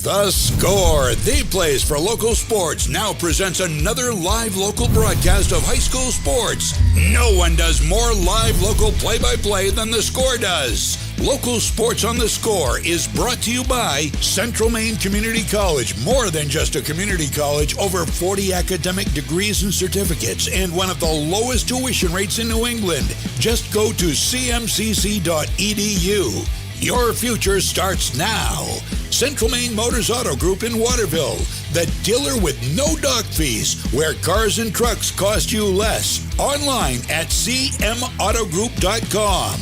The Score, the place for local sports, now presents another live local broadcast of high school sports. No one does more live local play-by-play than The Score does. Local Sports on The Score is brought to you by Central Maine Community College. More than just a community college, over 40 academic degrees and certificates, and one of the lowest tuition rates in New England. Just go to cmcc.edu. Your future starts now. Central Maine Motors Auto Group in Waterville, the dealer with no dock fees, where cars and trucks cost you less. Online at cmautogroup.com.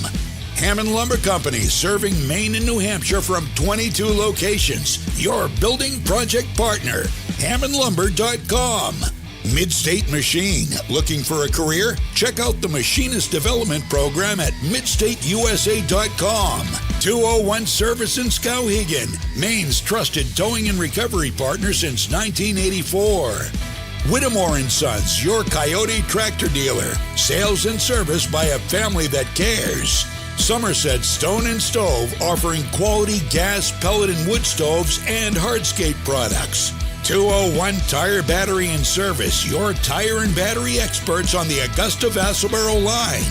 Hammond Lumber Company, serving Maine and New Hampshire from 22 locations. Your building project partner, hammondlumber.com. Midstate Machine. Looking for a career? Check out the Machinist Development Program at midstateusa.com. 201 Service in Skowhegan, Maine's trusted towing and recovery partner since 1984. Whittemore & Sons, your Coyote tractor dealer. Sales and service by a family that cares. Somerset Stone and Stove, offering quality gas, pellet, and wood stoves and hardscape products. 201 Tire, Battery, and Service, your tire and battery experts on the Augusta-Vassalboro line.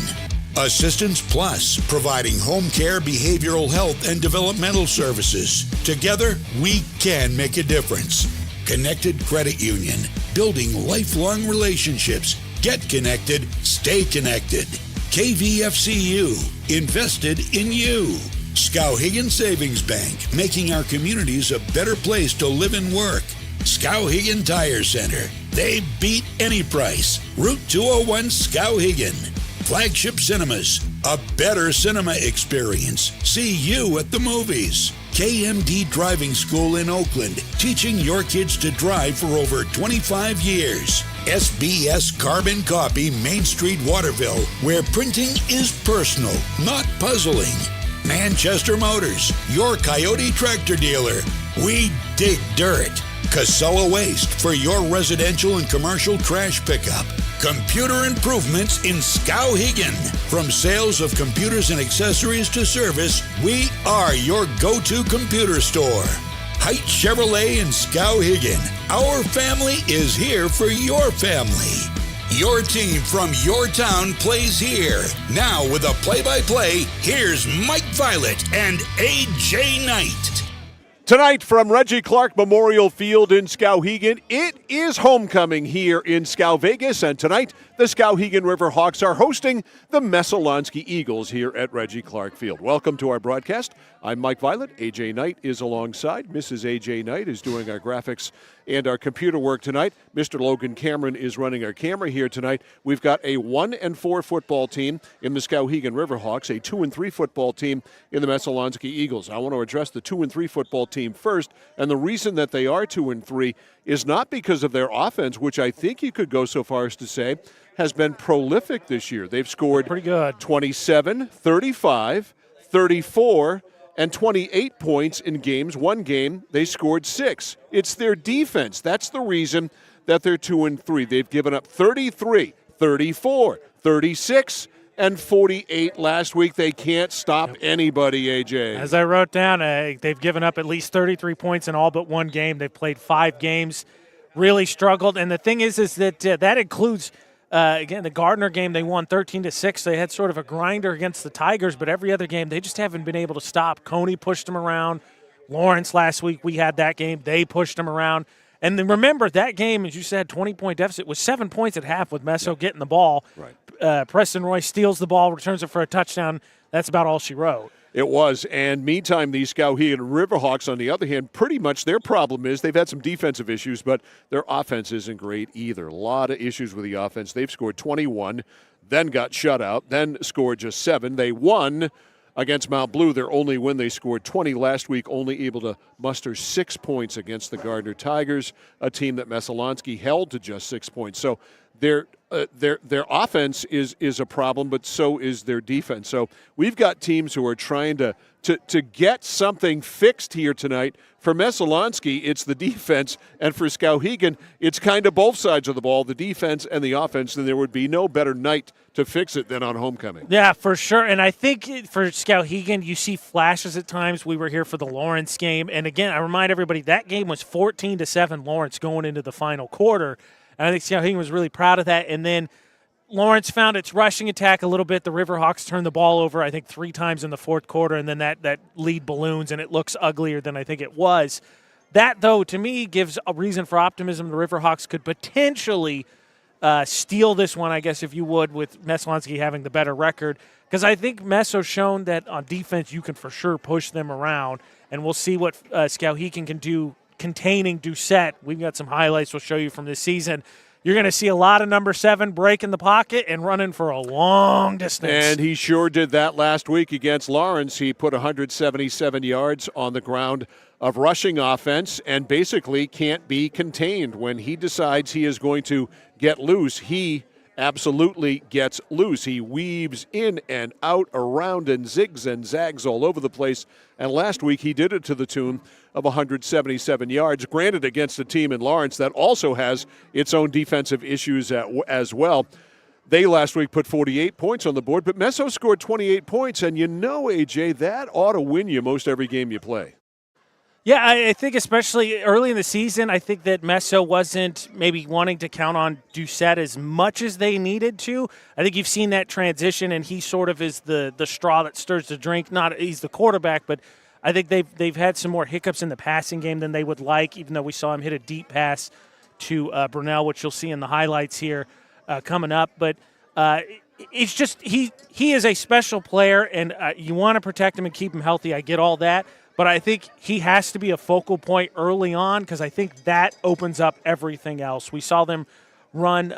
Assistance Plus, providing home care, behavioral health, and developmental services. Together, we can make a difference. Connected Credit Union, building lifelong relationships. Get connected, stay connected. KVFCU, invested in you. Skowhegan Savings Bank, making our communities a better place to live and work. Skowhegan Tire Center, they beat any price. Route 201 Skowhegan. Flagship Cinemas, a better cinema experience. See you at the movies. KMD Driving School in Oakland, teaching your kids to drive for over 25 years. SBS Carbon Copy, Main Street, Waterville, where printing is personal, not puzzling. Manchester Motors, your Coyote tractor dealer. We dig dirt. Casella Waste, for your residential and commercial trash pickup. Computer Improvements in Skowhegan. From sales of computers and accessories to service, we are your go-to computer store. Heights Chevrolet in Skowhegan. Our family is here for your family. Your team from your town plays here. Now with a play-by-play, here's Mike Violet and A.J. Knight. Tonight from Reggie Clark Memorial Field in Skowhegan, it is homecoming here in Skowvegas, and tonight the Skowhegan Riverhawks are hosting the Messalonskee Eagles here at Reggie Clark Field. Welcome to our broadcast. I'm Mike Violet. A.J. Knight is alongside. Mrs. A.J. Knight is doing our graphics and our computer work tonight. Mr. Logan Cameron is running our camera here tonight. We've got a 1-4 football team in the Skowhegan Riverhawks, a 2-3 football team in the Messalonskee Eagles. I want to address the 2-3 football team first, and the reason that they are 2-3 is not because of their offense, which I think you could go so far as to say has been prolific this year. They've scored pretty good. 27, 35, 34, and 28 points in games. One game, they scored 6. It's their defense. That's the reason that they're 2-3. They've given up 33, 34, 36, and 48 last week. They can't stop anybody, AJ. As I wrote down, they've given up at least 33 points in all but one game. They've played 5 games, really struggled. And the thing is that that includes, again, the Gardner game. They won 13-6. They had sort of a grinder against the Tigers, but every other game they just haven't been able to stop. Coney pushed them around. Lawrence last week, we had that game. They pushed them around. And then remember, that game, as you said, 20-point deficit, was 7 points at half with Messo getting the ball. Right. Preston Roy steals the ball, returns it for a touchdown. That's about all she wrote. It was. And meantime, the Skowhegan Riverhawks, on the other hand, pretty much their problem is they've had some defensive issues, but their offense isn't great either. A lot of issues with the offense. They've scored 21, then got shut out, then scored just 7. They won against Mount Blue, their only win. They scored 20 last week, only able to muster 6 points against the Gardner Tigers, a team that Messalonskee held to just 6 points. So they're their offense is a problem, but so is their defense. So we've got teams who are trying to get something fixed here tonight. For Messalonskee, it's the defense, and for Skowhegan, it's kind of both sides of the ball, the defense and the offense, and there would be no better night to fix it than on homecoming. Yeah, for sure. And I think for Skowhegan, you see flashes at times. We were here for the Lawrence game, and again, I remind everybody that game was 14-7 Lawrence going into the final quarter, and I think Skowhegan was really proud of that. And then Lawrence found its rushing attack a little bit. The Riverhawks turned the ball over, I think, 3 times in the fourth quarter, and then that lead balloons, and it looks uglier than I think it was. That, though, to me, gives a reason for optimism. The Riverhawks could potentially steal this one, I guess, if you would, with Messalonskee having the better record, because I think Messo's shown that on defense you can for sure push them around, and we'll see what Skowhegan can do containing Doucette. We've got some highlights we'll show you from this season. You're going to see a lot of number 7 breaking the pocket and running for a long distance. And he sure did that last week against Lawrence. He put 177 yards on the ground of rushing offense and basically can't be contained. When he decides he is going to get loose, he absolutely gets loose. He weaves in and out, around, and zigs and zags all over the place. And last week he did it to the tune of 177 yards, granted against a team in Lawrence that also has its own defensive issues as well. They last week put 48 points on the board, but Messo scored 28 points, and you know, AJ, that ought to win you most every game you play. Yeah, I think especially early in the season, I think that Messo wasn't maybe wanting to count on Doucette as much as they needed to. I think you've seen that transition, and he sort of is the straw that stirs the drink. Not he's the quarterback, but I think they've had some more hiccups in the passing game than they would like, even though we saw him hit a deep pass to Brunell, which you'll see in the highlights here coming up. But it's just he is a special player, and you want to protect him and keep him healthy. I get all that. But I think he has to be a focal point early on because I think that opens up everything else. We saw them run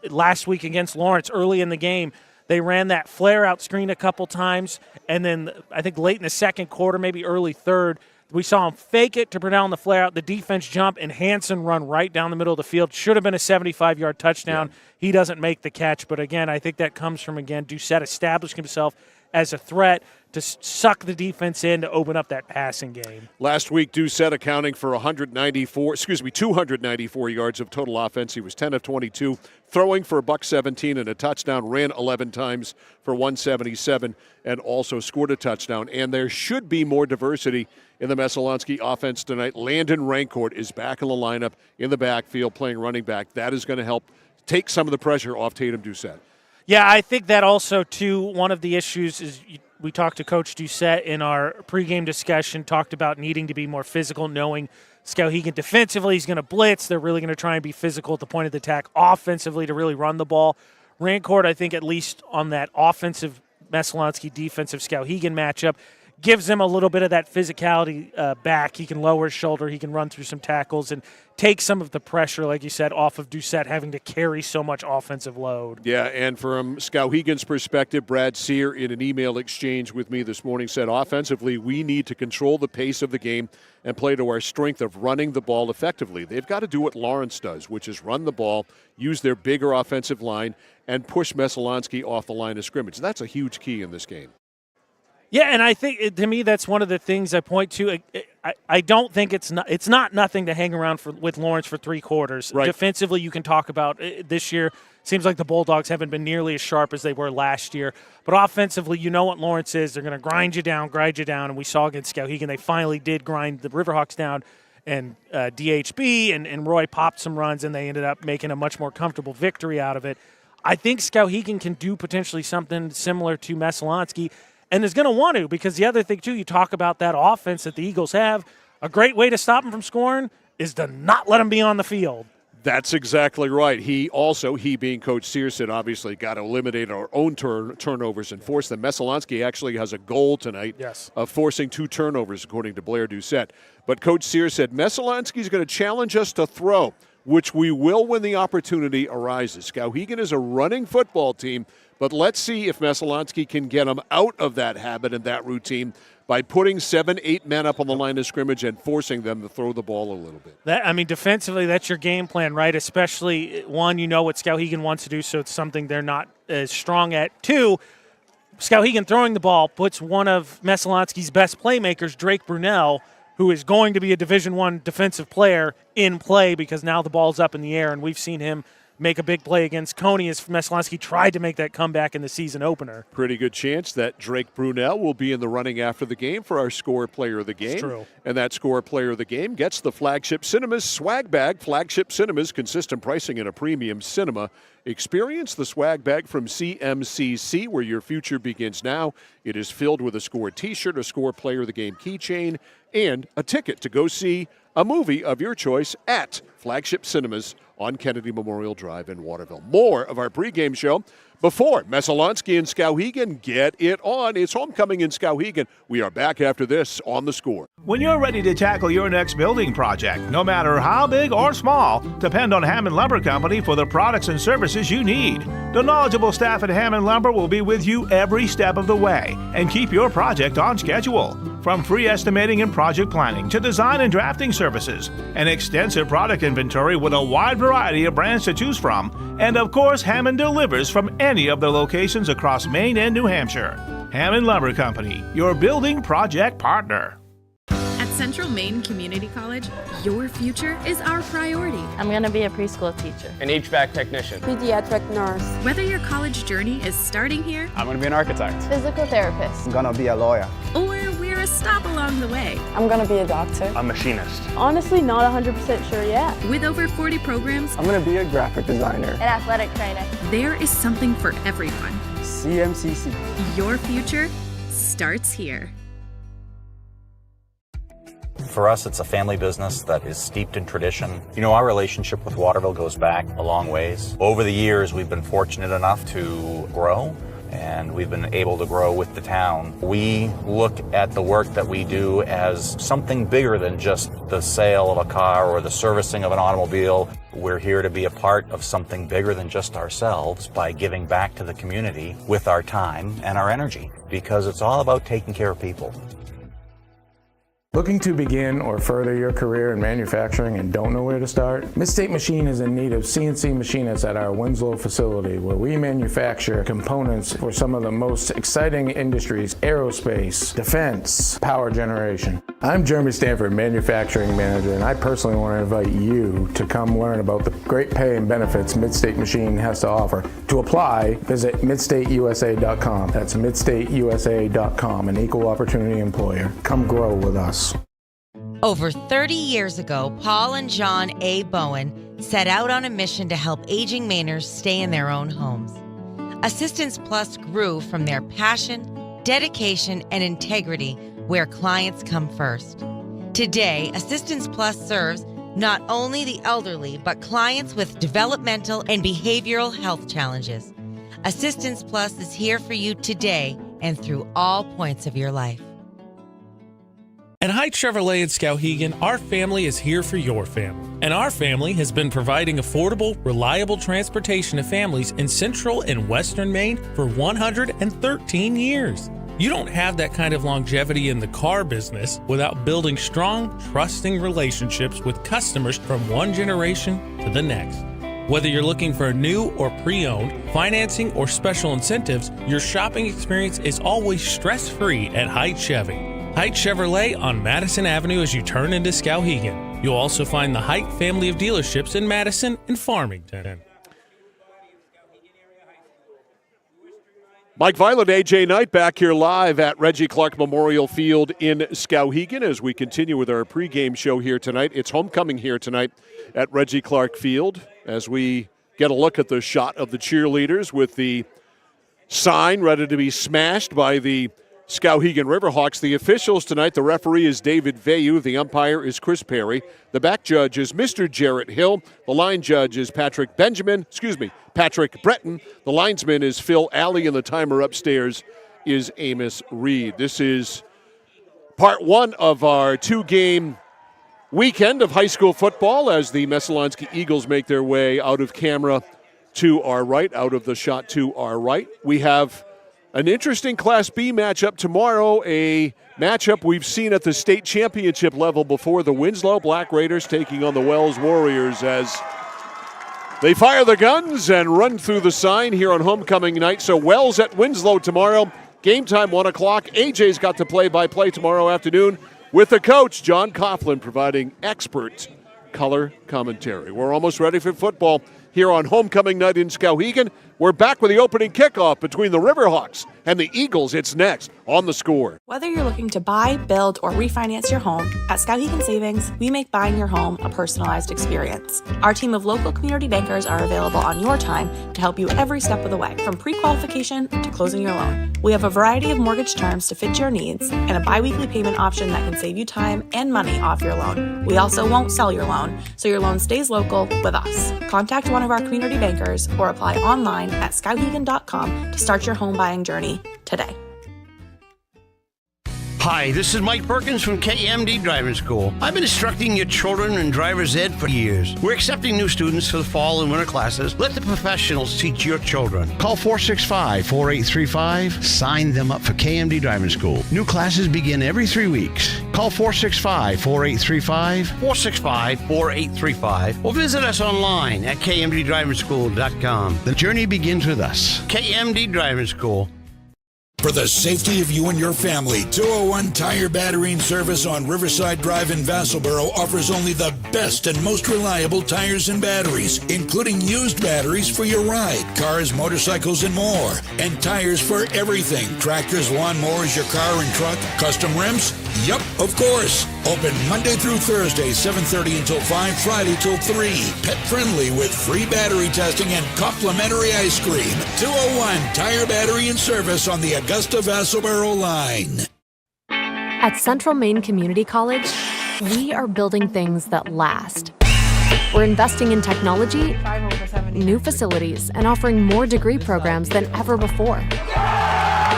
last week against Lawrence early in the game. They ran that flare-out screen a couple times, and then I think late in the second quarter, maybe early third, we saw him fake it to Brunell on the flare-out, the defense jump, and Hansen run right down the middle of the field. Should have been a 75-yard touchdown. Yeah. He doesn't make the catch. But, again, I think that comes from, again, Doucette establishing himself as a threat to suck the defense in to open up that passing game. Last week, Doucette accounting for 294 yards of total offense. He was 10 of 22, throwing for $117 and a touchdown, ran 11 times for 177, and also scored a touchdown. And there should be more diversity in the Messalonskee offense tonight. Landon Rancourt is back in the lineup in the backfield playing running back. That is going to help take some of the pressure off Tatum Doucette. Yeah, I think that also, too, one of the issues is we talked to Coach Doucette in our pregame discussion, talked about needing to be more physical, knowing Skowhegan defensively is going to blitz. They're really going to try and be physical at the point of the attack, offensively to really run the ball. Rancourt, I think, at least on that offensive Messalonskee defensive Skowhegan matchup, gives him a little bit of that physicality back. He can lower his shoulder. He can run through some tackles and take some of the pressure, like you said, off of Doucette having to carry so much offensive load. Yeah, and from Skowhegan's perspective, Brad Sear, in an email exchange with me this morning, said offensively, we need to control the pace of the game and play to our strength of running the ball effectively. They've got to do what Lawrence does, which is run the ball, use their bigger offensive line, and push Messalonskee off the line of scrimmage. That's a huge key in this game. Yeah, and I think, to me, that's one of the things I point to. I don't think it's not nothing to hang around with Lawrence for 3 quarters. Right. Defensively, you can talk about this year. Seems like the Bulldogs haven't been nearly as sharp as they were last year. But offensively, you know what Lawrence is. They're going to grind you down. And we saw against Skowhegan, they finally did grind the Riverhawks down. And DHB and Roy popped some runs, and they ended up making a much more comfortable victory out of it. I think Skowhegan can do potentially something similar to Messalonskee. And is going to want to, because the other thing, too, you talk about that offense that the Eagles have. A great way to stop them from scoring is to not let them be on the field. That's exactly right. He being Coach Sear, said obviously got to eliminate our own turnovers and force them. Messalonskee actually has a goal tonight of forcing 2 turnovers, according to Blair Doucette. But Coach Sear said Messalonskee is going to challenge us to throw. which we will when the opportunity arises. Skowhegan is a running football team, but let's see if Messalonskee can get them out of that habit and that routine by putting 7-8 men up on the line of scrimmage and forcing them to throw the ball a little bit. Defensively, that's your game plan, right? Especially, one, you know what Skowhegan wants to do, so it's something they're not as strong at. Two, Skowhegan throwing the ball puts one of Messalonskee's best playmakers, Drake Brunel, who is going to be a Division I defensive player, in play because now the ball's up in the air, and we've seen him make a big play against Coney as Messalonskee tried to make that comeback in the season opener. Pretty good chance that Drake Brunel will be in the running after the game for our score player of the game. It's true. And that score player of the game gets the Flagship Cinemas swag bag. Flagship Cinemas, consistent pricing in a premium cinema. Experience the swag bag from CMCC, where your future begins now. It is filled with a score t-shirt, a score player of the game keychain, and a ticket to go see a movie of your choice at Flagship Cinemas on Kennedy Memorial Drive in Waterville. More of our pregame show before Messalonskee and Skowhegan get it on. It's homecoming in Skowhegan. We are back after this on The Score. When you're ready to tackle your next building project, no matter how big or small, depend on Hammond Lumber Company for the products and services you need. The knowledgeable staff at Hammond Lumber will be with you every step of the way and keep your project on schedule. From free estimating and project planning to design and drafting services, an extensive product inventory with a wide variety of brands to choose from, and of course, Hammond delivers from any of their locations across Maine and New Hampshire. Hammond Lumber Company, your building project partner. At Central Maine Community College, your future is our priority. I'm going to be a preschool teacher, an HVAC technician, pediatric nurse. Whether your college journey is starting here, I'm going to be an architect, physical therapist, I'm going to be a lawyer, or we're a stop along the way. I'm going to be a doctor. a machinist. honestly not 100% sure yet. With over 40 programs, I'm going to be a graphic designer, An athletic trainer. there is something for everyone. CMCC. Your future starts here. For us, it's a family business that is steeped in tradition. You know, our relationship with Waterville goes back a long ways. Over the years, we've been fortunate enough to grow, and we've been able to grow with the town. We look at the work that we do as something bigger than just the sale of a car or the servicing of an automobile. We're here to be a part of something bigger than just ourselves by giving back to the community with our time and our energy, because it's all about taking care of people. Looking to begin or further your career in manufacturing and don't know where to start? Midstate Machine is in need of CNC machinists at our Winslow facility, where we manufacture components for some of the most exciting industries: aerospace, defense, power generation. I'm Jeremy Stanford, manufacturing manager, and I personally want to invite you to come learn about the great pay and benefits Midstate Machine has to offer. To apply, visit midstateusa.com. That's midstateusa.com, an equal opportunity employer. Come grow with us. Over 30 years ago, Paul and John A. Bowen set out on a mission to help aging Mainers stay in their own homes. Assistance Plus grew from their passion, dedication, and integrity, where clients come first. Today, Assistance Plus serves not only the elderly, but clients with developmental and behavioral health challenges. Assistance Plus is here for you today and through all points of your life. At Haight Chevrolet in Skowhegan, our family is here for your family. And our family has been providing affordable, reliable transportation to families in central and western Maine for 113 years. You don't have that kind of longevity in the car business without building strong, trusting relationships with customers from one generation to the next. Whether you're looking for a new or pre-owned, financing, or special incentives, your shopping experience is always stress-free at Haight Chevy. Haight Chevrolet on Madison Avenue as you turn into Skowhegan. You'll also find the Haight family of dealerships in Madison and Farmington. Mike Violet, AJ Knight back here live at Reggie Clark Memorial Field in Skowhegan as we continue with our pregame show here tonight. It's homecoming here tonight at Reggie Clark Field as we get a look at the shot of the cheerleaders with the sign ready to be smashed by the Skowhegan Riverhawks. The officials tonight, the referee is David Vayu. The umpire is Chris Perry. The back judge is Mr. Jarrett Hill. The line judge is Patrick Breton. The linesman is Phil Alley, and the timer upstairs is Amos Reed. This is part one of our two-game weekend of high school football as the Messalonskee Eagles make their way out of camera to our right, out of the shot to our right. We have an interesting Class B matchup tomorrow, a matchup we've seen at the state championship level before. The Winslow Black Raiders taking on the Wells Warriors as they fire the guns and run through the sign here on homecoming night. So Wells at Winslow tomorrow. Game time, 1 o'clock. AJ's got the play-by-play tomorrow afternoon with the coach, John Coughlin, providing expert color commentary. We're almost ready for football here on homecoming night in Skowhegan. We're back with the opening kickoff between the Riverhawks and the Eagles. It's next on The Score. Whether you're looking to buy, build, or refinance your home, at Skowhegan Savings, we make buying your home a personalized experience. Our team of local community bankers are available on your time to help you every step of the way, from pre-qualification to closing your loan. We have a variety of mortgage terms to fit your needs and a biweekly payment option that can save you time and money off your loan. We also won't sell your loan, so your loan stays local with us. Contact one of our community bankers or apply online at skowhegan.com to start your home buying journey today. Hi, this is Mike Perkins from KMD Driving School. I've been instructing your children in driver's ed for years. We're accepting new students for the fall and winter classes. Let the professionals teach your children. Call 465-4835. Sign them up for KMD Driving School. New classes begin every 3 weeks. Call 465-4835, 465-4835, or visit us online at kmddrivingschool.com. The journey begins with us. KMD Driving School. For the safety of you and your family, 201 Tire Battery and Service on Riverside Drive in Vassalboro offers only the best and most reliable tires and batteries, including used batteries for your ride, cars, motorcycles, and more. And tires for everything. Tractors, lawnmowers, your car and truck, custom rims? Yup, of course. Open Monday through Thursday, 7:30 until 5, Friday till 3. Pet friendly with free battery testing and complimentary ice cream. 201 Tire Battery and Service on the Augusta-Vassalboro line. At Central Maine Community College, we are building things that last. We're investing in technology, new facilities, and offering more degree programs than ever before.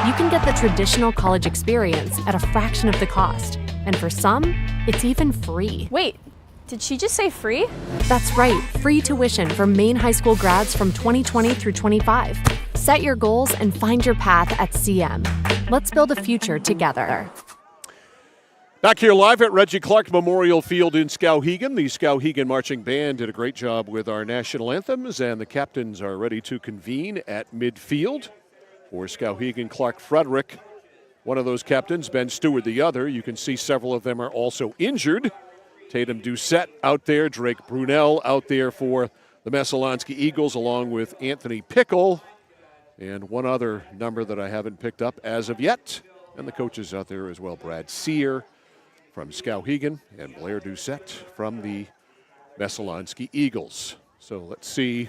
You can get the traditional college experience at a fraction of the cost. And for some, it's even free. Wait, did she just say free? That's right, free tuition for Maine high school grads from 2020 through 25. Set your goals and find your path at CM. Let's build a future together. Back here live at Reggie Clark Memorial Field in Skowhegan. The Skowhegan Marching Band did a great job with our national anthems, and the captains are ready to convene at midfield. For Skowhegan, Clark Frederick, one of those captains, Ben Stewart the other. You can see several of them are also injured. Tatum Doucette out there, Drake Brunel out there for the Messalonskee Eagles, along with Anthony Pickle, and one other number that I haven't picked up as of yet. And the coaches out there as well, Brad Sear from Skowhegan and Blair Doucette from the Messalonskee Eagles. So let's see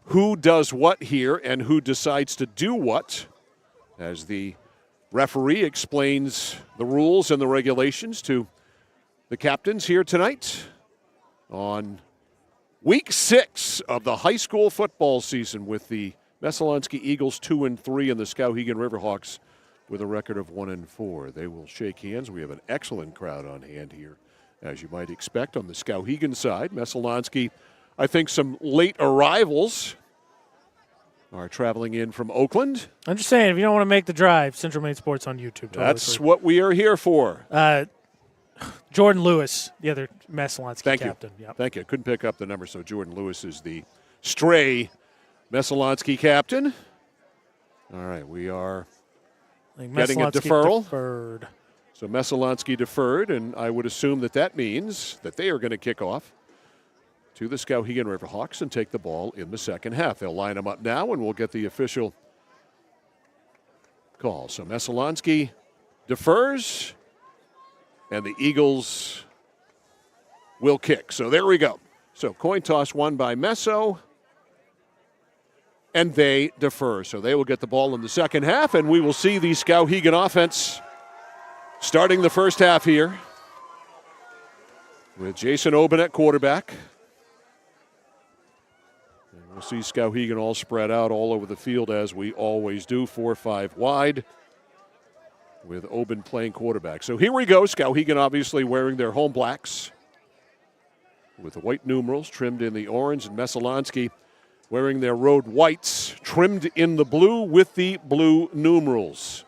who does what here and who decides to do what as the referee explains the rules and the regulations to the captains here tonight on week 6 of the high school football season, with the Messalonskee Eagles 2-3 and the Skowhegan Riverhawks with a record of 1-4. They will shake hands. We have an excellent crowd on hand here, as you might expect on the Skowhegan side. Messalonskee, I think some late arrivals are traveling in from Oakland. I'm just saying, if you don't want to make the drive, Central Maine Sports on YouTube. Totally That's free. what we are here for. Jordan Lewis, the other Messalonskee captain. Yep. Thank you. Couldn't pick up the number, so Jordan Lewis is the stray Messalonskee captain. All right, we are getting a deferral. Deferred. So Messalonskee deferred, and I would assume that that means that they are going to kick off to the Skowhegan Riverhawks and take the ball in the second half. They'll line them up now, and we'll get the official call. So Messalonskee defers, and the Eagles will kick. So there we go. So coin toss won by Messo, and they defer. So they will get the ball in the second half, and we will see the Skowhegan offense starting the first half here with Jason Oben at quarterback. And we'll see Skowhegan all spread out all over the field as we always do, 4-5 wide, with Oben playing quarterback. So here we go. Skowhegan obviously wearing their home blacks. with the white numerals trimmed in the orange, and Messalonskee wearing their road whites trimmed in the blue with the blue numerals.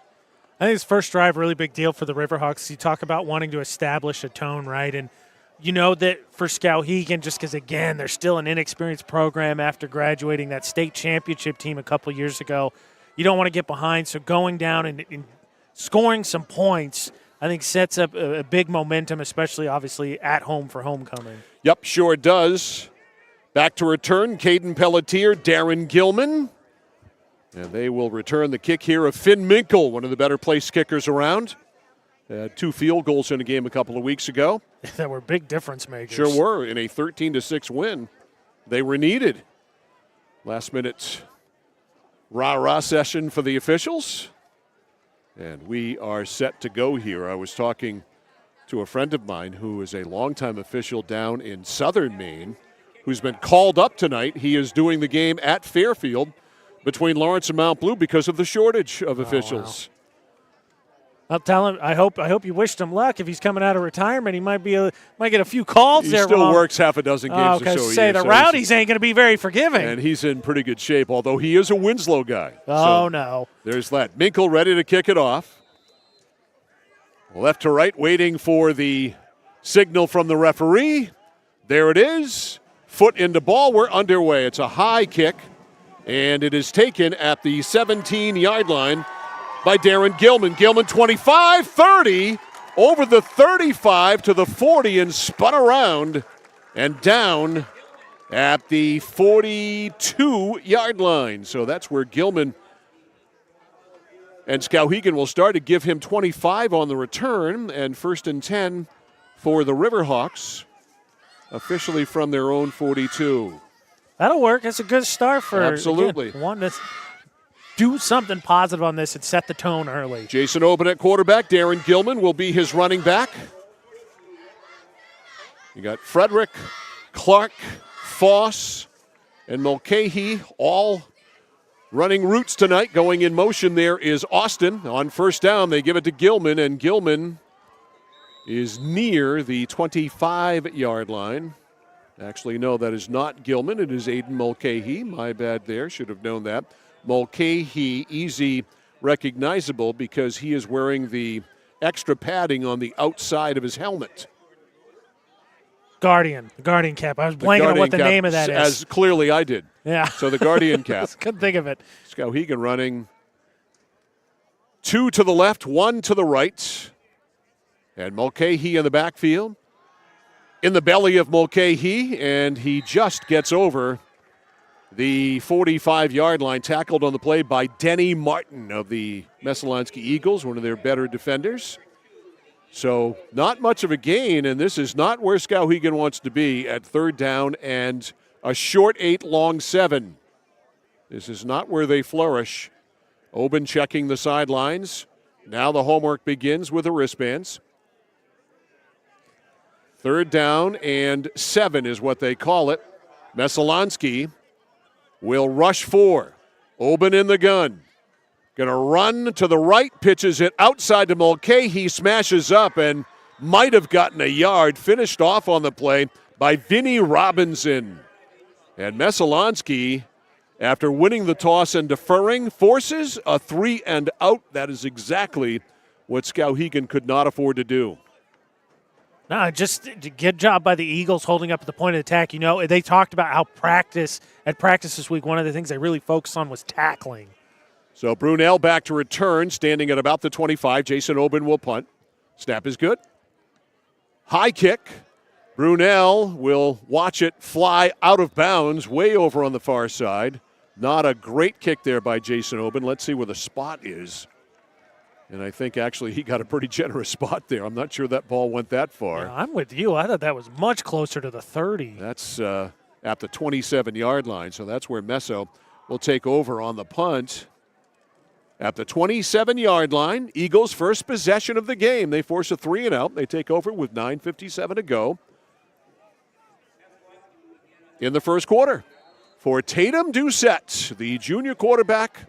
I think his first drive, really big deal for the Riverhawks. You talk about wanting to establish a tone, right? And you know that for Skowhegan, just because, again, they're still an inexperienced program after graduating that state championship team a couple years ago, you don't want to get behind. So going down and scoring some points, I think sets up a big momentum, especially, obviously, at home for homecoming. Yep, sure does. Back to return, Caden Pelletier, Darren Gilman. And they will return the kick here of Finn Minkle, one of the better placed kickers around. Had 2 field goals in a game a couple of weeks ago. That were big difference makers. Sure were, in a 13-6 win. They were needed. Last minute rah-rah session for the officials. And we are set to go here. I was talking to a friend of mine who is a longtime official down in southern Maine, who's been called up tonight. He is doing the game at Fairfield between Lawrence and Mount Blue because of the shortage of officials. Wow. I'll tell him. I hope you wished him luck. If he's coming out of retirement, he might get a few calls he there. He still works half a dozen games or so. Say the Rowdies ain't going to be very forgiving. And he's in pretty good shape, although he is a Winslow guy. Oh, so no. There's that. Minkle ready to kick it off. Left to right, waiting for the signal from the referee. There it is. Foot into ball. We're underway. It's a high kick, and it is taken at the 17-yard line by Darren Gilman. Gilman 25, 30, over the 35 to the 40 and spun around and down at the 42-yard line. So that's where Gilman and Skowhegan will start to give him 25 on the return, and 1st and 10 for the Riverhawks, officially from their own 42. That'll work. That's a good start for absolutely one that's do something positive on this and set the tone early. Jason Oben at quarterback. Darren Gilman will be his running back. You got Frederick, Clark, Foss, and Mulcahy all running routes tonight. Going in motion there is Austin. On first down, they give it to Gilman, and Gilman is near the 25-yard line. Actually, no, that is not Gilman. It is Aiden Mulcahy. My bad there. Should have known that. Mulcahy, easy recognizable because he is wearing the extra padding on the outside of his helmet. The Guardian cap. I was blanking on what the name of that is. As clearly I did. Yeah. So the Guardian cap. Couldn't think of it. Skowhegan running 2 to the left, 1 to the right. And Mulcahy in the backfield. In the belly of Mulcahy, and he just gets over the 45-yard line, tackled on the play by Denny Martin of the Messalonskee Eagles, one of their better defenders. So not much of a gain, and this is not where Skowhegan wants to be at 3rd down and a short 8, long 7. This is not where they flourish. Oben checking the sidelines. Now the homework begins with the wristbands. 3rd down and 7 is what they call it. Messalonskee will rush 4. Oben in the gun. Going to run to the right, pitches it outside to Mulcahy. He smashes up and might have gotten a yard. Finished off on the play by Vinnie Robinson. And Messalonskee, after winning the toss and deferring, forces a 3 and out. That is exactly what Skowhegan could not afford to do. No, just a good job by the Eagles holding up at the point of attack. You know, they talked about how practice this week, one of the things they really focused on was tackling. So Brunel back to return, standing at about the 25. Jason Oben will punt. Snap is good. High kick. Brunel will watch it fly out of bounds, way over on the far side. Not a great kick there by Jason Oben. Let's see where the spot is. And I think actually he got a pretty generous spot there. I'm not sure that ball went that far. Yeah, I'm with you. I thought that was much closer to the 30. That's at the 27-yard line. So that's where Messo will take over on the punt. At the 27-yard line, Eagles' first possession of the game. They force a 3 and out. They take over with 9:57 to go in the first quarter. For Tatum Doucette, the junior quarterback,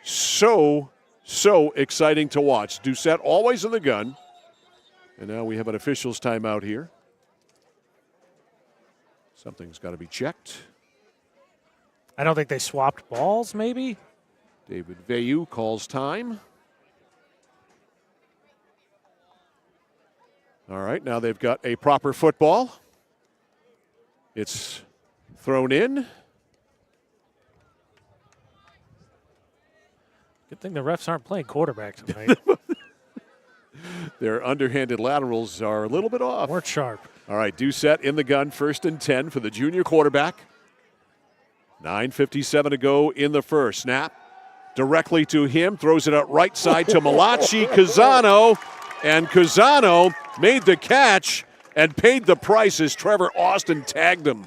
so exciting to watch. Doucette always in the gun. And now we have an officials timeout here. Something's got to be checked. I don't think they swapped balls, maybe? David Veilleux calls time. All right, now they've got a proper football. It's thrown in. Good thing the refs aren't playing quarterback tonight. Their underhanded laterals are a little bit off. More sharp. All right, Doucette in the gun, 1st and 10 for the junior quarterback. 9:57 to go in the first. Snap directly to him, throws it out right side to Malachi Cazano, and Cazano made the catch and paid the price as Trevor Austin tagged him.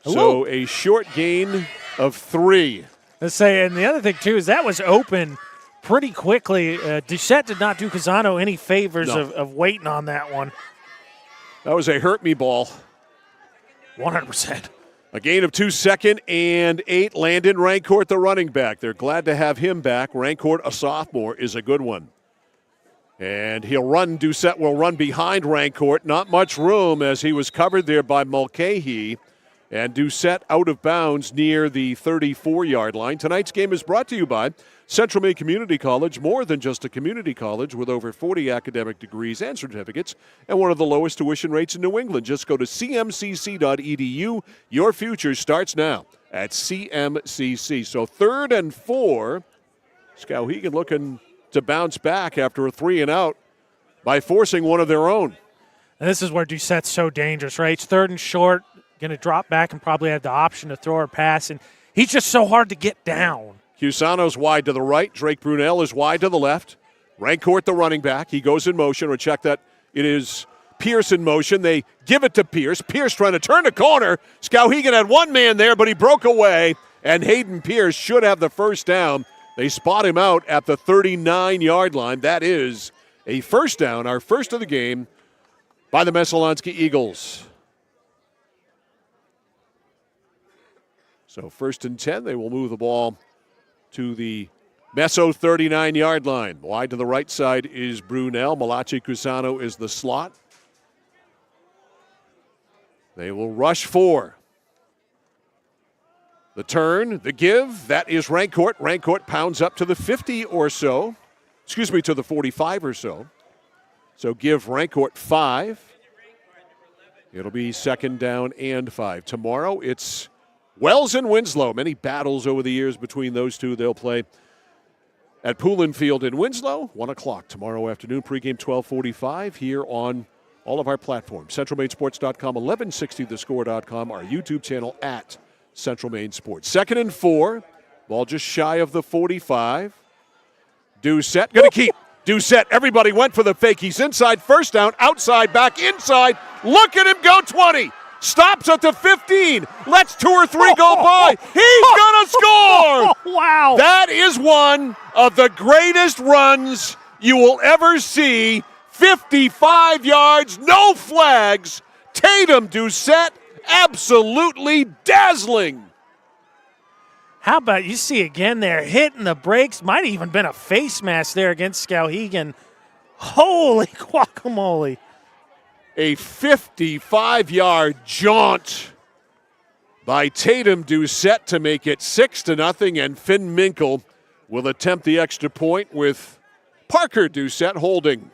So a short gain of 3. Let's say, and the other thing, too, is that was open pretty quickly. Doucette did not do Cazano any favors of waiting on that one. That was a hurt me ball. 100%. A gain of 2, 2nd and 8. Landon Rancourt, the running back. They're glad to have him back. Rancourt, a sophomore, is a good one. And he'll run. Doucette will run behind Rancourt. Not much room as he was covered there by Mulcahy. And Doucette out of bounds near the 34-yard line. Tonight's game is brought to you by Central Maine Community College, more than just a community college with over 40 academic degrees and certificates and one of the lowest tuition rates in New England. Just go to cmcc.edu. Your future starts now at CMCC. So 3rd and 4. Skowhegan looking to bounce back after a 3-and-out by forcing one of their own. And this is where Doucette's so dangerous, right? It's 3rd and short, going to drop back and probably have the option to throw or pass, and he's just so hard to get down. Cusano's wide to the right. Drake Brunel is wide to the left. Rancourt, the running back. He goes in motion. Or check that it is Pierce in motion. They give it to Pierce. Pierce trying to turn the corner. Skowhegan had one man there, but he broke away. And Hayden Pierce should have the first down. They spot him out at the 39-yard line. That is a first down, our first of the game, by the Messalonskee Eagles. So 1st and 10, they will move the ball to the Meso 39-yard line. Wide to the right side is Brunel. Malachi Cusano is the slot. They will rush 4. The turn, the give, that is Rancourt. Rancourt pounds up to the 50 or so. Excuse me, to the 45 or so. So give Rancourt 5. It'll be 2nd down and 5. Tomorrow it's Wells and Winslow. Many battles over the years between those two. They'll play at Poulin Field in Winslow, 1 o'clock tomorrow afternoon. Pregame 12:45 here on all of our platforms. CentralMaineSports.com, 1160thescore.com, our YouTube channel at Central Maine Sports. 2nd and 4. Ball just shy of the 45. Doucette going to keep. Doucette, everybody went for the fake. He's inside, first down, outside, back inside. Look at him go 20. Stops at the 15. Lets 2 or 3 go by. He's going to score. Wow. That is one of the greatest runs you will ever see. 55 yards, no flags. Tatum Doucette, absolutely dazzling. How about you see again there, hitting the brakes. Might have even been a face mask there against Skowhegan. Holy guacamole. A 55-yard jaunt by Tatum Doucette to make it 6-0, and Finn Minkle will attempt the extra point with Parker Doucette holding.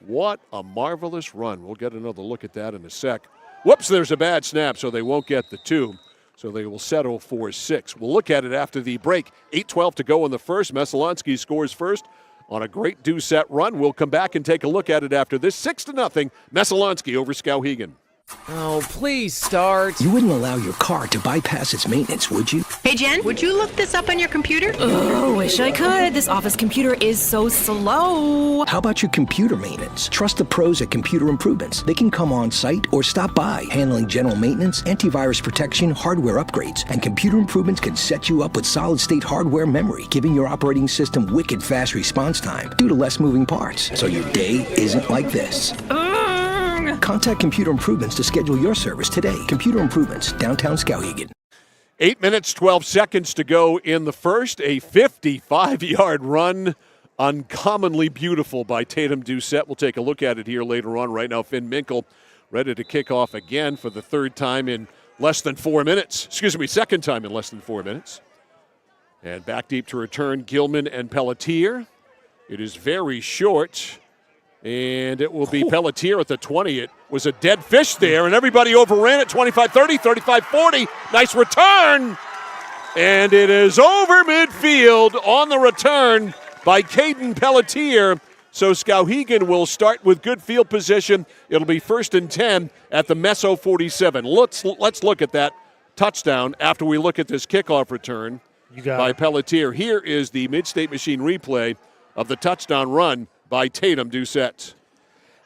What a marvelous run. We'll get another look at that in a sec. Whoops, there's a bad snap, so they won't get the 2. So they will settle for 6. We'll look at it after the break. 8:12 to go in the first. Messalonskee scores first on a great Doucette run. We'll come back and take a look at it after this. 6-0, Messalonskee over Skowhegan. Oh, please start. You wouldn't allow your car to bypass its maintenance, would you? Hey, Jen, would you look this up on your computer? Oh, wish I could. This office computer is so slow. How about your computer maintenance? Trust the pros at Computer Improvements. They can come on site or stop by, handling general maintenance, antivirus protection, hardware upgrades. And Computer Improvements can set you up with solid-state hardware memory, giving your operating system wicked fast response time due to less moving parts. So your day isn't like this. Contact Computer Improvements to schedule your service today. Computer Improvements, downtown Skowhegan. 8 minutes, 12 seconds to go in the first. A 55-yard run uncommonly beautiful by Tatum Doucette. We'll take a look at it here later on. Right now, Finn Minkle ready to kick off again for the third time in less than 4 minutes. Second time in less than 4 minutes. And back deep to return, Gilman and Pelletier. It is very short, and it will be Pelletier at the 20. It was a dead fish there, and everybody overran it. 25-30, 35-40. Nice return. And it is over midfield on the return by Caden Pelletier. So Skowhegan will start with good field position. It'll be 1st and 10 at the Meso 47. Let's look at that touchdown after we look at this kickoff return by Pelletier. Here is the Mid-State Machine replay of the touchdown run by Tatum Doucette.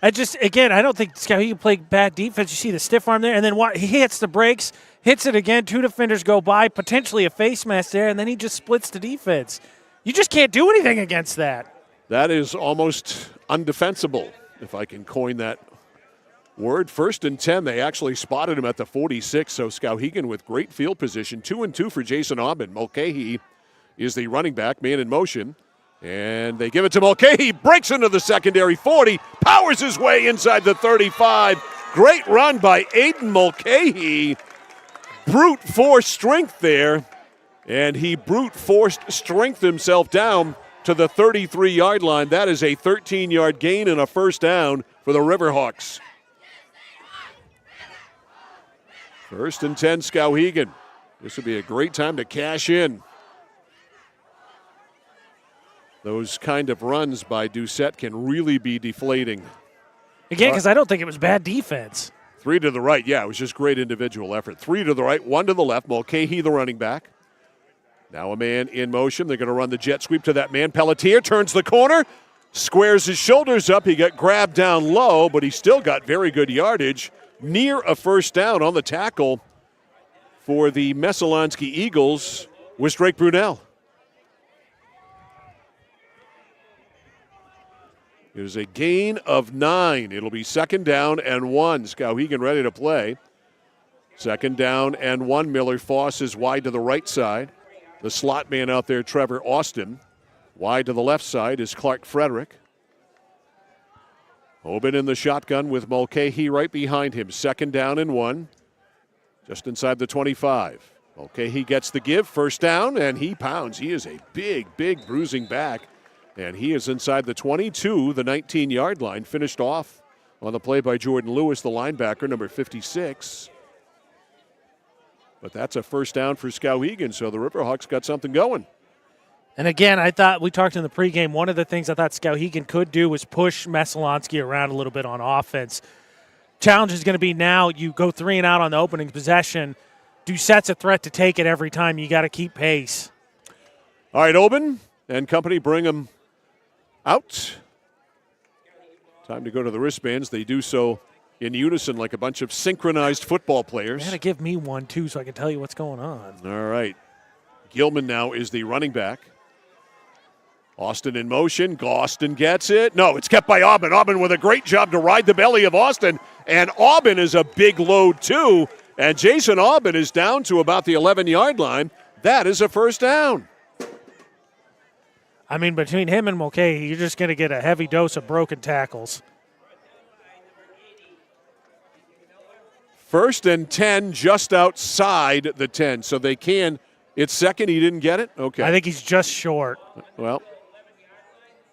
I don't think Skowhegan played bad defense. You see the stiff arm there, and then he hits the brakes, hits it again. 2 defenders go by, potentially a face mask there, and then he just splits the defense. You just can't do anything against that. That is almost undefensible, if I can coin that word. 1st and 10, they actually spotted him at the 46, so Skowhegan with great field position. 2 and 2 for Jason Aubin. Mulcahy is the running back, man in motion. And they give it to Mulcahy, breaks into the secondary 40, powers his way inside the 35. Great run by Aiden Mulcahy. Brute force strength there, and he brute forced strength himself down to the 33-yard line. That is a 13-yard gain and a first down for the Riverhawks. 1st and 10, Skowhegan. This would be a great time to cash in. Those kind of runs by Doucette can really be deflating. Again, because I don't think it was bad defense. 3 to the right. Yeah, it was just great individual effort. 3 to the right, 1 to the left. Mulcahy, the running back. Now a man in motion. They're going to run the jet sweep to that man. Pelletier turns the corner, squares his shoulders up. He got grabbed down low, but he still got very good yardage. Near a first down on the tackle for the Messalonskee Eagles was Drake Brunel. It is a gain of 9. It'll be 2nd down and 1. Skowhegan ready to play. 2nd down and 1. Miller Foss is wide to the right side. The slot man out there, Trevor Austin. Wide to the left side is Clark Frederick. Aubin in the shotgun with Mulcahy right behind him. 2nd down and 1. Just inside the 25. Mulcahy gets the give. 1st down, and he pounds. He is a big, big bruising back. And he is inside the 22, the 19-yard line. Finished off on the play by Jordan Lewis, the linebacker, number 56. But that's a first down for Skowhegan, so the Riverhawks got something going. And again, I thought, we talked in the pregame, one of the things I thought Skowhegan could do was push Messalonskee around a little bit on offense. Challenge is going to be now you go 3 and out on the opening possession. Doucette's a threat to take it every time. You got to keep pace. All right, Aubin and company bring him out. Time to go to the wristbands. They do so in unison like a bunch of synchronized football players. You got to give me one, too, so I can tell you what's going on. All right. Gilman now is the running back. Austin in motion. Austin gets it. No, it's kept by Aubin. Aubin with a great job to ride the belly of Austin. And Aubin is a big load, too. And Jason Aubin is down to about the 11-yard line. That is a first down. I mean, between him and Mulcahy, you're just going to get a heavy dose of broken tackles. 1st and 10, just outside the 10. So they can. It's 2nd. He didn't get it? Okay. I think he's just short. Well.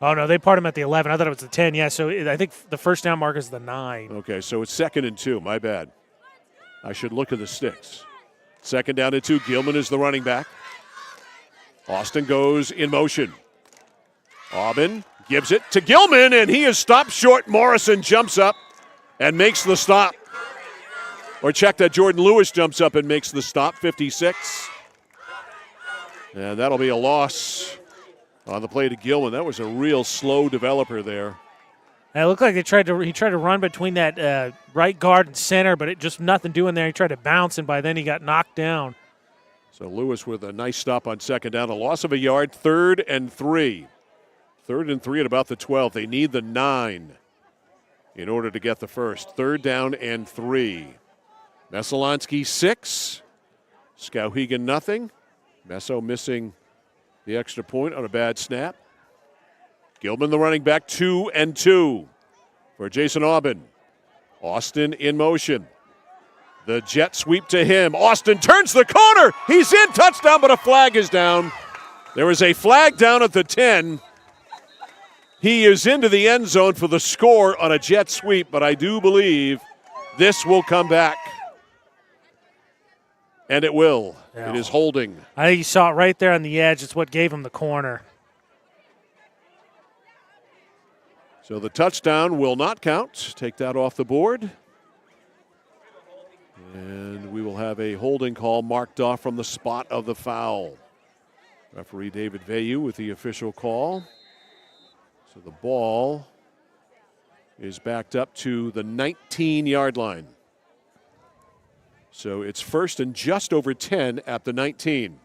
Oh, no, they part him at the 11. I thought it was the 10. Yeah, so I think the first down mark is the 9. Okay, so it's 2nd and 2. My bad. I should look at the sticks. 2nd down and 2. Gilman is the running back. Austin goes in motion. Aubin gives it to Gilman, and he is stopped short. Morrison jumps up and makes the stop. Or check that Jordan Lewis jumps up and makes the stop, 56. And that'll be a loss on the play to Gilman. That was a real slow developer there. And it looked like he tried to run between that right guard and center, but it just nothing doing there. He tried to bounce, and by then he got knocked down. So Lewis with a nice stop on 2nd down. A loss of a yard, 3rd and 3. 3rd and 3 at about the 12. They need the 9 in order to get the first. 3rd down and 3. Messalonskee 6. Skowhegan nothing. Messo missing the extra point on a bad snap. Gilman, the running back, 2-2 for Jason Aubin. Austin in motion. The jet sweep to him. Austin turns the corner. He's in. Touchdown, but a flag is down. There is a flag down at the 10. He is into the end zone for the score on a jet sweep, but I do believe this will come back. And it will. Yeah. It is holding. I think you saw it right there on the edge. It's what gave him the corner. So the touchdown will not count. Take that off the board. And we will have a holding call marked off from the spot of the foul. Referee David Vayu with the official call. So the ball is backed up to the 19-yard line. So it's first and just over 10 at the 19.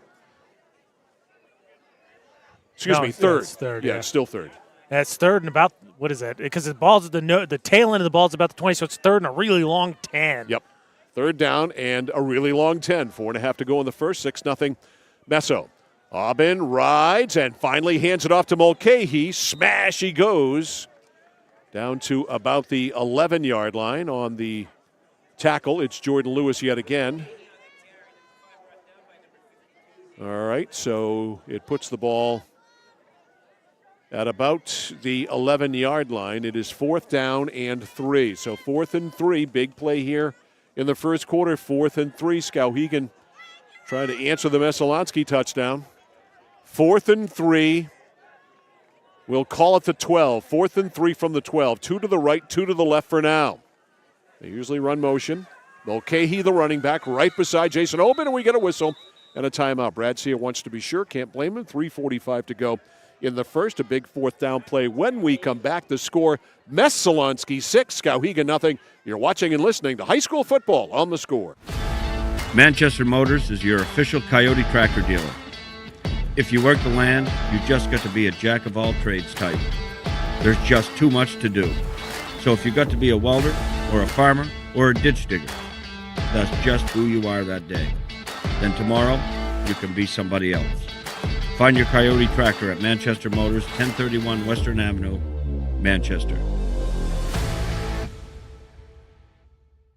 Excuse me, third. It's third. Yeah, it's still third. That's third and about, what is that? Because the ball's at the tail end of the ball is about the 20, so it's third and a really long 10. Yep. Third down and a really long 10. 4.5 to go in the first. 6-0 Meso. Aubin rides and finally hands it off to Mulcahy. Smash he goes down to about the 11-yard line on the tackle. It's Jordan Lewis yet again. All right, so it puts the ball at about the 11-yard line. It is 4th down and 3. So 4th and 3, big play here in the first quarter. 4th and 3, Skowhegan trying to answer the Messalonskee touchdown. 4th and 3. We'll call it the 12. 4th and 3 from the 12. 2 to the right, 2 to the left for now. They usually run motion. Mulcahy, the running back, right beside Jason Aubin, and we get a whistle and a timeout. Brad Sear wants to be sure. Can't blame him. 3:45 to go in the first. A big 4th down play. When we come back, the score, Messalonskee 6, Skowhegan nothing. You're watching and listening to high school football on The Score. Manchester Motors is your official Coyote tractor dealer. If you work the land, you just got to be a jack-of-all-trades type. There's just too much to do. So if you got to be a welder or a farmer or a ditch digger, that's just who you are that day. Then tomorrow, you can be somebody else. Find your Coyote tractor at Manchester Motors, 1031 Western Avenue, Manchester.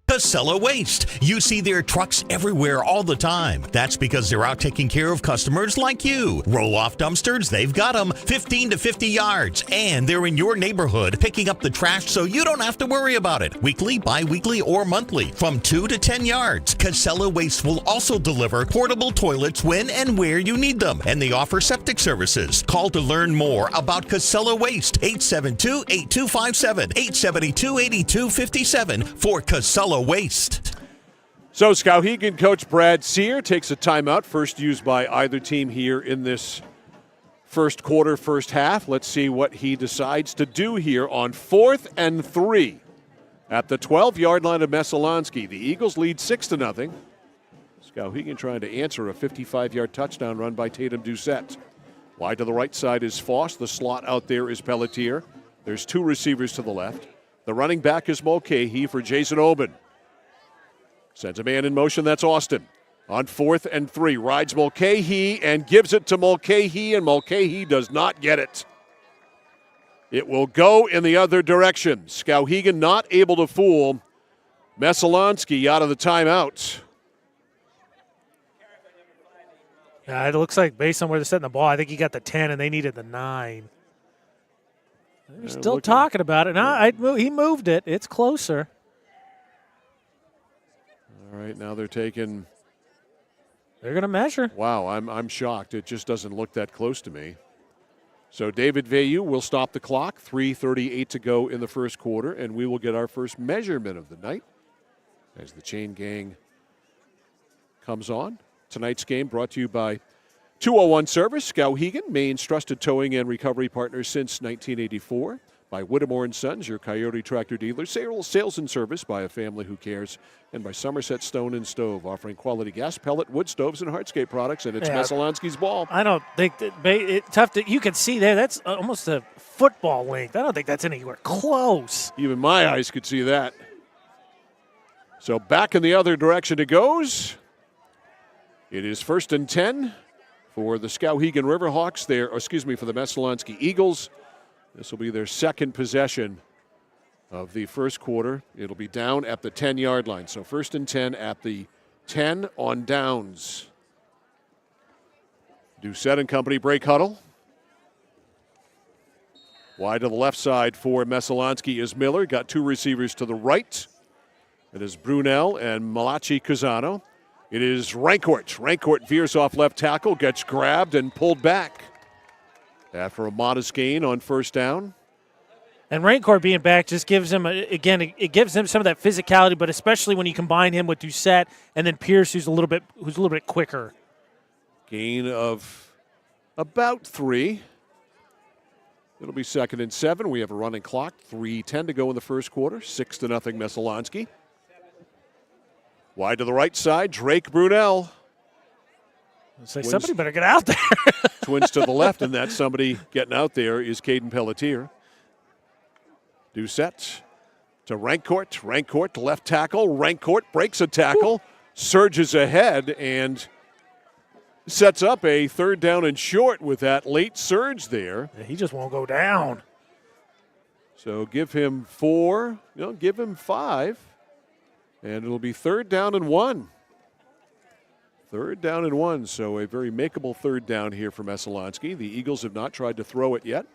Casella Waste. You see their trucks everywhere all the time. That's because they're out taking care of customers like you. Roll-off dumpsters, they've got them 15 to 50 yards. And they're in your neighborhood picking up the trash so you don't have to worry about it. Weekly, bi-weekly, or monthly from 2 to 10 yards. Casella Waste will also deliver portable toilets when and where you need them. And they offer septic services. Call to learn more about Casella Waste. 872-8257, 872-8257 for Casella Waste. So Skowhegan coach Brad Sear takes a timeout, first used by either team here in this first quarter, first half. Let's see what he decides to do here on 4th and 3 at the 12-yard line of Messalonskee. The Eagles lead 6-0. Skowhegan trying to answer a 55-yard touchdown run by Tatum Doucette. Wide to the right side is Foss. The slot out there is Pelletier. There's 2 receivers to the left. The running back is Mulcahy for Jason Aubin. Sends a man in motion, that's Austin. On 4th and 3, rides Mulcahy and gives it to Mulcahy, and Mulcahy does not get it. It will go in the other direction. Skowhegan not able to fool Messalonskee out of the timeout. Yeah, it looks like based on where they're setting the ball, I think he got the 10 and they needed the 9. They're still talking about it. No, he moved it. It's closer. All right, now they're taking. They're going to measure. Wow, I'm shocked. It just doesn't look that close to me. So David Vayu will stop the clock. 3:38 to go in the first quarter, and we will get our first measurement of the night as the chain gang comes on. Tonight's game brought to you by 201 Service, Skowhegan, Maine's trusted towing and recovery partner since 1984. By Whittemore & Sons, your Coyote tractor dealer. Sales and service by a family who cares. And by Somerset Stone and Stove, offering quality gas, pellet, wood stoves, and hardscape products. And it's Messalonskee's ball. I don't think it's tough to. You can see there. That's almost a football length. I don't think that's anywhere close. Even my eyes could see that. So back in the other direction it goes. It is 1st and 10 for the Skowhegan Riverhawks there. For the Messalonskee Eagles. This will be their second possession of the first quarter. It'll be down at the 10-yard line. So 1st and 10 at the 10 on downs. Doucette and company break huddle. Wide to the left side for Messalonskee is Miller. Got two receivers to the right. It is Brunel and Malachi Cusano. It is Rancourt. Rancourt veers off left tackle, gets grabbed and pulled back after a modest gain on first down. And Rancourt being back just gives him, it gives him some of that physicality, but especially when you combine him with Doucette and then Pierce, who's a little bit quicker. Gain of about 3. It'll be 2nd and 7. We have a running clock. 3:10 to go in the first quarter. 6-0 Messalonskee. Wide to the right side, Drake Brunel. Somebody better get out there. Twins to the left, and that somebody getting out there is Caden Pelletier. Doucette to Rancourt. Rancourt to left tackle. Rancourt breaks a tackle, surges ahead, and sets up a 3rd down and short with that late surge there. Yeah, he just won't go down. So give him 4, give him 5, and it'll be 3rd down and 1. 3rd down and 1, so a very makeable 3rd down here for Messalonskee. The Eagles have not tried to throw it yet.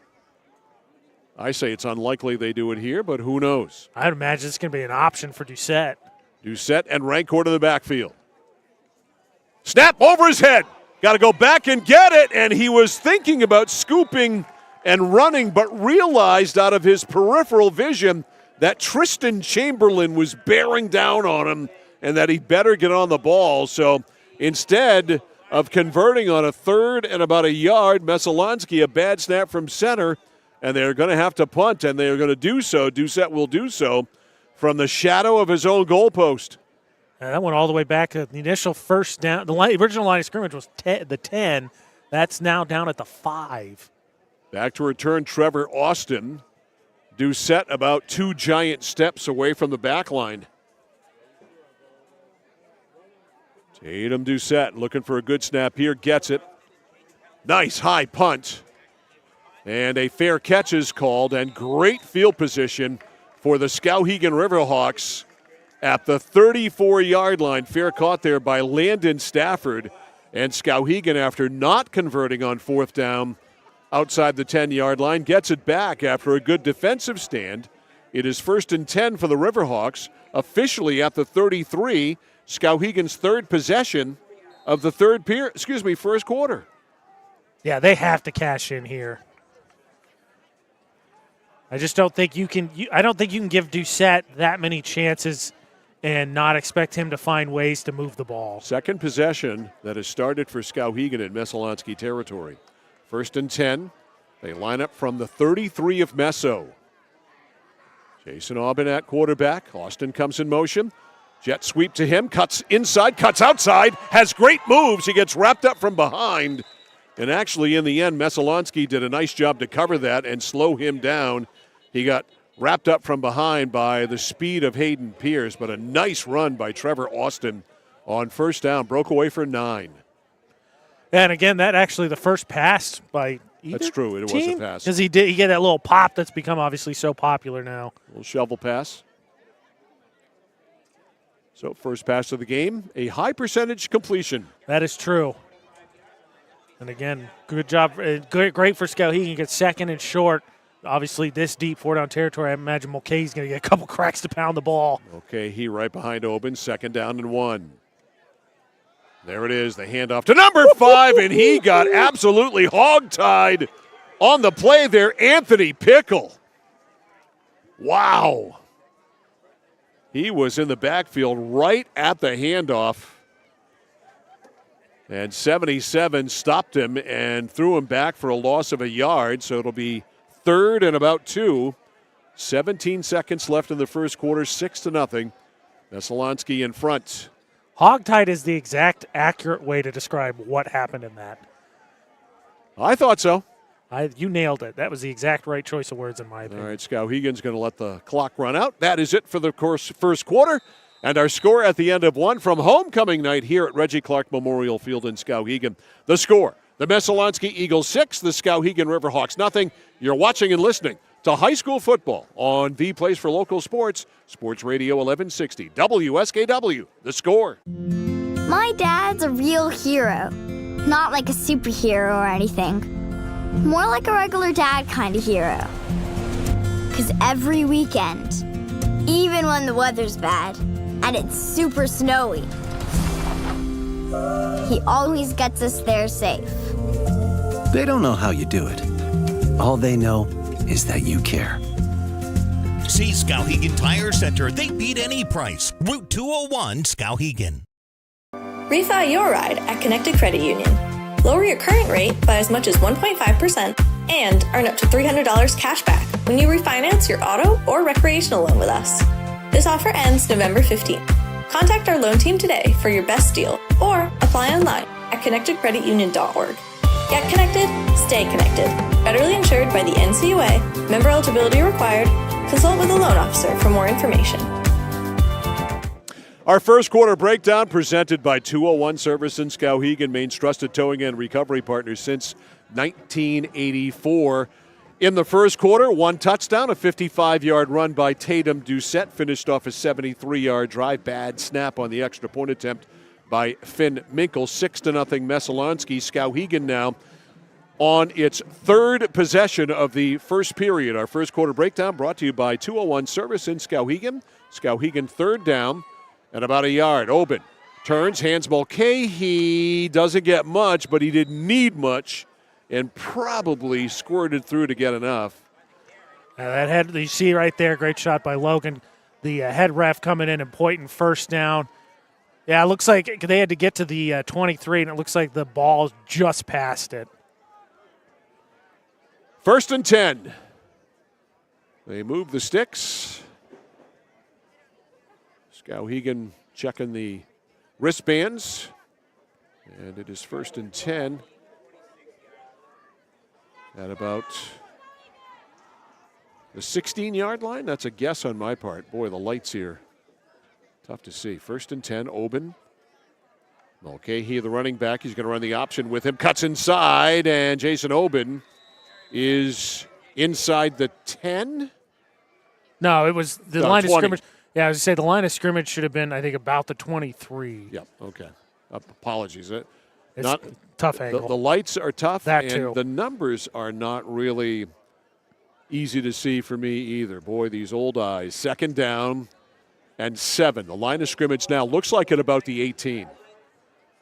I say it's unlikely they do it here, but who knows? I'd imagine it's going to be an option for Doucette. Doucette and Rancourt in the backfield. Snap over his head. Got to go back and get it, and he was thinking about scooping and running, but realized out of his peripheral vision that Tristan Chamberlain was bearing down on him and that he better get on the ball. So instead of converting on a 3rd and about a yard, Messalonskee, a bad snap from center, and they're going to have to punt, and they're going to do so. Doucette will do so from the shadow of his own goalpost. That went all the way back to the initial first down. The original line of scrimmage was the 10. That's now down at the 5. Back to return Trevor Austin. Doucette about 2 giant steps away from the back line. Tatum Doucette looking for a good snap here. Gets it. Nice high punt. And a fair catch is called, and great field position for the Skowhegan Riverhawks at the 34-yard line. Fair caught there by Landon Stafford. And Skowhegan, after not converting on 4th down outside the 10-yard line, gets it back after a good defensive stand. It is 1st and 10 for the Riverhawks, officially at the 33. Skowhegan's 3rd possession of the first quarter. Yeah, they have to cash in here. I just don't think you can. I don't think you can give Doucette that many chances and not expect him to find ways to move the ball. Second possession that has started for Skowhegan in Messalonskee territory. 1st and 10. They line up from the 33 of Messo. Jason Aubin at quarterback. Austin comes in motion. Jet sweep to him. Cuts inside, cuts outside. Has great moves. He gets wrapped up from behind. And actually, in the end, Messalonskee did a nice job to cover that and slow him down. He got wrapped up from behind by the speed of Hayden Pierce, but a nice run by Trevor Austin on 1st down. Broke away for 9. And again, that actually the first pass by either That's true. It was a pass. Because he get that little pop that's become obviously so popular now. A little shovel pass. So first pass of the game, a high percentage completion. That is true. And again, good job. Great for Skowhegan. Gets 2nd and short. Obviously, this deep 4-down territory, I imagine Mulcahy's going to get a couple cracks to pound the ball. Okay, he right behind Aubin. 2nd down and 1. There it is, the handoff to number 5, and he got absolutely hogtied on the play there, Anthony Pickle. Wow. He was in the backfield right at the handoff. And 77 stopped him and threw him back for a loss of a yard, so it'll be 3rd and about 2. 17 seconds left in the first quarter, 6-0. Messalonskee in front. Hogtied is the exact accurate way to describe what happened in that. I thought so. You nailed it. That was the exact right choice of words in my opinion. All right, Skowhegan's going to let the clock run out. That is it for the first quarter. And our score at the end of one from homecoming night here at Reggie Clark Memorial Field in Skowhegan. The score, the Messalonskee Eagles 6, the Skowhegan Riverhawks 0. You're watching and listening to high school football on the place for local sports, Sports Radio 1160, WSKW, The Score. My dad's a real hero. Not like a superhero or anything. More like a regular dad kind of hero. Because every weekend, even when the weather's bad and it's super snowy, he always gets us there safe. They don't know how you do it. All they know is that you care. See Skowhegan Tire Center. They beat any price. Route 201, Skowhegan. Refi your ride at Connected Credit Union. Lower your current rate by as much as 1.5% and earn up to $300 cash back when you refinance your auto or recreational loan with us. This offer ends November 15th. Contact our loan team today for your best deal or apply online at connectedcreditunion.org. Get connected, stay connected. Federally insured by the NCUA. Member eligibility required. Consult with a loan officer for more information. Our first quarter breakdown presented by 201 Service in Skowhegan, Maine's trusted towing and recovery partner since 1984. In the first quarter, one touchdown, a 55-yard run by Tatum Doucette, finished off a 73-yard drive. Bad snap on the extra point attempt by Finn Minkle. 6-0 Messalonskee. Skowhegan now on its third possession of the first period. Our first quarter breakdown brought to you by 201 Service in Skowhegan. Skowhegan third down and about a yard. Oben turns, hands Mulcahy. Doesn't get much, but he didn't need much and probably squirted through to get enough. That head you see right there, great shot by Logan. The head ref coming in and pointing first down. Yeah, it looks like they had to get to the 23, and it looks like the ball just passed it. 1st and 10. They move the sticks. Skowhegan checking the wristbands. And it is 1st and 10 at about the 16-yard line. That's a guess on my part. Boy, the lights here. Tough to see. 1st and 10, Oben. Mulcahy, the running back. He's going to run the option with him. Cuts inside, and Jason Oben is inside the 10. No, it was the line 20. of scrimmage. Yeah, I was going to say the line of scrimmage should have been, I think, about the 23. Yep, okay. Apologies. It's not tough angle. The lights are tough, That and too. the numbers are not really easy to see for me either. Boy, these old eyes. 2nd down and 7. The line of scrimmage now looks like at about the 18.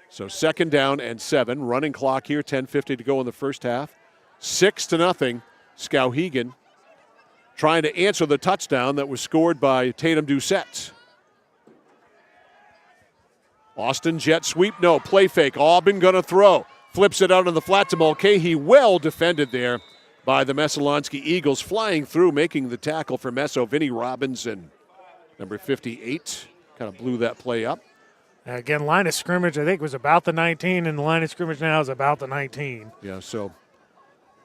So 2nd down and 7. Running clock here, 10:50 to go in the first half. 6-0, Skowhegan trying to answer the touchdown that was scored by Tatum Doucette. Austin jet sweep, no, play fake. Aubin going to throw. Flips it out on the flat to Mulcahy. Well defended there by the Messalonskee Eagles. Flying through, making the tackle for Messo. Vinnie Robinson, number 58, kind of blew that play up. Again, line of scrimmage, I think, was about the 19, and the line of scrimmage now is about the 19. Yeah, so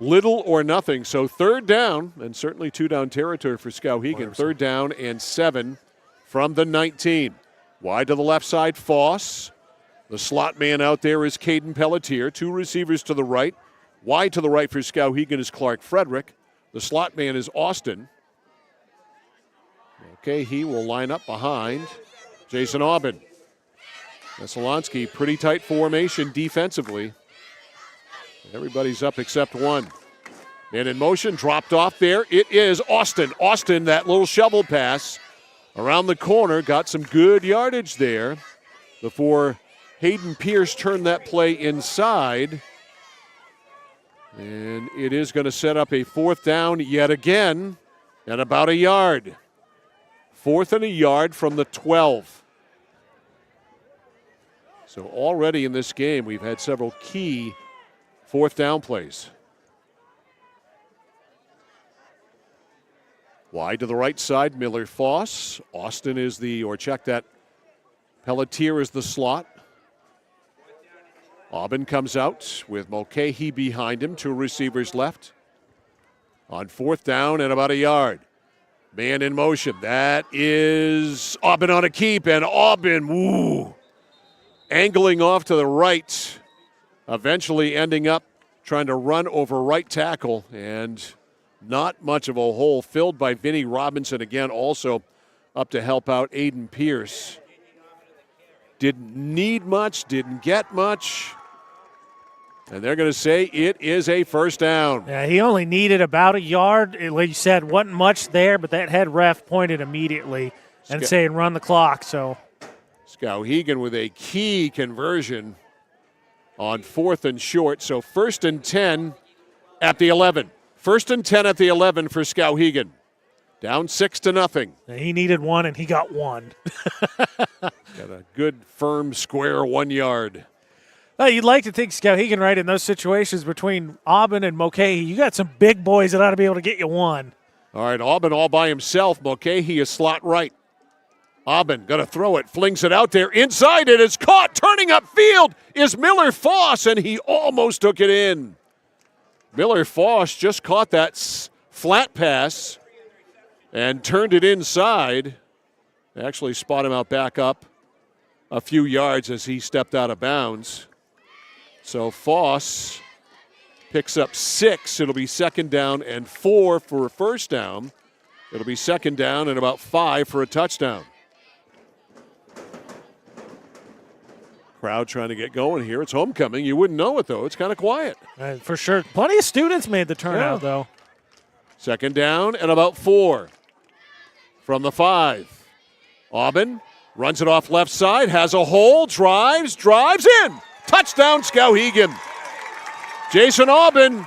little or nothing. So 3rd down, and certainly 2-down territory for Skowhegan. 3rd down and 7 from the 19. Wide to the left side, Foss. The slot man out there is Caden Pelletier. 2 receivers to the right. Wide to the right for Skowhegan is Clark Frederick. The slot man is Austin. Okay, he will line up behind Jason Aubin. Messalonskee, pretty tight formation defensively. Everybody's up except one. Man in motion, dropped off there. It is Austin. Austin, that little shovel pass around the corner, got some good yardage there before Hayden Pierce turned that play inside. And it is going to set up a 4th down yet again at about a yard. 4th and a yard from the 12. So already in this game, we've had several key 4th down plays. Wide to the right side, Miller Foss. Austin is check that. Pelletier is the slot. Aubin comes out with Mulcahy behind him. 2 receivers left. On 4th down and about a yard. Man in motion. That is Aubin on a keep, and Aubin, angling off to the right. Eventually ending up trying to run over right tackle, and Not much of a hole filled by Vinnie Robinson again, also up to help out Aiden Pierce. Didn't need much, didn't get much. And they're going to say it is a first down. Yeah, he only needed about a yard. Like you said, wasn't much there, but that head ref pointed immediately and saying run the clock. So Skowhegan with a key conversion on 4th and short. So 1st and 10 at the 11. 1st and 10 at the 11 for Skowhegan. Down 6-0. He needed one, and he got one. Got a good, firm, square 1 yard. You'd like to think Skowhegan, right, in those situations between Aubin and Mulcahy, you got some big boys that ought to be able to get you one. All right, Aubin all by himself. Mulcahy is slot right. Aubin going to throw it, flings it out there. Inside, it is caught. Turning upfield is Miller Foss, and he almost took it in. Miller Foss just caught that flat pass and turned it inside. They actually spot him out back up a few yards as he stepped out of bounds. So Foss picks up 6. It'll be 2nd down and 4 for a first down. It'll be 2nd down and about 5 for a touchdown. Crowd trying to get going here. It's homecoming. You wouldn't know it, though. It's kind of quiet. For sure. Plenty of students made the turnout, though. 2nd down and about 4 from the 5. Aubin runs it off left side, has a hole, drives in. Touchdown, Skowhegan. Jason Aubin,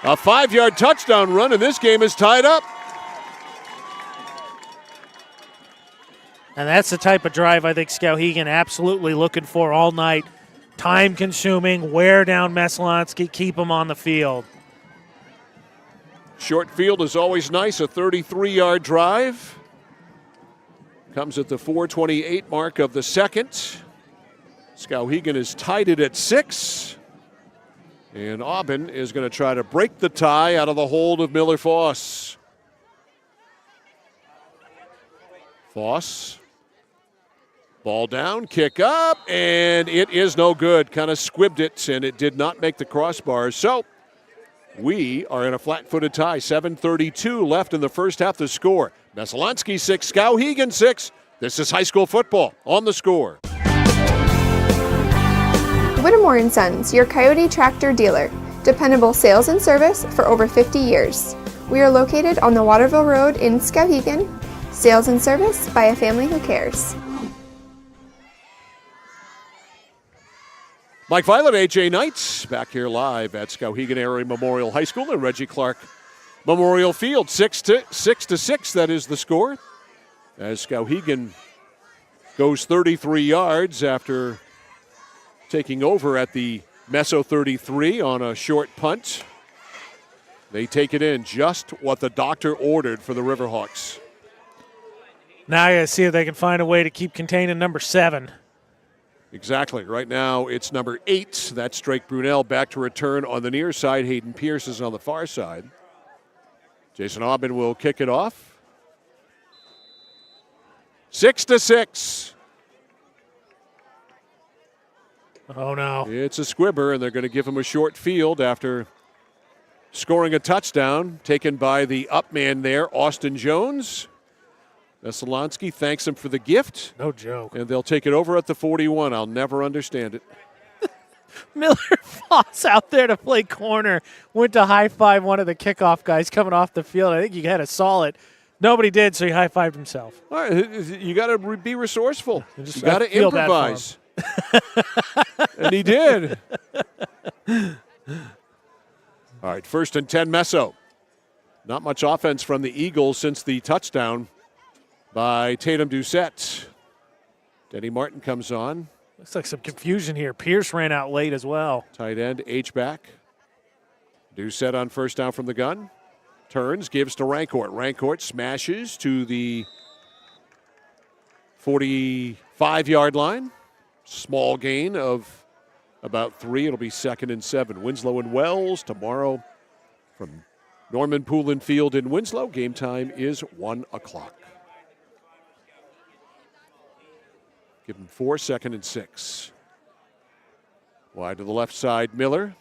a 5-yard touchdown run, and this game is tied up. And that's the type of drive I think Skowhegan absolutely looking for all night. Time-consuming, wear down Messalonskee, keep him on the field. Short field is always nice, a 33-yard drive. Comes at the 4:28 mark of the second. Skowhegan is tied it at 6. And Aubin is going to try to break the tie out of the hold of Miller Foss. Foss. Ball down, kick up, and it is no good. Kind of squibbed it, and it did not make the crossbar. So we are in a flat-footed tie. 7:32 left in the first half to score. Messalonskee 6, Skowhegan 6. This is high school football on the Score. Whittemore & Sons, your Coyote tractor dealer. Dependable sales and service for over 50 years. We are located on the Waterville Road in Skowhegan. Sales and service by a family who cares. Mike Violet, AJ Knights, back here live at Skowhegan Area Memorial High School and Reggie Clark Memorial Field. 6-6, that is the score. As Skowhegan goes 33 yards after taking over at the Meso 33 on a short punt. They take it in, just what the doctor ordered for the Riverhawks. Now I got to see if they can find a way to keep containing number 7. Exactly. Right now it's number 8. That's Drake Brunel back to return on the near side. Hayden Pierce is on the far side. Jason Aubin will kick it off. 6-6. Oh, no. It's a squibber, and they're going to give him a short field after scoring a touchdown taken by the up man there, Austin Jones. Messalonskee thanks him for the gift. No joke. And they'll take it over at the 41. I'll never understand it. Miller Foss out there to play corner. Went to high-five one of the kickoff guys coming off the field. I think he had a solid. Nobody did, so he high-fived himself. All right, you got to be resourceful. You got to feel bad for him. improvise. And he did. All right, 1st and 10 Meso. Not much offense from the Eagles since the touchdown by Tatum Doucette. Denny Martin comes on. Looks like some confusion here. Pierce ran out late as well. Tight end, H-back. Doucette on 1st down from the gun. Turns, gives to Rancourt. Rancourt smashes to the 45-yard line. Small gain of about 3. It'll be 2nd and 7. Winslow and Wells tomorrow from Norman Poulin Field in Winslow. Game time is 1 o'clock. Give him 4, 2nd and 6. Wide to the left side, Miller.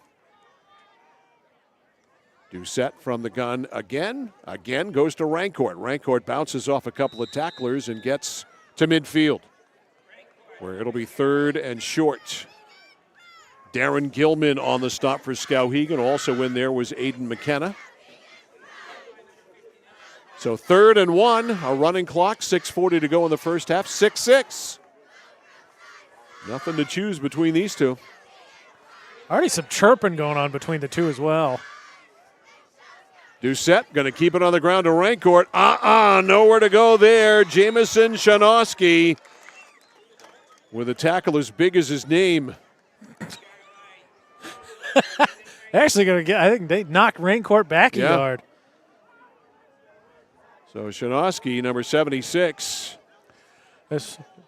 Doucette from the gun again. Again goes to Rancourt. Rancourt bounces off a couple of tacklers and gets to midfield, where it'll be 3rd and short. Darren Gilman on the stop for Skowhegan. Also in there was Aiden McKenna. So 3rd and 1, a running clock, 6:40 to go in the first half, 6-6. Nothing to choose between these two. Already some chirping going on between the two as well. Doucette going to keep it on the ground to Rancourt. Nowhere to go there. Jamison Shanowski with a tackle as big as his name. Actually going to get, I think they knocked Rancourt back a yard. So Shanowski, number 76.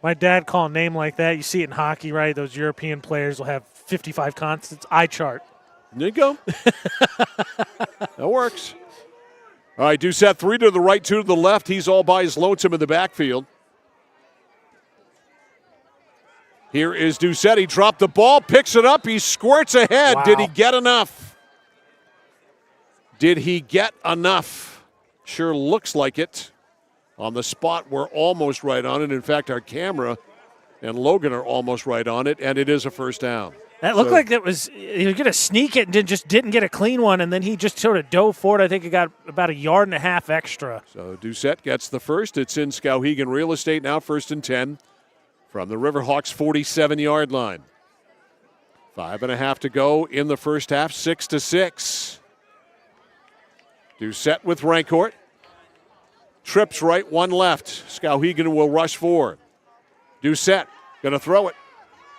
My dad called a name like that. You see it in hockey, right? Those European players will have 55 constants. Eye chart. There you go. That works. All right, Doucette, 3 to the right, 2 to the left. He's all by his lonesome in the backfield. Here is Doucette. He dropped the ball, picks it up. He squirts ahead. Wow. Did he get enough? Did he get enough? Sure looks like it. On the spot, we're almost right on it. In fact, our camera and Logan are almost right on it, and it is a first down. That looked like it was, he was going to sneak it and just didn't get a clean one, and then he just sort of dove forward. I think he got about 1.5 yards extra. So Doucette gets the first. It's in Skowhegan real estate now, 1st and 10 from the Riverhawks 47-yard line. 5.5 to go in the first half, 6-6. Doucette with Rancourt. Trips right, 1 left. Skowhegan will rush 4. Doucette going to throw it.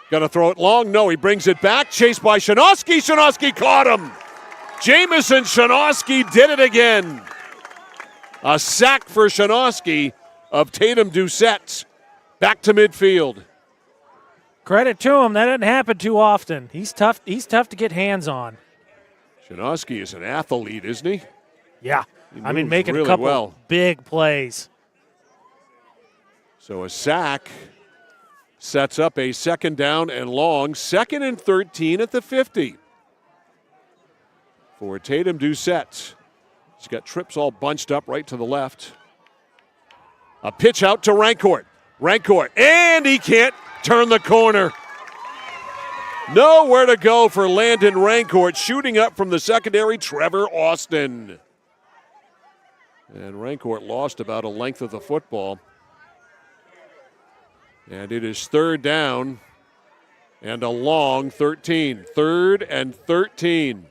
Going to throw it long. No, he brings it back. Chased by Shanowski. Shanowski caught him. Jamison Shanowski did it again. A sack for Shanowski of Tatum Doucette. Back to midfield. Credit to him. That doesn't happen too often. He's tough to get hands on. Shanowski is an athlete, isn't he? Yeah. I mean, making really a couple well. Big plays. So a sack sets up a 2nd down and long, 2nd and 13 at the 50 for Tatum Doucette. He's got trips all bunched up right to the left. A pitch out to Rancourt. Rancourt, and he can't turn the corner. Nowhere to go for Landon Rancourt. Shooting up from the secondary, Trevor Austin. And Rancourt lost about a length of the football. And it is 3rd down and a long 13. 3rd and 13.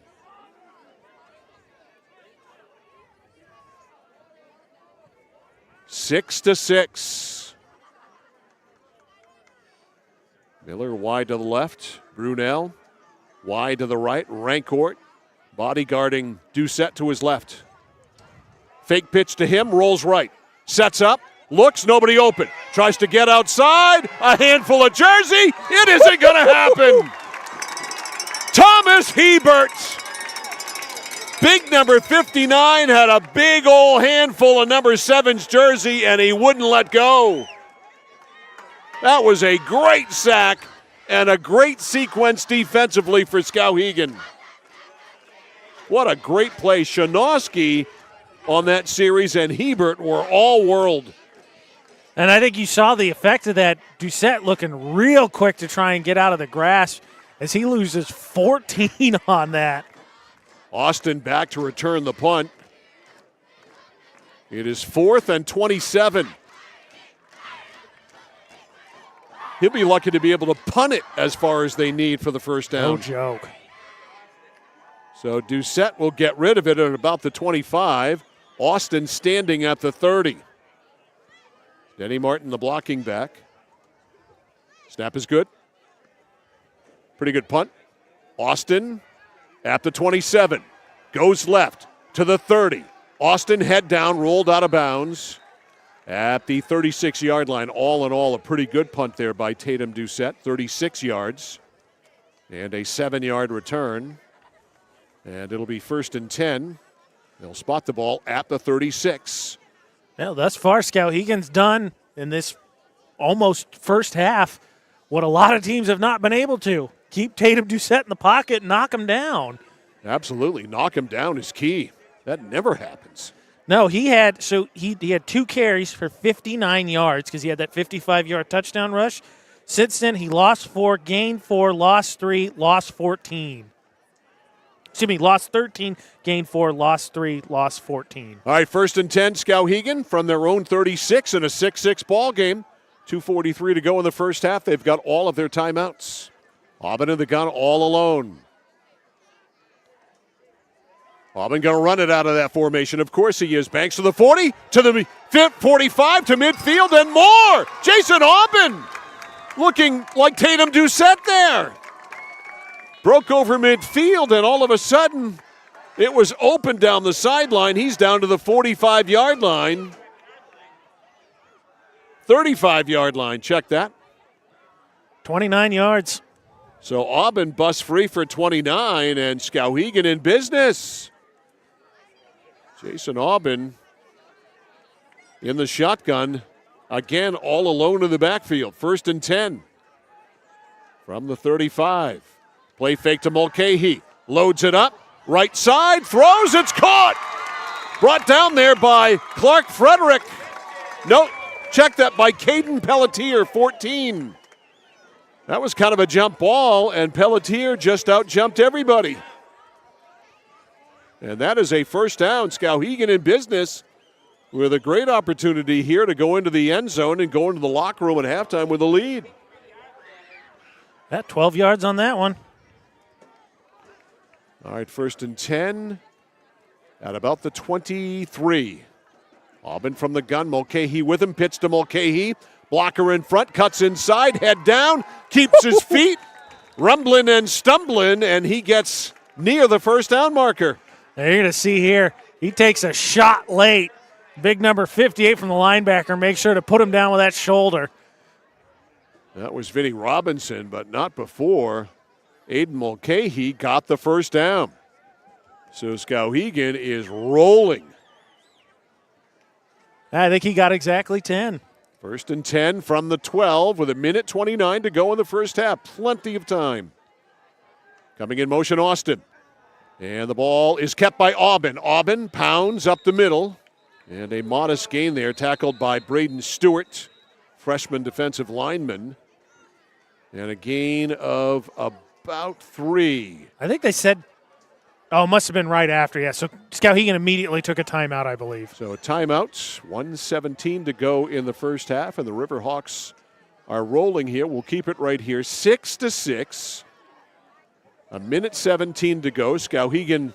Six to 6. Miller wide to the left. Brunel wide to the right. Rancourt bodyguarding Doucette to his left. Fake pitch to him, rolls right. Sets up, looks, nobody open. Tries to get outside, a handful of jersey. It isn't going to happen. Thomas Hebert, big number 59, had a big old handful of number 7's jersey, and he wouldn't let go. That was a great sack and a great sequence defensively for Skowhegan. What a great play. Shanowski on that series and Hebert were all world. And I think you saw the effect of that. Doucette looking real quick to try and get out of the grasp as he loses 14 on that. Austin back to return the punt. It is 4th and 27. He'll be lucky to be able to punt it as far as they need for the first down. No joke. So Doucette will get rid of it at about the 25. Austin standing at the 30. Denny Martin, the blocking back. Snap is good. Pretty good punt. Austin at the 27. Goes left to the 30. Austin head down, rolled out of bounds at the 36-yard line. All in all, a pretty good punt there by Tatum Doucette. 36 yards and a 7-yard return. And it'll be 1st and 10. They'll spot the ball at the 36. Well, thus far, Skowhegan's done in this almost first half what a lot of teams have not been able to. Keep Tatum Doucette in the pocket and knock him down. Absolutely. Knock him down is key. That never happens. No, he had 2 carries for 59 yards because he had that 55-yard touchdown rush. Since then, he lost 4, gained 4, lost 3, lost 14. Excuse me, lost 13, gained 4, lost 3, lost 14. All right, 1st and 10, Skowhegan from their own 36 in a 6-6 ball game. 2:43 to go in the first half. They've got all of their timeouts. Aubin in the gun all alone. Aubin going to run it out of that formation. Of course he is. Banks to the 40, to the 45, to midfield, and more. Jason Aubin looking like Tatum Doucette there. Broke over midfield, and all of a sudden, it was open down the sideline. He's down to the 45-yard line. 35-yard line. Check that. 29 yards. So Aubin busts free for 29, and Skowhegan in business. Jason Aubin in the shotgun. Again, all alone in the backfield. 1st and 10 from the 35. Play fake to Mulcahy. Loads it up. Right side. Throws. It's caught. Brought down there by Clark Frederick. No, check that by Caden Pelletier, 14. That was kind of a jump ball, and Pelletier just out-jumped everybody. And that is a first down. Skowhegan in business with a great opportunity here to go into the end zone and go into the locker room at halftime with a lead. That 12 yards on that one. All right, 1st and 10 at about the 23. Aubin from the gun. Mulcahy with him. Pitch to Mulcahy. Blocker in front. Cuts inside. Head down. Keeps his feet rumbling and stumbling, and he gets near the first down marker. Now you're going to see here, he takes a shot late. Big number 58 from the linebacker. Make sure to put him down with that shoulder. That was Vinnie Robinson, but not before Aiden Mulcahy got the first down. So Skowhegan is rolling. I think he got exactly 10. 1st and 10 from the 12 with 1:29 to go in the first half. Plenty of time. Coming in motion, Austin. And the ball is kept by Aubin. Aubin pounds up the middle. And a modest gain there, tackled by Braden Stewart, freshman defensive lineman. And a gain of about 3. I think they said, it must have been right after, yeah. So Skowhegan immediately took a timeout, I believe. So a timeout, 1:17 to go in the first half, and the Riverhawks are rolling here. We'll keep it right here, 6-6. 1:17 to go. Skowhegan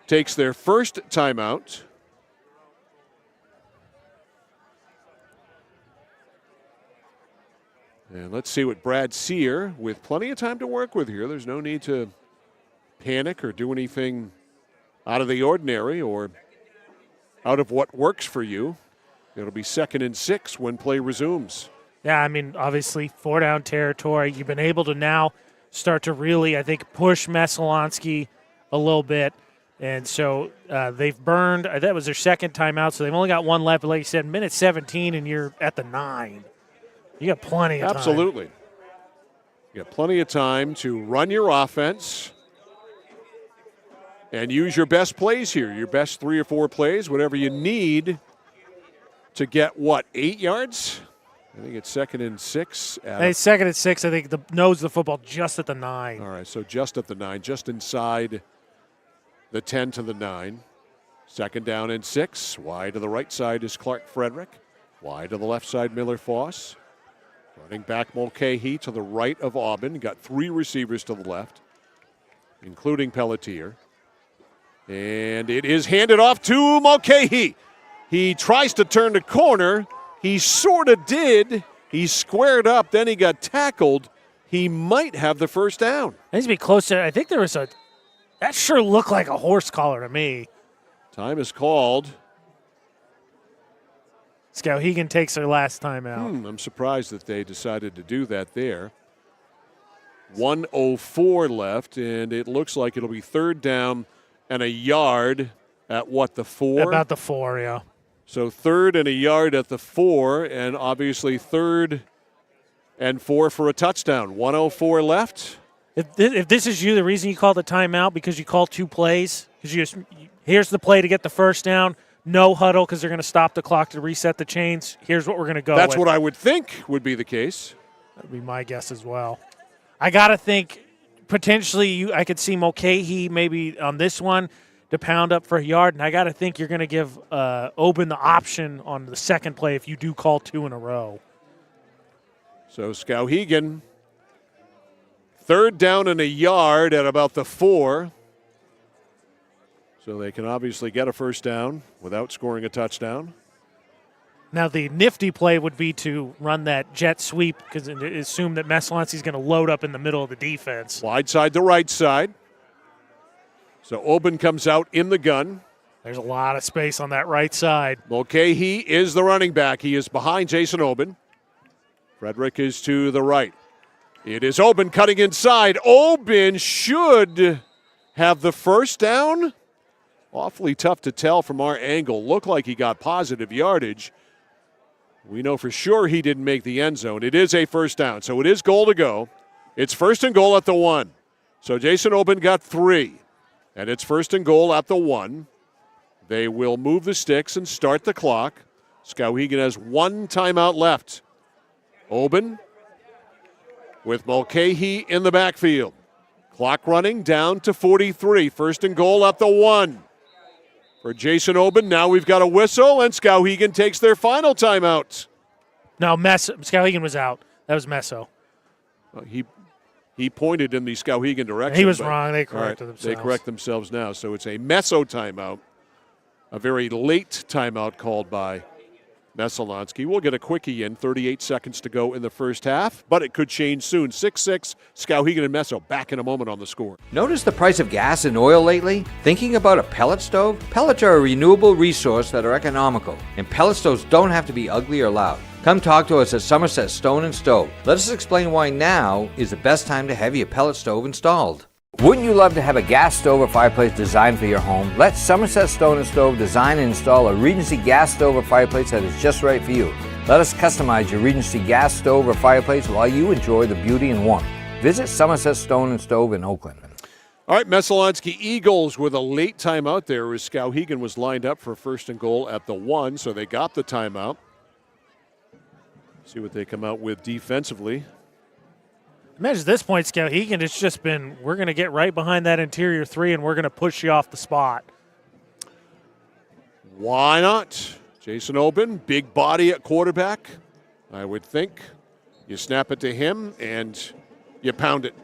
takes their first timeout. And let's see what Brad Sear, with plenty of time to work with here. There's no need to panic or do anything out of the ordinary or out of what works for you. It'll be 2nd and 6 when play resumes. Yeah, I mean, obviously, 4-down territory. You've been able to now start to really, I think, push Messalonskee a little bit. And so they've burned, that was their second timeout, so they've only got one left. But like you said, 1:17, and you're at the 9. You got plenty of time. Absolutely. You got plenty of time to run your offense and use your best plays here, your best 3 or 4 plays, whatever you need to get, 8 yards? I think it's 2nd and 6. It's 2nd and 6. I think the nose of the football just at the 9. All right, so just at the 9, just inside the 10 to the 9. 2nd down and 6. Wide to the right side is Clark Frederick. Wide to the left side, Miller Foss. Running back Mulcahy to the right of Aubin. Got 3 receivers to the left, including Pelletier. And it is handed off to Mulcahy. He tries to turn the corner. He sort of did. He squared up. Then he got tackled. He might have the first down. Needs to be closer. I think there was that sure looked like a horse collar to me. Time is called. Skowhegan takes their last time out. I'm surprised that they decided to do that there. 1:04 left, and it looks like it'll be 3rd down and a yard at the 4? About the 4, yeah. So 3rd and a yard at the 4, and obviously 3rd and 4 for a touchdown. 1:04 left. If this is you, the reason you call the timeout because you call 2 plays, because here's the play to get the first down, no huddle because they're going to stop the clock to reset the chains. Here's what we're going to go That's with. what I would think would be the case. That would be my guess as well. I got to think potentially I could see Mulcahy maybe on this one to pound up for a yard, and I got to think you're going to give Oben the option on the second play if you do call 2 in a row. So Skowhegan, 3rd down and a yard at about the 4. So they can obviously get a first down without scoring a touchdown. Now, the nifty play would be to run that jet sweep because assume that Messalonskee is going to load up in the middle of the defense. Wide side to right side. So Oben comes out in the gun. There's a lot of space on that right side. Mulcahy is the running back. He is behind Jason Oben. Frederick is to the right. It is Oben cutting inside. Oben should have the first down. Awfully tough to tell from our angle. Looked like he got positive yardage. We know for sure he didn't make the end zone. It is a first down, so it is goal to go. It's 1st and goal at the 1. So Jason Oben got 3, and it's 1st and goal at the 1. They will move the sticks and start the clock. Skowhegan has 1 timeout left. Oben with Mulcahy in the backfield. Clock running down to 43. 1st and goal at the 1. For Jason Oben, now we've got a whistle, and Skowhegan takes their final timeout. No, Skowhegan was out. That was Messo. He pointed in the Skowhegan direction. He was wrong. They corrected themselves. They correct themselves now. So it's a Messo timeout, a very late timeout called by Messalonskee. We'll get a quickie in, 38 seconds to go in the first half, but it could change soon. 6-6, Skowhegan and Messo back in a moment on the score. Notice the price of gas and oil lately? Thinking about a pellet stove? Pellets are a renewable resource that are economical, and pellet stoves don't have to be ugly or loud. Come talk to us at Somerset Stone & Stove. Let us explain why now is the best time to have your pellet stove installed. Wouldn't you love to have a gas stove or fireplace designed for your home? Let Somerset Stone & Stove design and install a Regency gas stove or fireplace that is just right for you. Let us customize your Regency gas stove or fireplace while you enjoy the beauty and warmth. Visit Somerset Stone & Stove in Oakland. All right, Messalonskee Eagles with a late timeout there as Skowhegan was lined up for 1st and goal at the 1, so they got the timeout. See what they come out with defensively. Imagine at this point, Skowhegan, it's just been, we're going to get right behind that interior 3 and we're going to push you off the spot. Why not? Jason Oben, big body at quarterback. I would think you snap it to him and you pound it.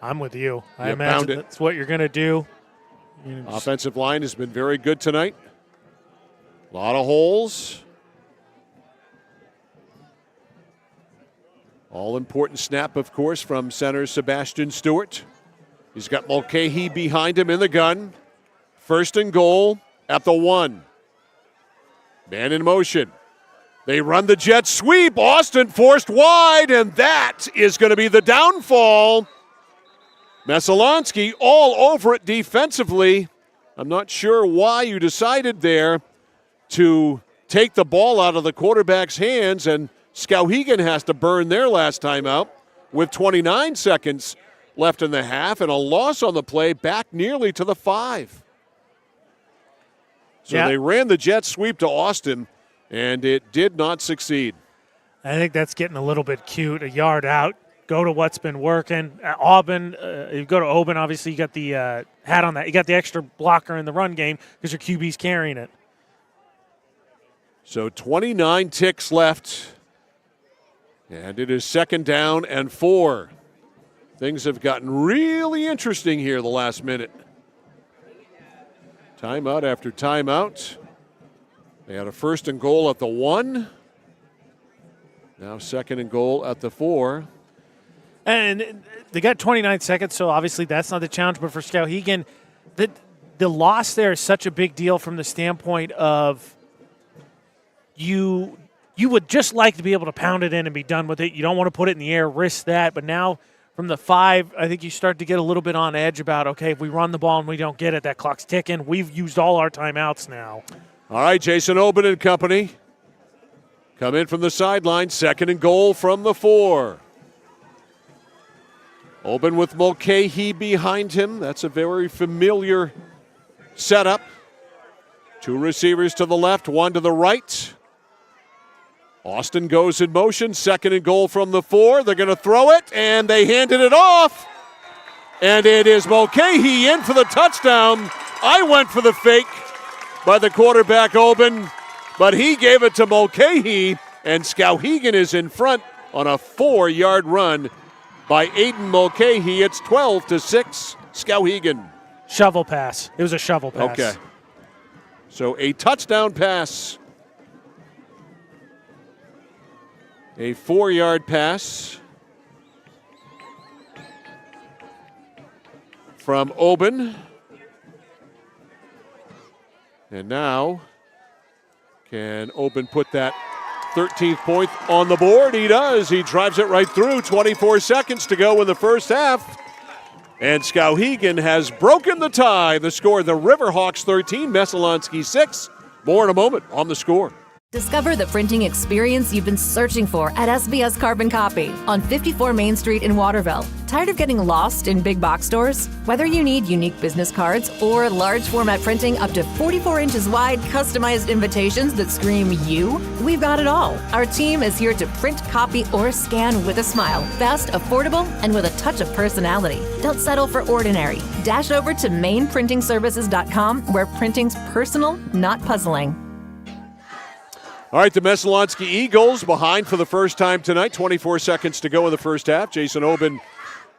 I'm with you. I imagine that's what you're going to do. Offensive line has been very good tonight. A lot of holes. All-important snap, of course, from center Sebastian Stewart. He's got Mulcahy behind him in the gun. 1st and goal at the 1. Man in motion. They run the jet sweep. Austin forced wide, and that is going to be the downfall. Messalonskee all over it defensively. I'm not sure why you decided there to take the ball out of the quarterback's hands, and Skowhegan has to burn their last time out with 29 seconds left in the half and a loss on the play back nearly to the 5. So they ran the jet sweep to Austin, and it did not succeed. I think that's getting a little bit cute. A yard out, go to what's been working. Auburn, you go to Oben, obviously you got the hat on that. You got the extra blocker in the run game because your QB's carrying it. So 29 ticks left. And it is 2nd down and 4. Things have gotten really interesting here the last minute. Timeout after timeout. They had a 1st and goal at the 1. Now 2nd and goal at the 4. And they got 29 seconds, so obviously that's not the challenge. But for Skowhegan, the loss there is such a big deal from the standpoint of you would just like to be able to pound it in and be done with it. You don't want to put it in the air, risk that. But now from the 5, I think you start to get a little bit on edge about, okay, if we run the ball and we don't get it, that clock's ticking. We've used all our timeouts now. All right, Jason Oben and company come in from the sideline. 2nd and goal from the 4. Oben with Mulcahy behind him. That's a very familiar setup. 2 receivers to the left, 1 to the right. Austin goes in motion, 2nd and goal from the 4. They're going to throw it, and they handed it off. And it is Mulcahy in for the touchdown. I went for the fake by the quarterback, Oben, but he gave it to Mulcahy, and Skowhegan is in front on a 4-yard run by Aiden Mulcahy. It's 12-6, Skowhegan. Shovel pass. It was a shovel pass. Okay. So a touchdown pass. A 4-yard pass from Oben. And now, can Oben put that 13th point on the board? He does. He drives it right through. 24 seconds to go in the first half. And Skowhegan has broken the tie. The score, the Riverhawks 13, Messalonskee 6. More in a moment on The Score. Discover the printing experience you've been searching for at SBS Carbon Copy on 54 Main Street in Waterville. Tired of getting lost in big box stores? Whether you need unique business cards or large format printing up to 44 inches wide, customized invitations that scream you, we've got it all. Our team is here to print, copy, or scan with a smile. Fast, affordable, and with a touch of personality. Don't settle for ordinary. Dash over to mainprintingservices.com where printing's personal, not puzzling. All right, the Messalonskee Eagles behind for the first time tonight. 24 seconds to go in the first half. Jason Oben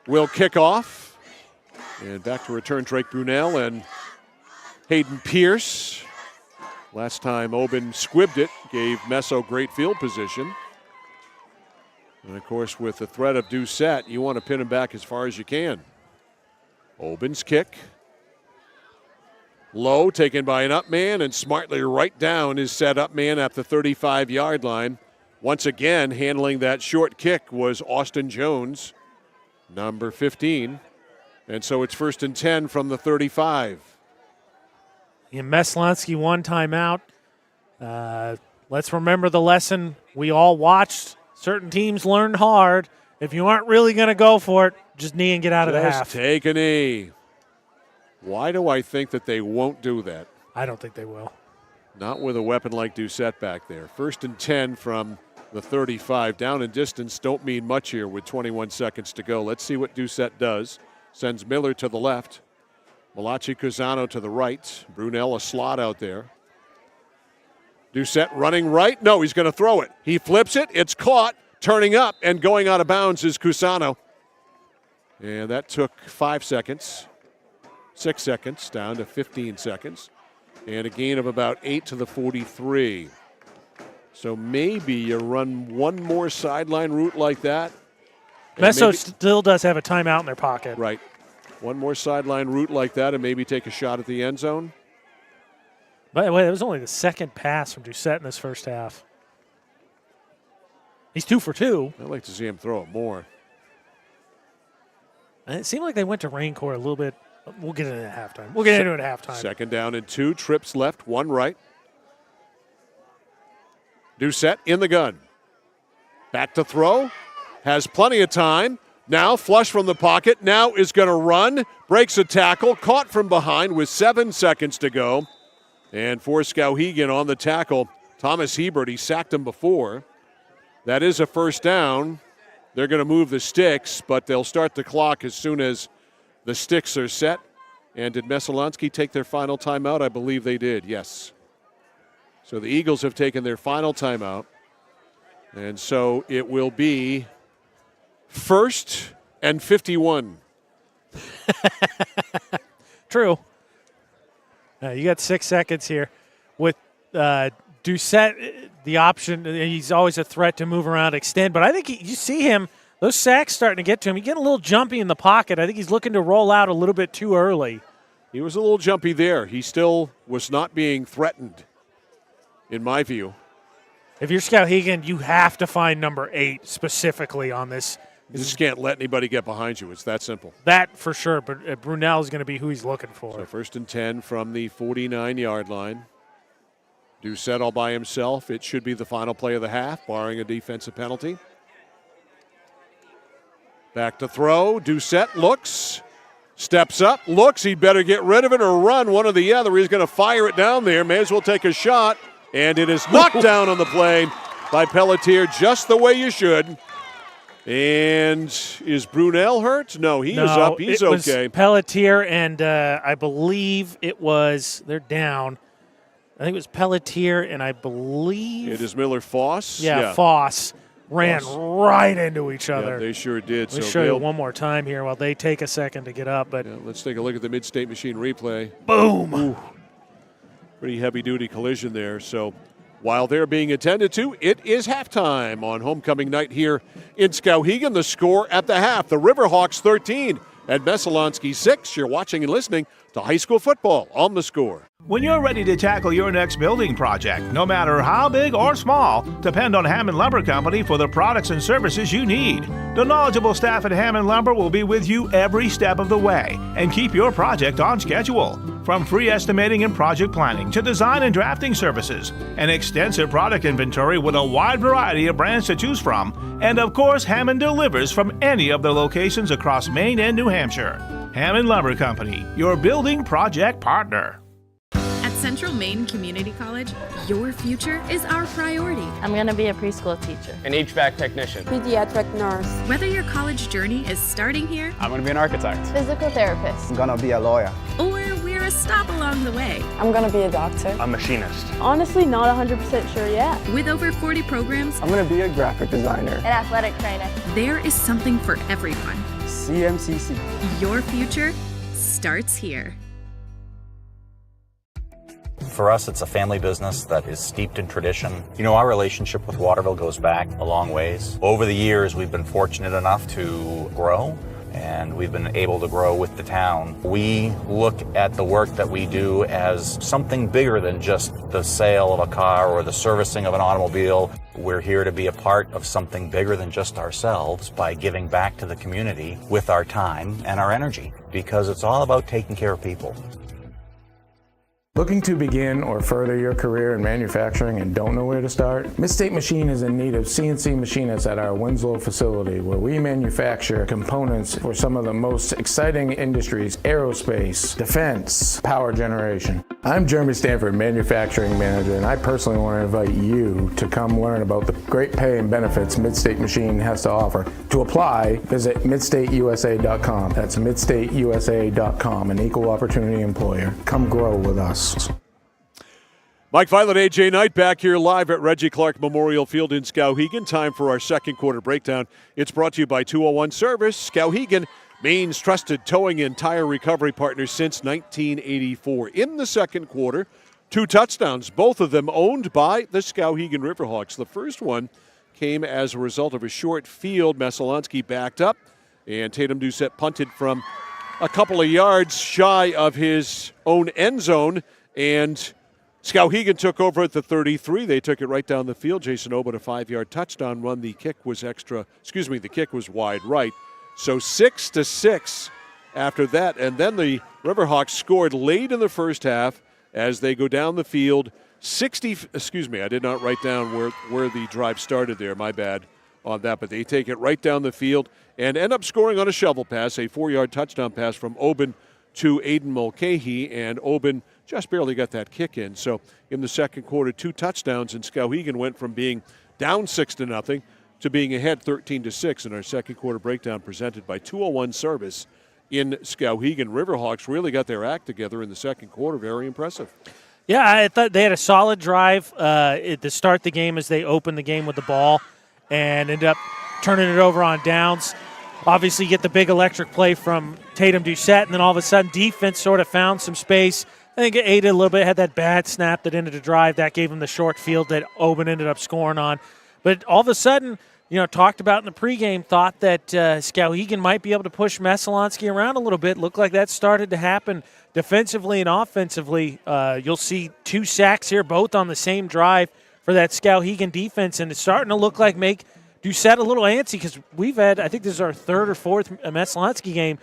will kick off. And back to return Drake Brunel and Hayden Pierce. Last time Oben squibbed it, gave Messo great field position. And, of course, with the threat of Doucette, you want to pin him back as far as you can. Oben's kick. Low, taken by an up man, and smartly right down his set up man at the 35-yard line. Once again, handling that short kick was Austin Jones, number 15. And so it's 1st and 10 from the 35. In Messalonskee, 1 timeout. Let's remember the lesson we all watched. Certain teams learned hard. If you aren't really going to go for it, just knee and get out of the half. Just take a knee. Why do I think that they won't do that? I don't think they will. Not with a weapon like Doucette back there. 1st and 10 from the 35. Down in distance don't mean much here with 21 seconds to go. Let's see what Doucette does. Sends Miller to the left. Malachi Cusano to the right. Brunel a slot out there. Doucette running right. No, he's going to throw it. He flips it. It's caught. Turning up and going out of bounds is Cusano. And that took 5 seconds. 6 seconds down to 15 seconds. And a gain of about 8 to the 43. So maybe you run one more sideline route like that. Messo still does have a timeout in their pocket. Right. One more sideline route like that and maybe take a shot at the end zone. By the way, that was only the second pass from Doucette in this first half. He's 2 for 2. I'd like to see him throw it more. And it seemed like they went to Raincourt a little bit. We'll get into it at halftime. We'll get into it at halftime. 2nd down and 2. Trips left, 1 right. Doucette in the gun. Back to throw. Has plenty of time. Now flush from the pocket. Now is going to run. Breaks a tackle. Caught from behind with 7 seconds to go. And for Skowhegan on the tackle, Thomas Hebert, he sacked him before. That is a 1st down. They're going to move the sticks, but they'll start the clock as soon as the sticks are set. And did Messalonskee take their final timeout? I believe they did, yes. So the Eagles have taken their final timeout. And so it will be 1st and 51. True. You got 6 seconds here. With Doucette, the option, he's always a threat to move around, extend. But I think you see him, those sacks starting to get to him. He's getting a little jumpy in the pocket. I think he's looking to roll out a little bit too early. He was a little jumpy there. He still was not being threatened, in my view. If you're Skowhegan, you have to find number 8 specifically on this. You just can't let anybody get behind you. It's that simple. That for sure, but Brunel is going to be who he's looking for. So 1st and 10 from the 49-yard line. Doucette all by himself. It should be the final play of the half, barring a defensive penalty. Back to throw. Doucette looks, steps up, looks. He'd better get rid of it or run, one or the other. He's going to fire it down there. May as well take a shot. And it is knocked down on the play by Pelletier, just the way you should. And is Brunel hurt? No, he is up. He's okay. Pelletier, and I believe it was, they're down. I think it was Pelletier, and I believe it is Miller-Foss. Yeah, Foss ran right into each other. Yeah, they sure did. Let's show you one more time here while they take a second to get up. But let's take a look at the Mid-State Machine replay. Boom! Ooh. Pretty heavy-duty collision there. So while they're being attended to, it is halftime on homecoming night here in Skowhegan. The score at the half, the Riverhawks 13 and Messalonskee 6. You're watching and listening to high school football on The Score. When you're ready to tackle your next building project, no matter how big or small, depend on Hammond Lumber Company for the products and services you need. The knowledgeable staff at Hammond Lumber will be with you every step of the way and keep your project on schedule. From free estimating and project planning to design and drafting services, an extensive product inventory with a wide variety of brands to choose from, and of course, Hammond delivers from any of the locations across Maine and New Hampshire. Hammond Lumber Company, your building project partner. At Central Maine Community College, your future is our priority. I'm going to be a preschool teacher, an HVAC technician, pediatric nurse. Whether your college journey is starting here, I'm going to be an architect, physical therapist, I'm going to be a lawyer, or we're a stop along the way. I'm going to be a doctor, a machinist. Honestly, not 100% sure yet. With over 40 programs, I'm going to be a graphic designer, an athletic trainer. There is something for everyone. CMCC. Your future starts here. For us, it's a family business that is steeped in tradition. You know, our relationship with Waterville goes back a long ways. Over the years, we've been fortunate enough to grow, and we've been able to grow with the town. We look at the work that we do as something bigger than just the sale of a car or the servicing of an automobile. We're here to be a part of something bigger than just ourselves by giving back to the community with our time and our energy, because it's all about taking care of people. Looking to begin or further your career in manufacturing and don't know where to start? Mid-State Machine is in need of CNC machinists at our Winslow facility, where we manufacture components for some of the most exciting industries: aerospace, defense, power generation. I'm Jeremy Stanford, manufacturing manager, and I personally want to invite you to come learn about the great pay and benefits Mid-State Machine has to offer. To apply, visit midstateusa.com. That's midstateusa.com, an equal opportunity employer. Come grow with us. Mike Violet, AJ Knight back here live at Reggie Clark Memorial Field in Skowhegan. Time for our second quarter breakdown. It's brought to you by 201 Service, Skowhegan, Maine's trusted towing and tire recovery partner since 1984. In the second quarter, 2 touchdowns, both of them owned by the Skowhegan Riverhawks. The first one came as a result of a short field. Messalonskee backed up, and Tatum Doucette punted from a couple of yards shy of his own end zone, and Skowhegan took over at the 33. They took it right down the field. Jason Oben, a 5-yard touchdown run. The kick was the kick was wide right. So 6-6 after that. And then the Riverhawks scored late in the first half as they go down the field. I did not write down where the drive started there. My bad on that. But they take it right down the field and end up scoring on a shovel pass, a 4-yard touchdown pass from Oben to Aiden Mulcahy, and Oben just barely got that kick in. So in the second quarter, 2 touchdowns, and Skowhegan went from being down 6-0 to being ahead 13-6 in our second quarter breakdown, presented by 201 Service in Skowhegan. Riverhawks really got their act together in the second quarter. Very impressive. Yeah, I thought they had a solid drive to start the game as they opened the game with the ball and ended up turning it over on downs. Obviously, you get the big electric play from Tatum Doucette, and then all of a sudden, defense sort of found some space. I think it aided a little bit, had that bad snap that ended the drive. That gave him the short field that Oben ended up scoring on. But all of a sudden, talked about in the pregame, thought that Skowhegan might be able to push Messalonskee around a little bit. Looked like that started to happen defensively and offensively. You'll see 2 sacks here, both on the same drive for that Skowhegan defense, and it's starting to look like make Doucette a little antsy, because we've had, I think this is our 3rd or 4th Messalonskee game.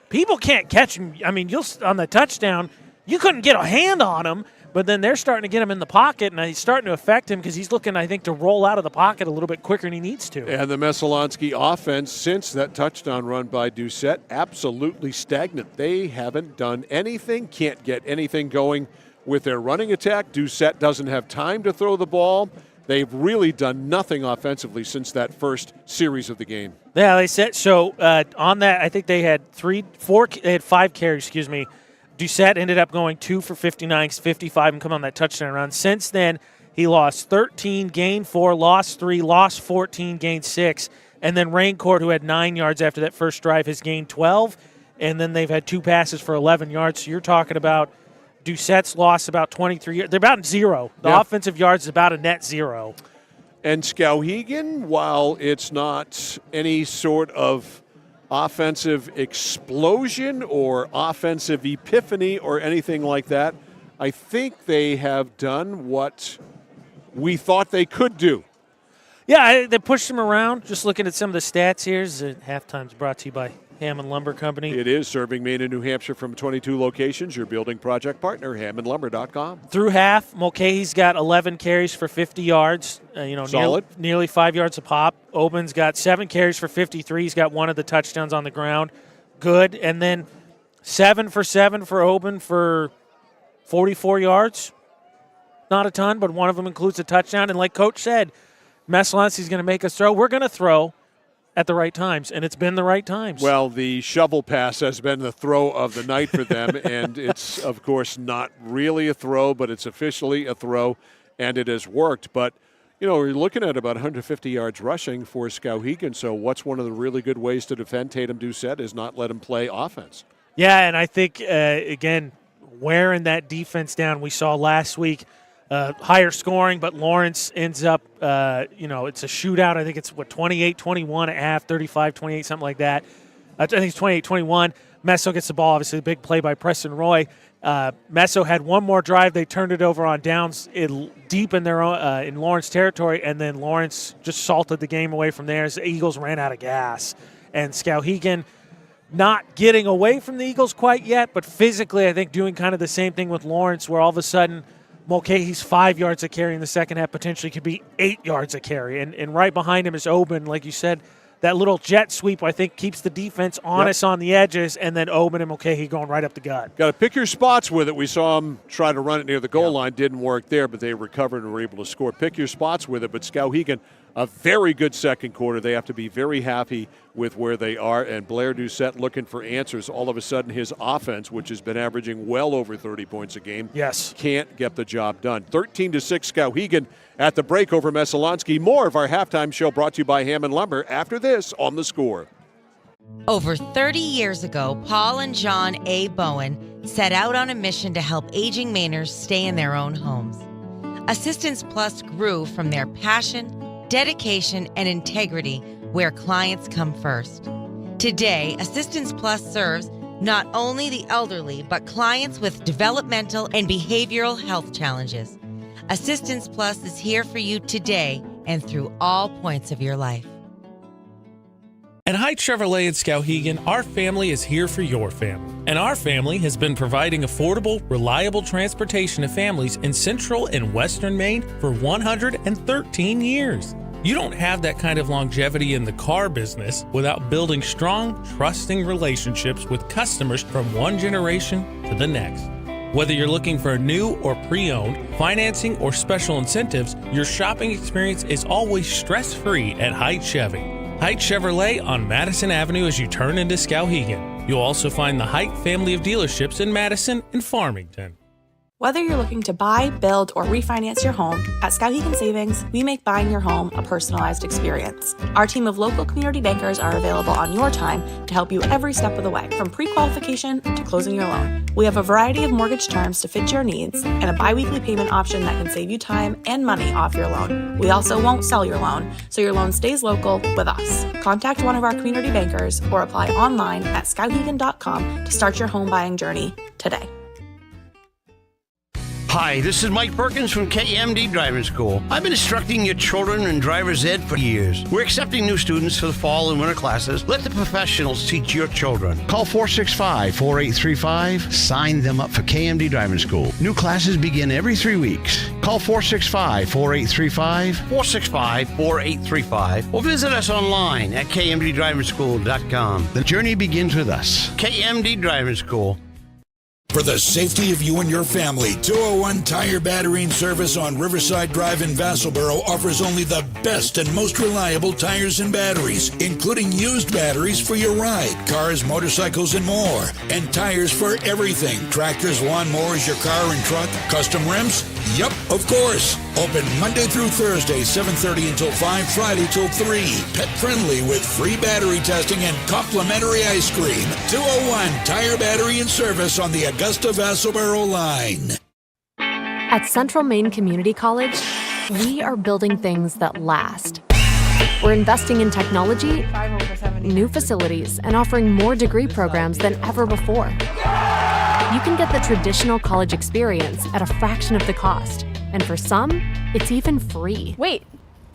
People can't catch him. I mean, on the touchdown, you couldn't get a hand on him, But then they're starting to get him in the pocket, and he's starting to affect him because he's looking, I think, to roll out of the pocket a little bit quicker than he needs to. And the Messalonskee offense, since that touchdown run by Doucette, absolutely stagnant. They haven't done anything, can't get anything going with their running attack. Doucette doesn't have time to throw the ball. They've really done nothing offensively since that first series of the game. Yeah, they said so. On that, I think they had 5 carries. Doucette ended up going 2 for 59, 55, and come on that touchdown run. Since then, he lost 13, gained 4, lost 3, lost 14, gained 6. And then Raincourt, who had 9 yards after that first drive, has gained 12. And then they've had 2 passes for 11 yards. So you're talking about Doucette's lost about 23 yards. They're about 0. The offensive yards is about a net 0. And Skowhegan, while it's not any sort of offensive explosion or offensive epiphany or anything like that, I think they have done what we thought they could do. Yeah, they pushed him around. Just looking at some of the stats here. Halftime's brought to you by Hammond Lumber Company. It is, serving Maine and New Hampshire from 22 locations. Your building project partner, hammondlumber.com. Through half, Mulcahy's got 11 carries for 50 yards. Solid. Nearly 5 yards a pop. Oben's got 7 carries for 53. He's got one of the touchdowns on the ground. Good. And then 7 for 7 for Oben for 44 yards. Not a ton, but one of them includes a touchdown. And like Coach said, Messalonskee's going to make us throw. We're going to throw at the right times, and it's been the right times. Well, the shovel pass has been the throw of the night for them, and it's, of course, not really a throw, but it's officially a throw, and it has worked. But, we're looking at about 150 yards rushing for Skowhegan, so what's one of the really good ways to defend Tatum Doucette is not let him play offense. Yeah, and I think, again, wearing that defense down, we saw last week, higher scoring, but Lawrence ends up, it's a shootout. I think it's, 28-21 at half, 35-28, something like that. I think it's 28-21. Messo gets the ball, obviously, a big play by Preston Roy. Messo had one more drive. They turned it over on downs deep in their in Lawrence territory, and then Lawrence just salted the game away from there as the Eagles ran out of gas. And Skowhegan not getting away from the Eagles quite yet, but physically I think doing kind of the same thing with Lawrence, where all of a sudden Mulcahy's 5 yards a carry in the second half potentially could be 8 yards a carry. And right behind him is Oben, like you said. That little jet sweep, I think, keeps the defense honest on the edges, and then Oben and Mulcahy going right up the gut. Got to pick your spots with it. We saw them try to run it near the goal line. Didn't work there, but they recovered and were able to score. Pick your spots with it. But Skowhegan, a very good second quarter. They have to be very happy with where they are. And Blair Doucette looking for answers. All of a sudden, his offense, which has been averaging well over 30 points a game, can't get the job done. 13-6 Skowhegan at the break over Messalonskee. More of our halftime show brought to you by Hammond Lumber after this on The Score. Over 30 years ago, Paul and John A. Bowen set out on a mission to help aging Mainers stay in their own homes. Assistance Plus grew from their passion, dedication, and integrity where clients come first. Today, Assistance Plus serves not only the elderly, but clients with developmental and behavioral health challenges. Assistance Plus is here for you today and through all points of your life. At Haight Chevrolet in Skowhegan, our family is here for your family. And our family has been providing affordable, reliable transportation to families in central and western Maine for 113 years. You don't have that kind of longevity in the car business without building strong, trusting relationships with customers from one generation to the next. Whether you're looking for a new or pre-owned, financing, or special incentives, your shopping experience is always stress-free at Haight Chevy. Haight Chevrolet on Madison Avenue as you turn into Skowhegan. You'll also find the Haight family of dealerships in Madison and Farmington. Whether you're looking to buy, build, or refinance your home, at Skowhegan Savings, we make buying your home a personalized experience. Our team of local community bankers are available on your time to help you every step of the way, from pre-qualification to closing your loan. We have a variety of mortgage terms to fit your needs and a bi-weekly payment option that can save you time and money off your loan. We also won't sell your loan, so your loan stays local with us. Contact one of our community bankers or apply online at skowhegan.com to start your home buying journey today. Hi, this is Mike Perkins from KMD Driving School. I've been instructing your children in driver's ed for years. We're accepting new students for the fall and winter classes. Let the professionals teach your children. Call 465-4835. Sign them up for KMD Driving School. New classes begin every 3 weeks. Call 465-4835, 465-4835, or visit us online at kmddrivingschool.com. The journey begins with us. KMD Driving School. For the safety of you and your family, 201 Tire Battery and Service on Riverside Drive in Vassalboro offers only the best and most reliable tires and batteries, including used batteries for your ride, cars, motorcycles, and more. And tires for everything. Tractors, lawnmowers, your car and truck. Custom rims? Yup, of course. Open Monday through Thursday, 7:30 until 5, Friday till 3. Pet friendly with free battery testing and complimentary ice cream. 201 Tire Battery and Service on the Augusta Vassalboro line. At Central Maine Community College, we are building things that last. We're investing in technology, new facilities, and offering more degree programs than ever before. You can get the traditional college experience at a fraction of the cost. And for some, it's even free. Wait,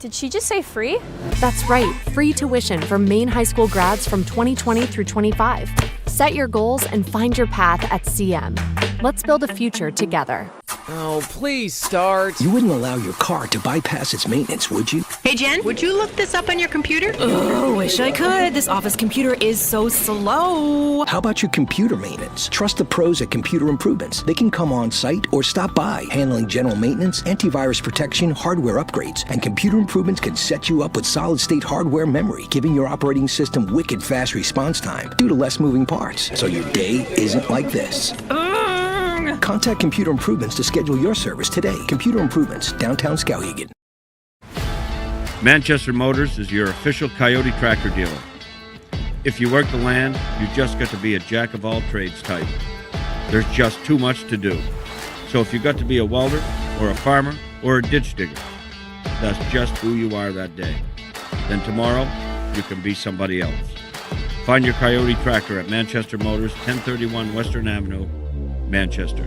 did she just say free? That's right, free tuition for Maine high school grads from 2020 through 25. Set your goals and find your path at CM. Let's build a future together. Oh, please start. You wouldn't allow your car to bypass its maintenance, would you? Hey, Jen, would you look this up on your computer? Oh, wish I could. This office computer is so slow. How about your computer maintenance? Trust the pros at Computer Improvements. They can come on site or stop by, handling general maintenance, antivirus protection, hardware upgrades. And Computer Improvements can set you up with solid-state hardware memory, giving your operating system wicked fast response time due to less moving parts. So your day isn't like this. Contact Computer Improvements to schedule your service today. Computer Improvements, downtown Skowhegan. Manchester Motors is your official Coyote tractor dealer. If you work the land, you just got to be a jack of all trades type. There's just too much to do. So if you got to be a welder or a farmer or a ditch digger, that's just who you are that day. Then tomorrow, you can be somebody else. Find your Coyote tractor at Manchester Motors, 1031 Western Avenue, Manchester.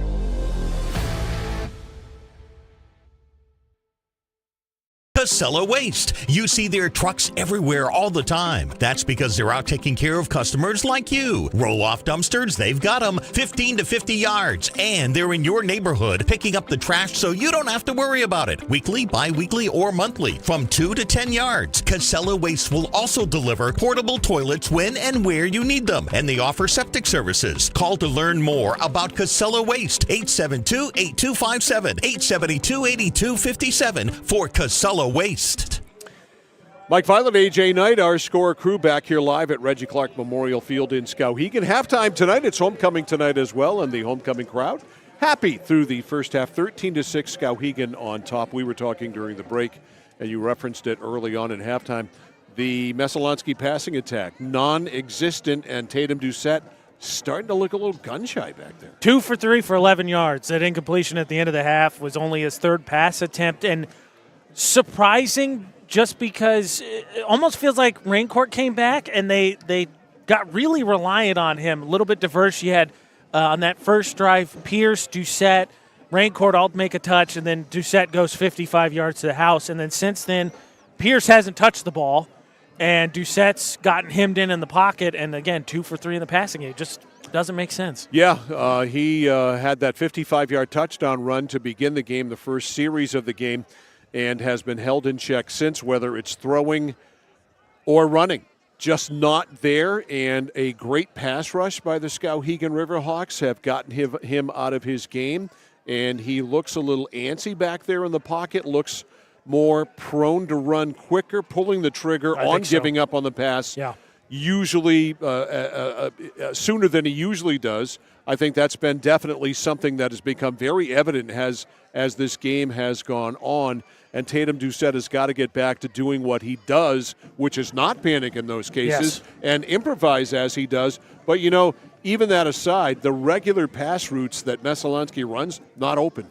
Casella Waste. You see their trucks everywhere all the time. That's because they're out taking care of customers like you. Roll-off dumpsters, they've got them 15 to 50 yards. And they're in your neighborhood picking up the trash so you don't have to worry about it. Weekly, bi-weekly, or monthly from 2 to 10 yards. Casella Waste will also deliver portable toilets when and where you need them. And they offer septic services. Call to learn more about Casella Waste. 872-8257, 872-8257 for Casella Waste. Mike Violet, AJ Knight, our score crew back here live at Reggie Clark Memorial Field in Skowhegan. Halftime tonight. It's homecoming tonight as well, and the homecoming crowd happy through the first half. 13-6 Skowhegan on top. We were talking during the break, and you referenced it early on in halftime. The Messalonskee passing attack, non-existent, and Tatum Doucette starting to look a little gun-shy back there. 2 for 3 for 11 yards. That incompletion at the end of the half was only his third pass attempt, and surprising just because it almost feels like Raincourt came back and they got really reliant on him. A little bit diverse. You had on that first drive, Pierce, Doucette, Raincourt all make a touch, and then Doucette goes 55 yards to the house. And then since then, Pierce hasn't touched the ball, and Doucette's gotten hemmed in the pocket. And again, 2 for 3 in the passing game. Just doesn't make sense. Yeah, he had that 55-yard touchdown run to begin the game, the first series of the game, and has been held in check since, whether it's throwing or running. Just not there, and a great pass rush by the Skowhegan Riverhawks have gotten him out of his game, and he looks a little antsy back there in the pocket, looks more prone to run quicker, pulling the trigger on giving up on the pass. Yeah. Usually sooner than he usually does. I think that's been definitely something that has become very evident as this game has gone on. And Tatum Doucette has got to get back to doing what he does, which is not panic in those cases and improvise as he does. But, you know, even that aside, the regular pass routes that Messalonskee runs, not open.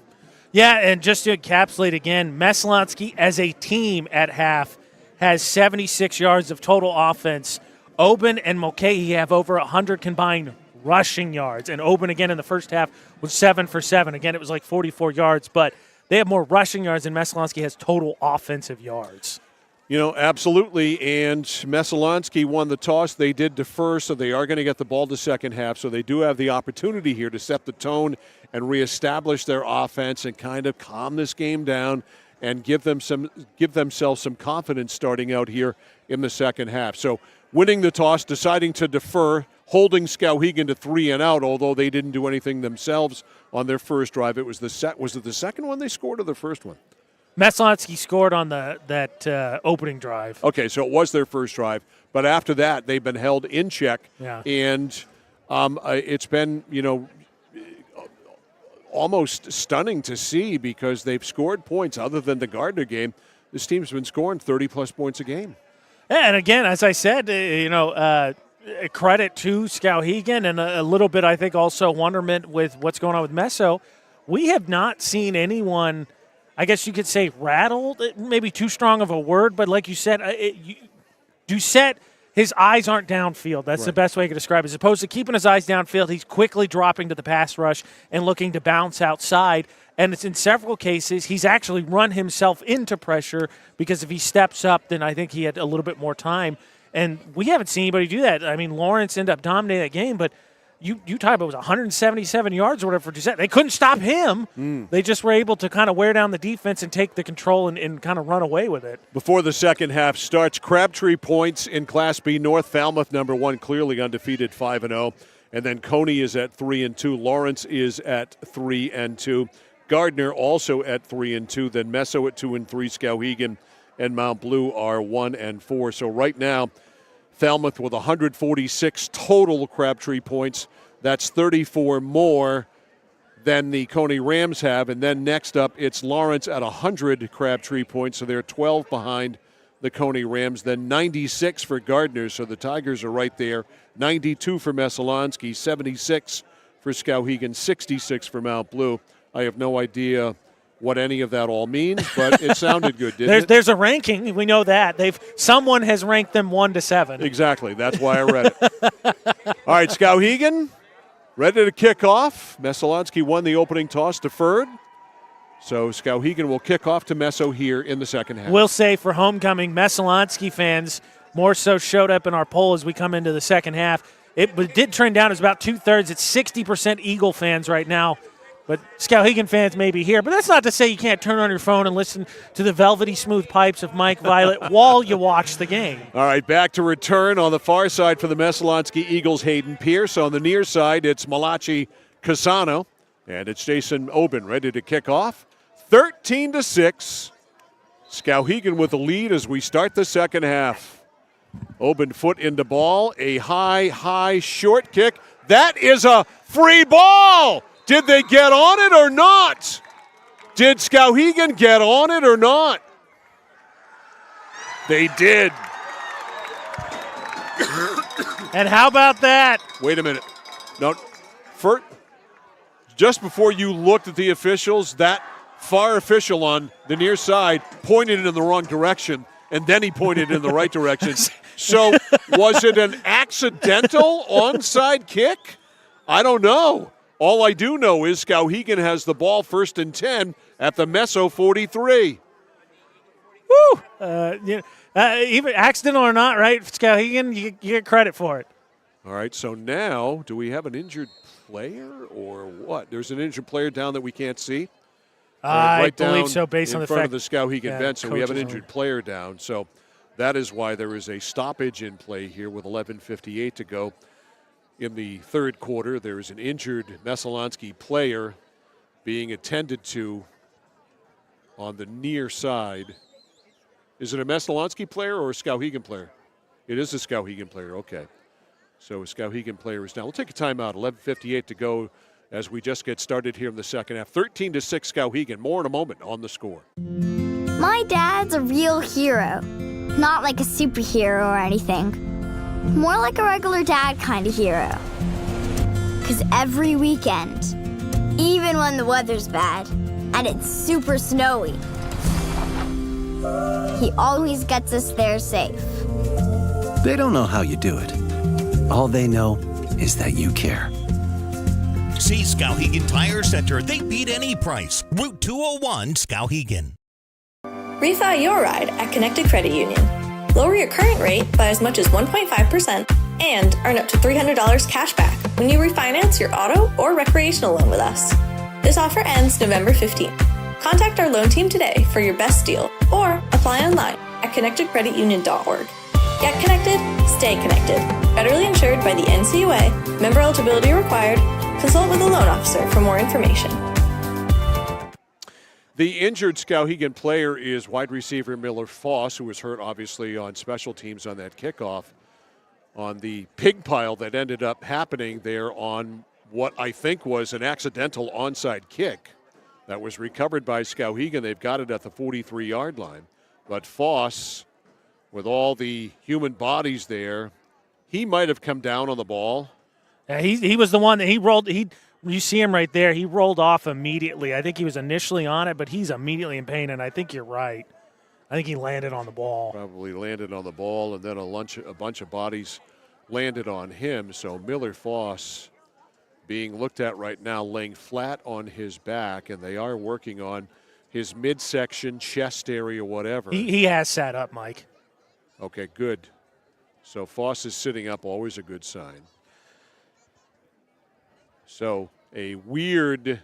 Yeah, and just to encapsulate again, Messalonskee as a team at half has 76 yards of total offense. Oben and Mulcahy have over 100 combined rushing yards. And Oben, again, in the first half was 7 for 7. Again, it was like 44 yards, but they have more rushing yards than Messalonskee has total offensive yards. You know, absolutely, and Messalonskee won the toss. They did defer, so they are going to get the ball to second half, so they do have the opportunity here to set the tone and reestablish their offense and kind of calm this game down and give themselves some confidence starting out here in the second half. So winning the toss, deciding to defer, holding Skowhegan to 3 and out, although they didn't do anything themselves on their first drive. It was was it the second one they scored or the first one? Messalonskee scored on that opening drive. Okay, so it was their first drive. But after that, they've been held in check. Yeah. And it's been, almost stunning to see because they've scored points other than the Gardner game. This team's been scoring 30-plus points a game. Yeah, and again, as I said, credit to Skowhegan and a little bit, I think, also wonderment with what's going on with Messo. We have not seen anyone, I guess you could say, rattled, maybe too strong of a word, but like you said, Doucette, his eyes aren't downfield. That's right. The best way I could describe it. As opposed to keeping his eyes downfield, he's quickly dropping to the pass rush and looking to bounce outside. And it's in several cases, he's actually run himself into pressure because if he steps up, then I think he had a little bit more time. And we haven't seen anybody do that. I mean, Lawrence ended up dominating that game, but you talk about it was 177 yards or whatever for Doucette. They couldn't stop him. They just were able to kind of wear down the defense and take the control and kind of run away with it. Before the second half starts, Crabtree points in Class B North. Falmouth, number 1, clearly undefeated, 5-0. And then Coney is at 3-2. Lawrence is at 3-2. Gardner also at 3-2. Then Messo at 2-3. Skowhegan and Mount Blue are 1-4. So right now, Falmouth with 146 total Crabtree points. That's 34 more than the Coney Rams have. And then next up, it's Lawrence at 100 Crabtree points. So they're 12 behind the Coney Rams. Then 96 for Gardner. So the Tigers are right there. 92 for Messalonskee, 76 for Skowhegan, 66 for Mount Blue. I have no idea what any of that all means, but it sounded good, didn't it? There's a ranking. We know that. Someone has ranked them 1 to 7. Exactly. That's why I read it. All right, Skowhegan, ready to kick off. Messalonskee won the opening toss, deferred. So Skowhegan will kick off to Messo here in the second half. We'll say for homecoming, Messalonskee fans more so showed up in our poll as we come into the second half. It did trend down. It's about 2/3. It's 60% Eagle fans right now. But Skowhegan fans may be here. But that's not to say you can't turn on your phone and listen to the velvety smooth pipes of Mike Violet while you watch the game. All right, back to return on the far side for the Messalonskee Eagles, Hayden Pierce. On the near side, it's Malachi Casano. And it's Jason Oben ready to kick off. 13-6. Skowhegan with the lead as we start the second half. Oben foot into ball. A high, short kick. That is a free ball. Did they get on it or not? Did Skowhegan get on it or not? They did. And how about that? Wait a minute. No, just before you looked at the officials, that far official on the near side pointed in the wrong direction, and then he pointed in the right direction. So was it an accidental onside kick? I don't know. All I do know is Skowhegan has the ball 1st and 10 at the Messo 43. Woo! Even accidental or not, right? Skowhegan, you get credit for it. All right, so now do we have an injured player or what? There's an injured player down that we can't see. I believe so, based on the fact. In front of the Skowhegan bench, so we have an injured player down. So that is why there is a stoppage in play here with 11:58 to go. In the third quarter, there is an injured Messalonskee player being attended to on the near side. Is it a Messalonskee player or a Skowhegan player? It is a Skowhegan player, okay. So a Skowhegan player is down. We'll take a timeout, 11:58 to go as we just get started here in the second half. 13-6 Skowhegan. More in a moment on the score. My dad's a real hero. Not like a superhero or anything. More like a regular dad kind of hero. 'Cause every weekend, even when the weather's bad and it's super snowy, he always gets us there safe. They don't know how you do it. All they know is that you care. See Skowhegan Tire Center. They beat any price. Route 201, Skowhegan. Refi your ride at Connected Credit Union. Lower your current rate by as much as 1.5% and earn up to $300 cash back when you refinance your auto or recreational loan with us. This offer ends November 15th. Contact our loan team today for your best deal or apply online at connectedcreditunion.org. Get connected, stay connected. Federally insured by the NCUA. Member eligibility required. Consult with a loan officer for more information. The injured Skowhegan player is wide receiver Miller Foss, who was hurt obviously on special teams on that kickoff on the pig pile that ended up happening there on what I think was an accidental onside kick that was recovered by Skowhegan. They've got it at the 43-yard line. But Foss, with all the human bodies there, he might have come down on the ball. Yeah, he was the one that he rolled. You see him right there. He rolled off immediately. I think he was initially on it, but he's immediately in pain, and I think you're right. I think he landed on the ball. Probably landed on the ball, and then a bunch of bodies landed on him. So Miller Foss being looked at right now, laying flat on his back, and they are working on his midsection, chest area, whatever. He has sat up, Mike. Okay, good. So Foss is sitting up, always a good sign. So a weird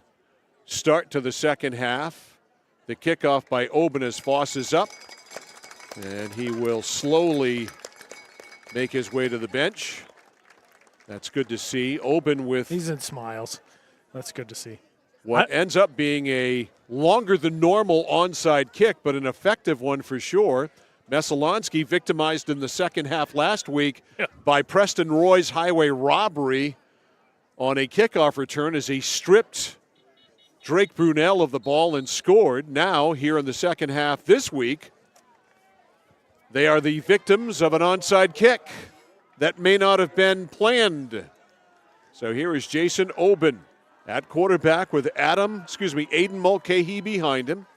start to the second half. The kickoff by Oben as Foss is up, and he will slowly make his way to the bench. That's good to see. Oben with... He's in smiles. That's good to see. What ends up being a longer than normal onside kick, but an effective one for sure. Messalonskee victimized in the second half last week by Preston Roy's highway robbery on a kickoff return as he stripped Drake Brunel of the ball and scored. Now, here in the second half this week, they are the victims of an onside kick that may not have been planned. So here is Jason Oben at quarterback with Aiden Mulcahy behind him.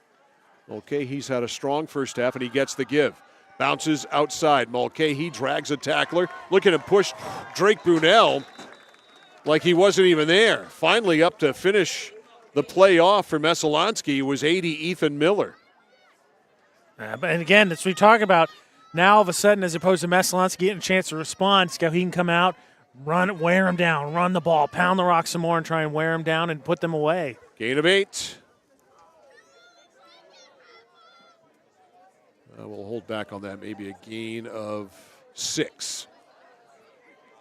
Mulcahy's had a strong first half, and he gets the give. Bounces outside. Mulcahy drags a tackler. Look at him push Drake Brunel like he wasn't even there. Finally up to finish the play off for Messalonskee was 80 Ethan Miller. And again, that's what we talk about. Now all of a sudden, as opposed to Messalonskee getting a chance to respond, he can come out, wear him down, run the ball, pound the rock some more and try and wear him down and put them away. Gain of 8. We'll hold back on that, maybe a gain of 6.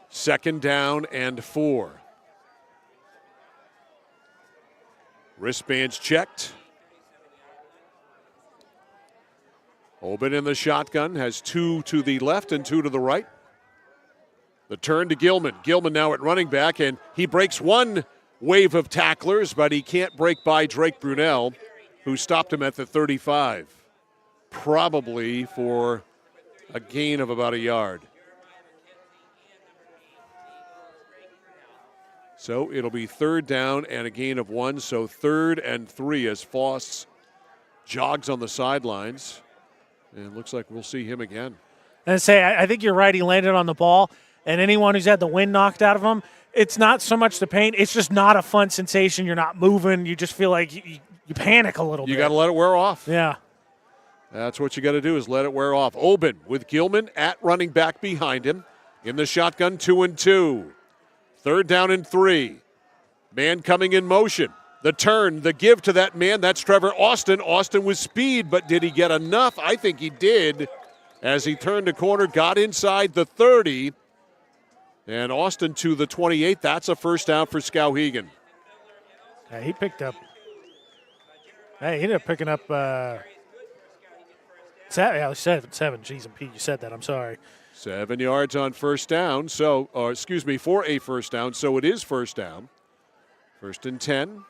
Second down and 4. Wristbands checked. Oben in the shotgun, has 2 to the left and 2 to the right. The turn to Gilman. Gilman now at running back, and he breaks one wave of tacklers, but he can't break by Drake Brunel, who stopped him at the 35. Probably for a gain of about a yard. So it'll be third down and a gain of 1. So 3rd and 3 as Foss jogs on the sidelines. And looks like we'll see him again. And I think you're right. He landed on the ball. And anyone who's had the wind knocked out of him, it's not so much the pain. It's just not a fun sensation. You're not moving. You just feel like you panic a little bit. You got to let it wear off. Yeah. That's what you got to do is let it wear off. Oben with Gilman at running back behind him. In the shotgun, 2 and 2. 3rd down and 3. Man coming in motion. The turn, the give to that man, that's Trevor Austin. Austin with speed, but did he get enough? I think he did. As he turned the corner, got inside the 30. And Austin to the 28. That's a first down for Skowhegan. He picked up. He ended up picking up 7. Jeez, and Pete, you said that. I'm sorry. 7 yards on first down. For a first down. So it is first down. 1st and 10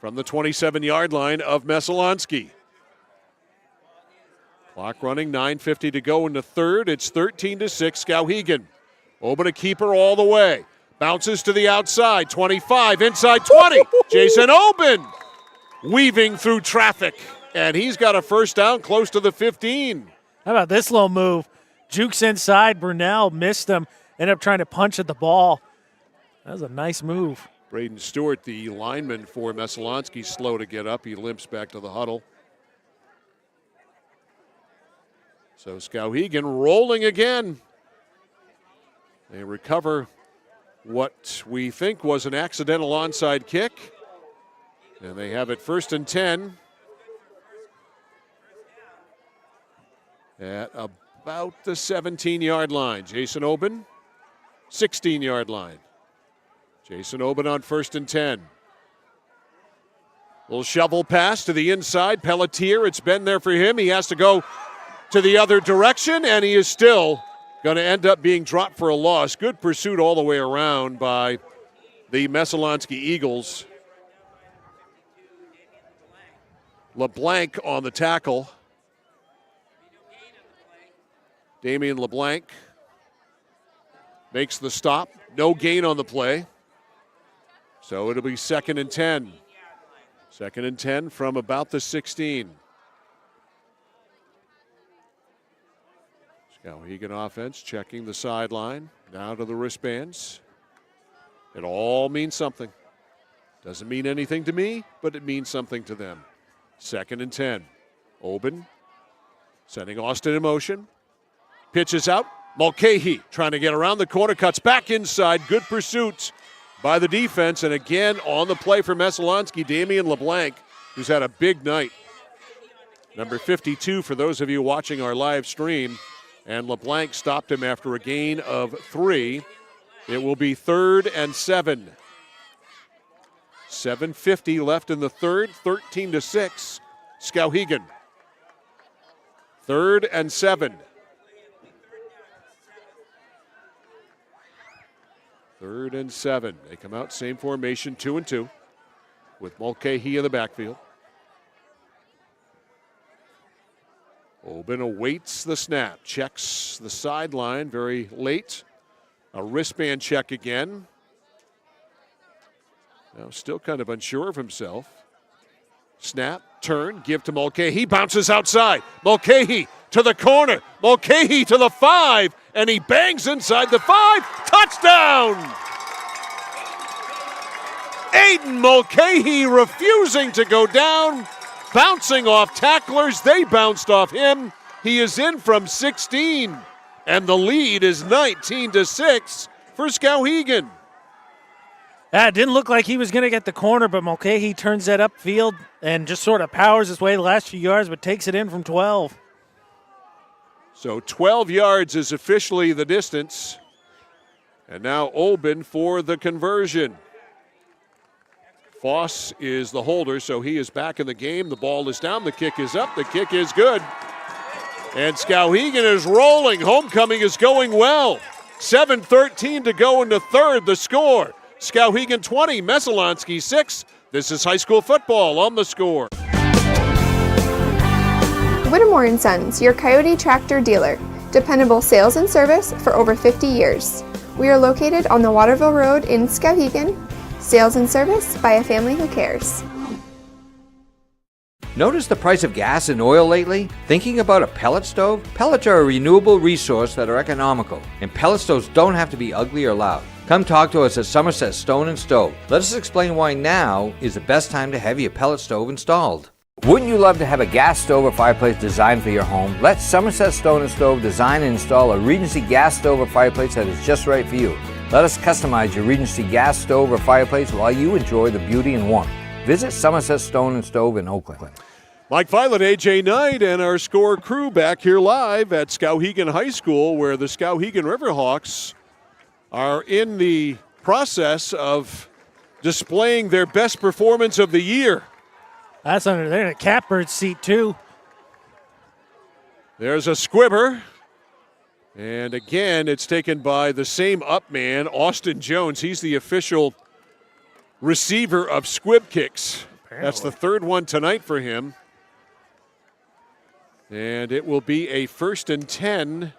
from the 27-yard line of Messalonskee. Clock running, 9:50 to go in the 3rd. It's 13-6, Skowhegan. Oben a keeper all the way. Bounces to the outside, 25, inside 20. Jason Oben weaving through traffic, and he's got a first down close to the 15. How about this little move? Jukes inside, Brunel missed him, ended up trying to punch at the ball. That was a nice move. Braden Stewart, the lineman for Messalonskee, slow to get up. He limps back to the huddle. So Skowhegan rolling again. They recover what we think was an accidental onside kick. And they have it 1st and 10 at about the 17-yard line. Jason Oben, 16-yard line. Jason Oben on 1st and 10. Little shovel pass to the inside. Pelletier, it's been there for him. He has to go to the other direction, and he is still going to end up being dropped for a loss. Good pursuit all the way around by the Messalonskee Eagles. LeBlanc on the tackle. Damian LeBlanc makes the stop. No gain on the play. So it'll be 2nd and 10. 2nd and 10 from about the 16. Skowhegan offense checking the sideline. Now to the wristbands. It all means something. Doesn't mean anything to me, but it means something to them. 2nd and 10. Oben sending Austin in motion. Pitches out. Mulcahy trying to get around the corner. Cuts back inside. Good pursuit by the defense. And again on the play for Messalonskee, Damian LeBlanc, who's had a big night. Number 52 for those of you watching our live stream. And LeBlanc stopped him after a gain of 3. It will be 3rd and 7. 7:50 left in the third, 13-6. Skowhegan. 3rd and 7. 3rd and 7. They come out, same formation, 2 and 2, with Mulcahy in the backfield. Oben awaits the snap, checks the sideline very late. A wristband check again. Now still kind of unsure of himself. Snap, turn, give to Mulcahy. He bounces outside. Mulcahy to the corner. Mulcahy to the 5, and he bangs inside the 5. Touchdown! Aiden Mulcahy refusing to go down. Bouncing off tacklers, they bounced off him. He is in from 16, and the lead is 19-6 for Skowhegan. It didn't look like he was going to get the corner, but Mulcahy turns that upfield and just sort of powers his way the last few yards, but takes it in from 12. So 12 yards is officially the distance. And now Oben for the conversion. Foss is the holder, so he is back in the game. The ball is down. The kick is up. The kick is good. And Skowhegan is rolling. Homecoming is going well. 7:13 to go in the third. The score, Skowhegan 20, Messalonskee 6. This is high school football on The Score. Whittemore & Sons, your Coyote tractor dealer. Dependable sales and service for over 50 years. We are located on the Waterville Road in Skowhegan. Sales and service by a family who cares. Notice the price of gas and oil lately? Thinking about a pellet stove? Pellets are a renewable resource that are economical, and pellet stoves don't have to be ugly or loud. Come talk to us at Somerset Stone & Stove. Let us explain why now is the best time to have your pellet stove installed. Wouldn't you love to have a gas stove or fireplace designed for your home? Let Somerset Stone & Stove design and install a Regency gas stove or fireplace that is just right for you. Let us customize your Regency gas stove or fireplace while you enjoy the beauty and warmth. Visit Somerset Stone & Stove in Oakland. Mike Filet, AJ Knight, and our Score crew back here live at Skowhegan High School, where the Skowhegan Riverhawks are in the process of displaying their best performance of the year. That's under there in a catbird seat, too. There's a squibber. And again, it's taken by the same up man, Austin Jones. He's the official receiver of squib kicks. Apparently. That's the third one tonight for him. And it will be a 1st and 10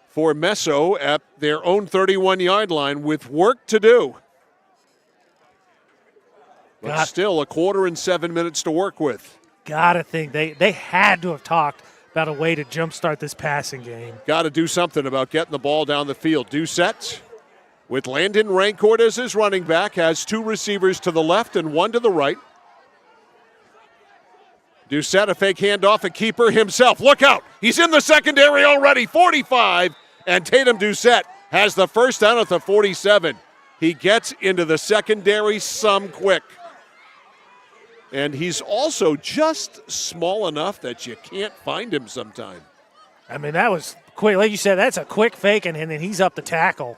for Messo at their own 31-yard line with work to do. But still a 1/4 and 7 minutes to work with. Gotta think they had to have talked about a way to jumpstart this passing game. Got to do something about getting the ball down the field. Doucette with Landon Rancourt as his running back, has 2 receivers to the left and 1 to the right. Doucette, a fake handoff, a keeper himself. Look out. He's in the secondary already, 45. And Tatum Doucette has the first down at the 47. He gets into the secondary some quick. And he's also just small enough that you can't find him sometime. I mean, that was quick. Like you said, that's a quick fake, and then he's up the tackle.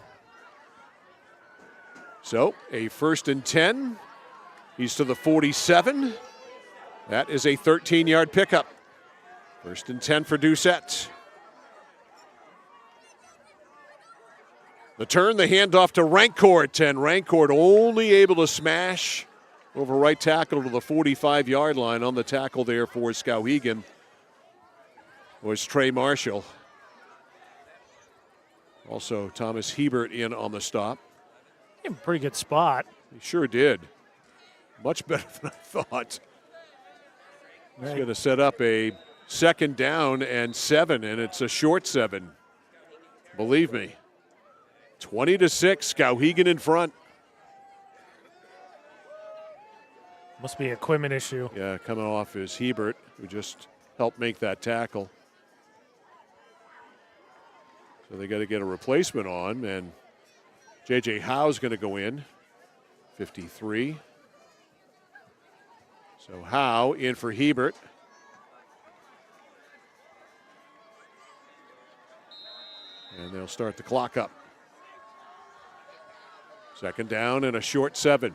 So a 1st and 10. He's to the 47. That is a 13-yard pickup. 1st and 10 for Doucette. The turn, the handoff to Rancourt, and Rancourt only able to smash over right tackle to the 45-yard line. On the tackle there for Skowhegan was Trey Marshall. Also Thomas Hebert in on the stop. In a pretty good spot. He sure did. Much better than I thought. He's going to set up a 2nd down and 7, and it's a short 7. Believe me. 20-6, Skowhegan in front. Must be an equipment issue. Yeah, coming off is Hebert, who just helped make that tackle. So they got to get a replacement on, and J.J. Howe's going to go in, 53. So Howe in for Hebert. And they'll start the clock up. 2nd down and a short 7.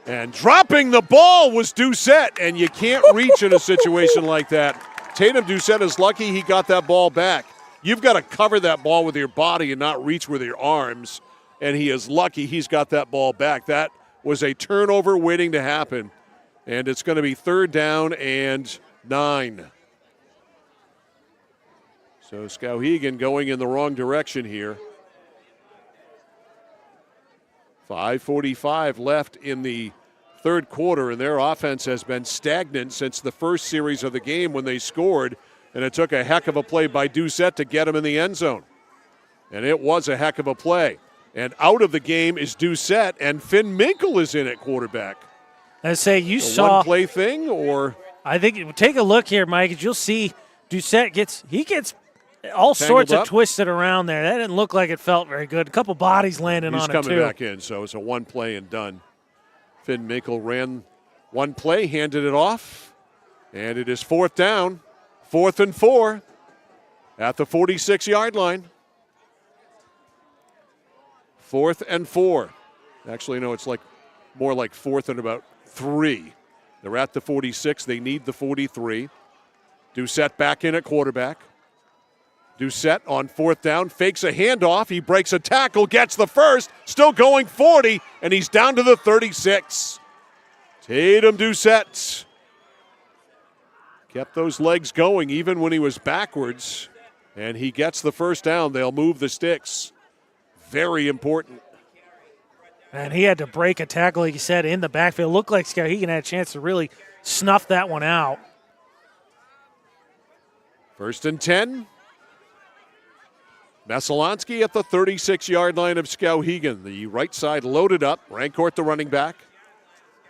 And dropping the ball was Doucette, and you can't reach in a situation like that. Tatum Doucette is lucky he got that ball back. You've got to cover that ball with your body and not reach with your arms, and he is lucky he's got that ball back. That was a turnover waiting to happen, and it's going to be 3rd down and 9. So Skowhegan going in the wrong direction here. 5:45 left in the 3rd quarter, and their offense has been stagnant since the first series of the game when they scored, and it took a heck of a play by Doucette to get him in the end zone. And it was a heck of a play. And out of the game is Doucette, and Finn Minkle is in at quarterback. I say you saw one play thing, or I think take a look here, Mike. You'll see Doucette gets all sorts of twisted around there. That didn't look like it felt very good. A couple bodies landing on it, too. He's coming back in, so it's a one play and done. Finn Minkle ran one play, handed it off, and it is 4th down, 4th and 4 at the 46-yard line. 4th and 4. Actually, no, it's more like 4th and about 3. They're at the 46. They need the 43. Doucette back in at quarterback. Doucette on 4th down, fakes a handoff. He breaks a tackle, gets the first, still going 40, and he's down to the 36. Tatum Doucette kept those legs going even when he was backwards, and he gets the first down. They'll move the sticks. Very important. And he had to break a tackle, like you said, in the backfield. Looked like Skowhegan had a chance to really snuff that one out. 1st and 10. Messalonskee at the 36-yard line of Skowhegan. The right side loaded up. Rancourt the running back.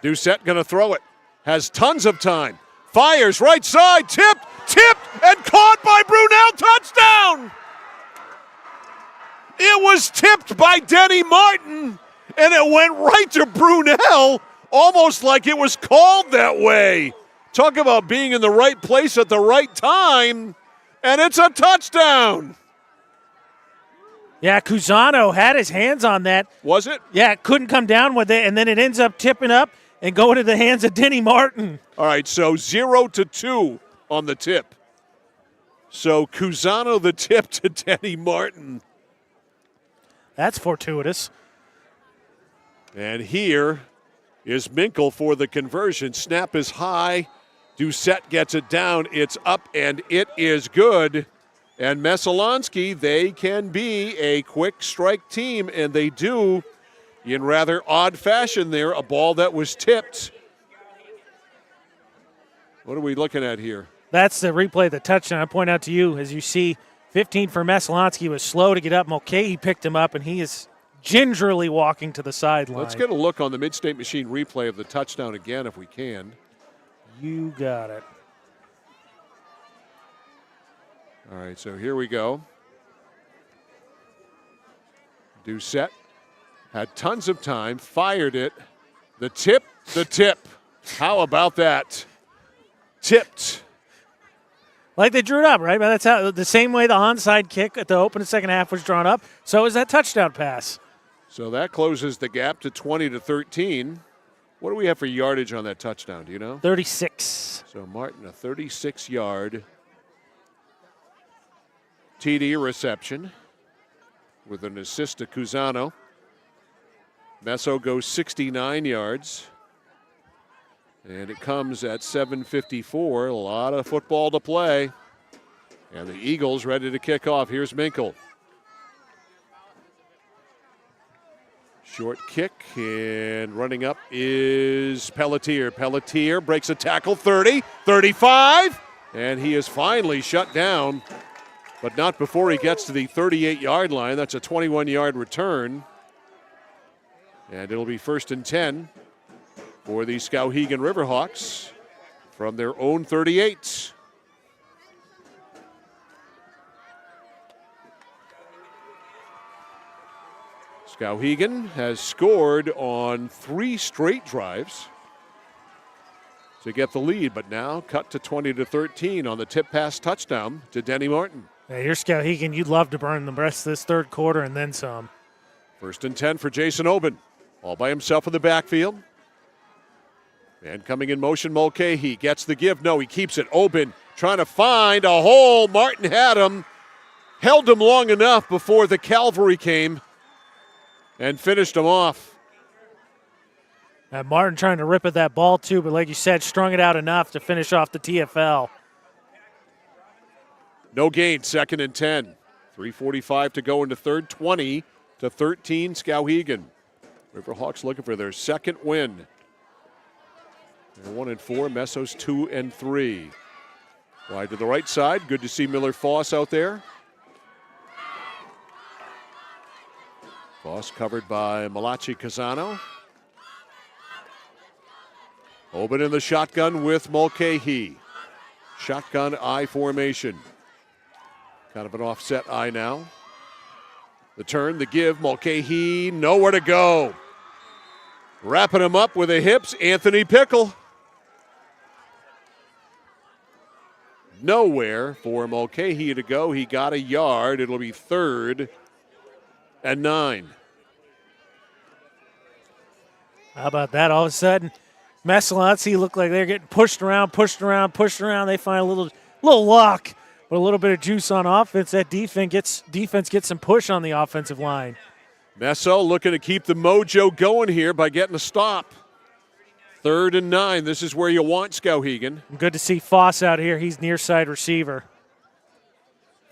Doucette going to throw it. Has tons of time. Fires right side. Tipped, and caught by Brunel. Touchdown! It was tipped by Denny Martin, and it went right to Brunel, almost like it was called that way. Talk about being in the right place at the right time, and it's a touchdown. Yeah, Cusano had his hands on that. Was it? Yeah, couldn't come down with it, and then it ends up tipping up and going to the hands of Denny Martin. All right, so 0-2 on the tip. So Cusano the tip to Denny Martin. That's fortuitous. And here is Minkle for the conversion. Snap is high. Doucette gets it down. It's up, and it is good. And Messalonskee, they can be a quick strike team, and they do in rather odd fashion there. A ball that was tipped. What are we looking at here? That's the replay of the touchdown. I point out to you, as you see, 15 for Messalonskee was slow to get up. Mulcahy picked him up, and he is gingerly walking to the sideline. Let's get a look on the Midstate Machine replay of the touchdown again if we can. You got it. All right, so here we go. Doucette had tons of time, fired it. The tip. How about that? Tipped. Like they drew it up, right? But that's how the same way the onside kick at the open second half was drawn up. So is that touchdown pass. So that closes the gap to 20-13. What do we have for yardage on that touchdown? Do you know? 36. So Martin, a 36-yard TD reception with an assist to Cusano. Messo goes 69 yards. And it comes at 7:54. A lot of football to play. And the Eagles ready to kick off. Here's Minkle. Short kick, and running up is Pelletier. Pelletier breaks a tackle, 30, 35, and he is finally shut down, but not before he gets to the 38-yard line. That's a 21-yard return. And it'll be 1st and 10 for the Skowhegan Riverhawks from their own 38. Skowhegan has scored on 3 straight drives to get the lead, but now cut to 20-13 on the tip pass touchdown to Denny Martin. Hey, you're Skowhegan. You'd love to burn the rest of this third quarter and then some. 1st and 10 for Jason Oben, all by himself in the backfield. And coming in motion, Mulcahy gets the give. No, he keeps it. Oben trying to find a hole. Martin had him, held him long enough before the cavalry came and finished him off. And Martin trying to rip at that ball too, but like you said, strung it out enough to finish off the TFL. No gain, 2nd and 10. 3:45 to go in the third, 20-13 Skowhegan. Riverhawks looking for their second win. They're 1-4, Messo's 2-3. Wide to the right side, good to see Miller Foss out there. Foss covered by Malachi Cazano. Oben in the shotgun with Mulcahy. Shotgun I formation. Kind of an offset I now. The turn, the give, Mulcahy, nowhere to go. Wrapping him up with the hips, Anthony Pickle. Nowhere for Mulcahy to go. He got a yard. It'll be 3rd and 9. How about that? All of a sudden, Messalonskee looked like they're getting pushed around. They find a little luck, but a little bit of juice on offense. That defense gets some push on the offensive line. Messo looking to keep the mojo going here by getting a stop. 3rd and 9. This is where you want Skowhegan. Good to see Foss out here. He's near side receiver.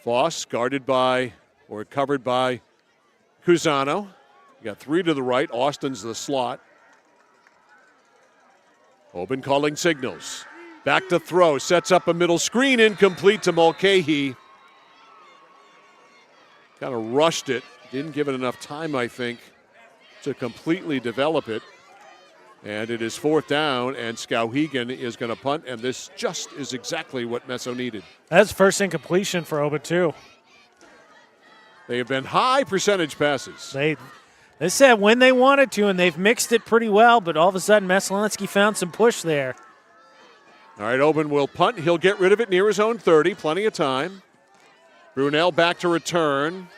Foss covered by Cusano. You got 3 to the right. Austin's the slot. Oben calling signals. Back to throw. Sets up a middle screen. Incomplete to Mulcahy. Kind of rushed it. Didn't give it enough time, I think, to completely develop it. And it is 4th down, and Skowhegan is going to punt, and this just is exactly what Messo needed. That's first incompletion for Oben, too. They have been high percentage passes. They said when they wanted to, and they've mixed it pretty well, but all of a sudden Messalonskee found some push there. All right, Oben will punt. He'll get rid of it near his own 30. Plenty of time. Brunel back to return.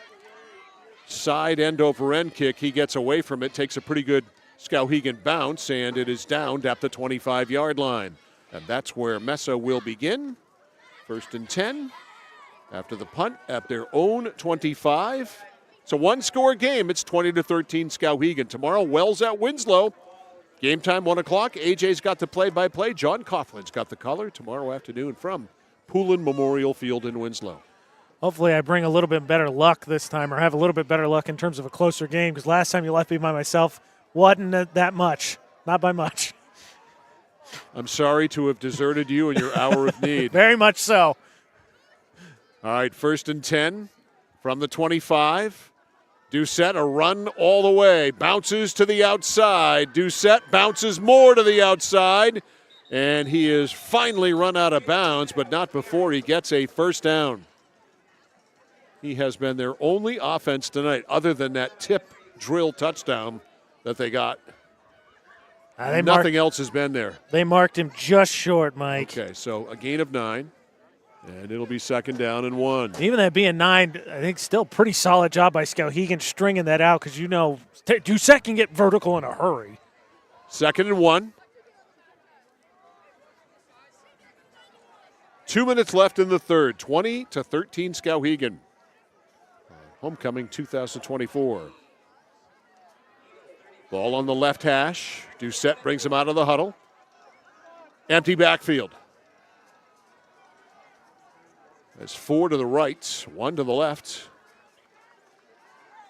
Side end over end kick. He gets away from it, takes a pretty good Skowhegan bounce, and it is down at the 25-yard line. And that's where Messo will begin. 1st and 10 after the punt at their own 25. It's a one-score game. It's 20-13 Skowhegan. Tomorrow, Wells at Winslow. Game time, 1 o'clock. AJ's got the play-by-play. John Coughlin's got the color tomorrow afternoon from Poulin Memorial Field in Winslow. Hopefully I bring a little bit better luck this time, or have a little bit better luck in terms of a closer game, because last time you left me by myself wasn't that much. Not by much. I'm sorry to have deserted you in your hour of need. Very much so. All right, 1st and 10 from the 25. Doucette, a run all the way. Bounces to the outside. Doucette bounces more to the outside. And he is finally run out of bounds, but not before he gets a first down. He has been their only offense tonight, other than that tip drill touchdown that they got. Nothing else has been there. They marked him just short, Mike. Okay, so a gain of 9. And it'll be 2nd down and 1. Even that being 9, I think still pretty solid job by Skowhegan stringing that out because, Doucette can get vertical in a hurry. 2nd and 1. 2 minutes left in the third. 20-13 Skowhegan. Homecoming 2024. Ball on the left hash. Doucette brings him out of the huddle. Empty backfield. That's 4 to the right, 1 to the left.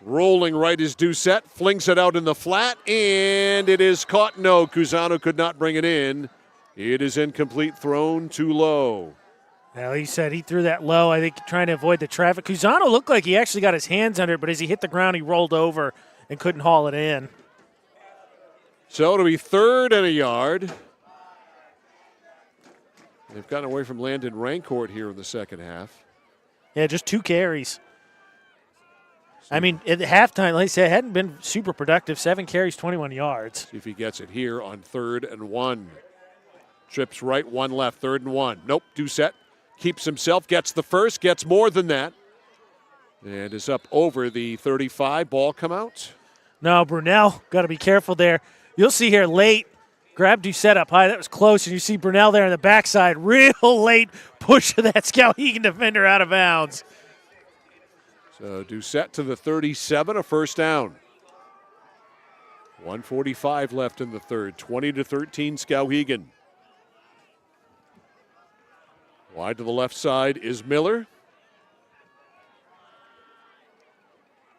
Rolling right is Doucette, flings it out in the flat, and it is caught. No, Cusano could not bring it in. It is incomplete, thrown too low. Well, he said he threw that low, I think, trying to avoid the traffic. Cusano looked like he actually got his hands under it, but as he hit the ground, he rolled over and couldn't haul it in. So it'll be 3rd and a yard. They've gotten away from Landon Rancourt here in the second half. Yeah, just 2 carries. I mean, at halftime, like I said, hadn't been super productive. 7 carries, 21 yards. See if he gets it here on 3rd and 1. Trips right, 1 left, 3rd and 1. Nope, Doucette keeps himself, gets the first, gets more than that. And is up over the 35. Ball come out. No, Brunel, got to be careful there. You'll see here late. Grab Doucette up high. That was close. And you see Brunel there on the backside. Real late push of that Skowhegan defender out of bounds. So Doucette to the 37, a first down. 1:45 left in the third. 20-13 Skowhegan. Wide to the left side is Miller.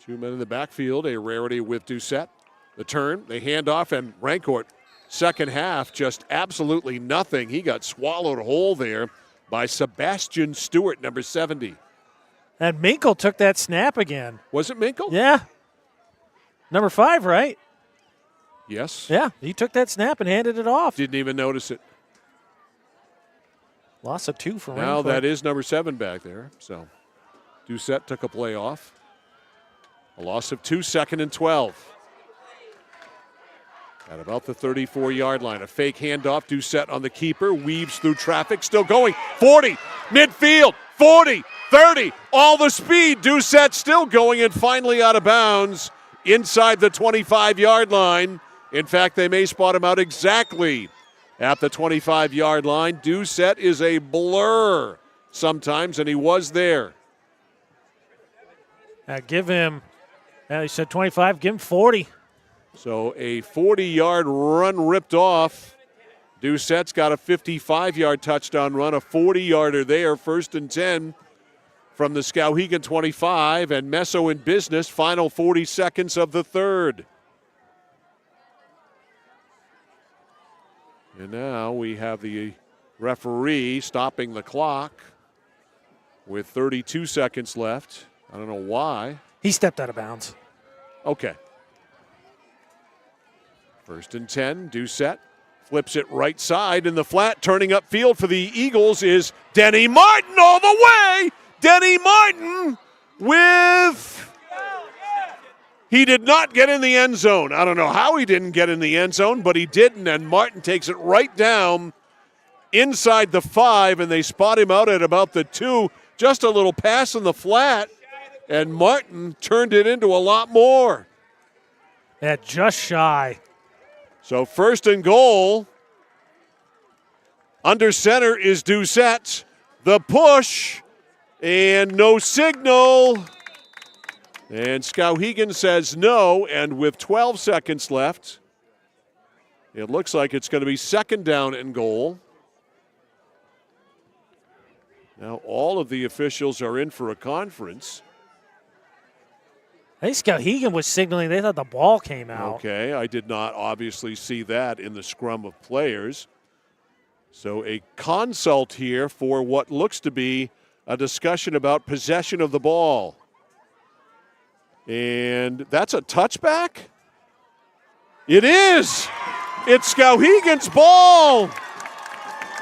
2 men in the backfield. A rarity with Doucette. The turn, they hand off, and Rancourt. Second half, just absolutely nothing. He got swallowed whole there by Sebastian Stewart, number 70. And Minkle took that snap again. Was it Minkle? Yeah. Number 5, right? Yes. Yeah, he took that snap and handed it off. Didn't even notice it. Loss of 2 for Now Rancourt. that is number 7 back there. So Doucette took a play off. A loss of 2, 2nd and 12. At about the 34-yard line. A fake handoff. Doucette on the keeper. Weaves through traffic. Still going. 40. Midfield. 40. 30. All the speed. Doucette still going and finally out of bounds inside the 25-yard line. In fact, they may spot him out exactly at the 25-yard line. Doucette is a blur sometimes, and he was there. Give him, he said 25, give him 40. So a 40-yard run ripped off. Doucette's got a 55-yard touchdown run, a 40-yarder there, 1st and 10 from the Skowhegan 25, and Meso in business, final 40 seconds of the third. And now we have the referee stopping the clock with 32 seconds left. I don't know why. He stepped out of bounds. Okay. 1st and 10, Doucette flips it right side in the flat. Turning upfield for the Eagles is Denny Martin all the way. Denny Martin with... He did not get in the end zone. I don't know how he didn't get in the end zone, but he didn't, and Martin takes it right down inside the 5, and they spot him out at about the 2. Just a little pass in the flat, and Martin turned it into a lot more. Yeah, just shy. So 1st and goal. Under center is Doucette. The push, and no signal. And Skowhegan says no, and with 12 seconds left, it looks like it's going to be 2nd down and goal. Now all of the officials are in for a conference. I think Skowhegan was signaling they thought the ball came out. Okay, I did not obviously see that in the scrum of players. So a consult here for what looks to be a discussion about possession of the ball. And that's a touchback? It is! It's Skowhegan's ball!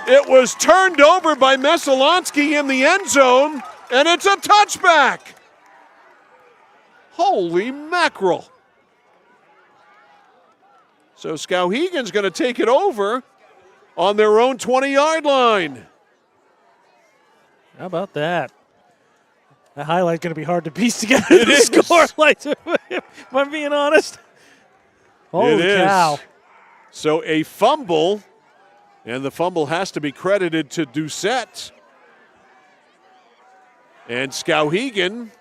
It was turned over by Messalonskee in the end zone, and it's a touchback! Holy mackerel. So Skowhegan's going to take it over on their own 20-yard line. How about that? The highlight's going to be hard to piece together. The score, if I'm being honest. Holy cow. So a fumble, and the fumble has to be credited to Doucette. And Skowhegan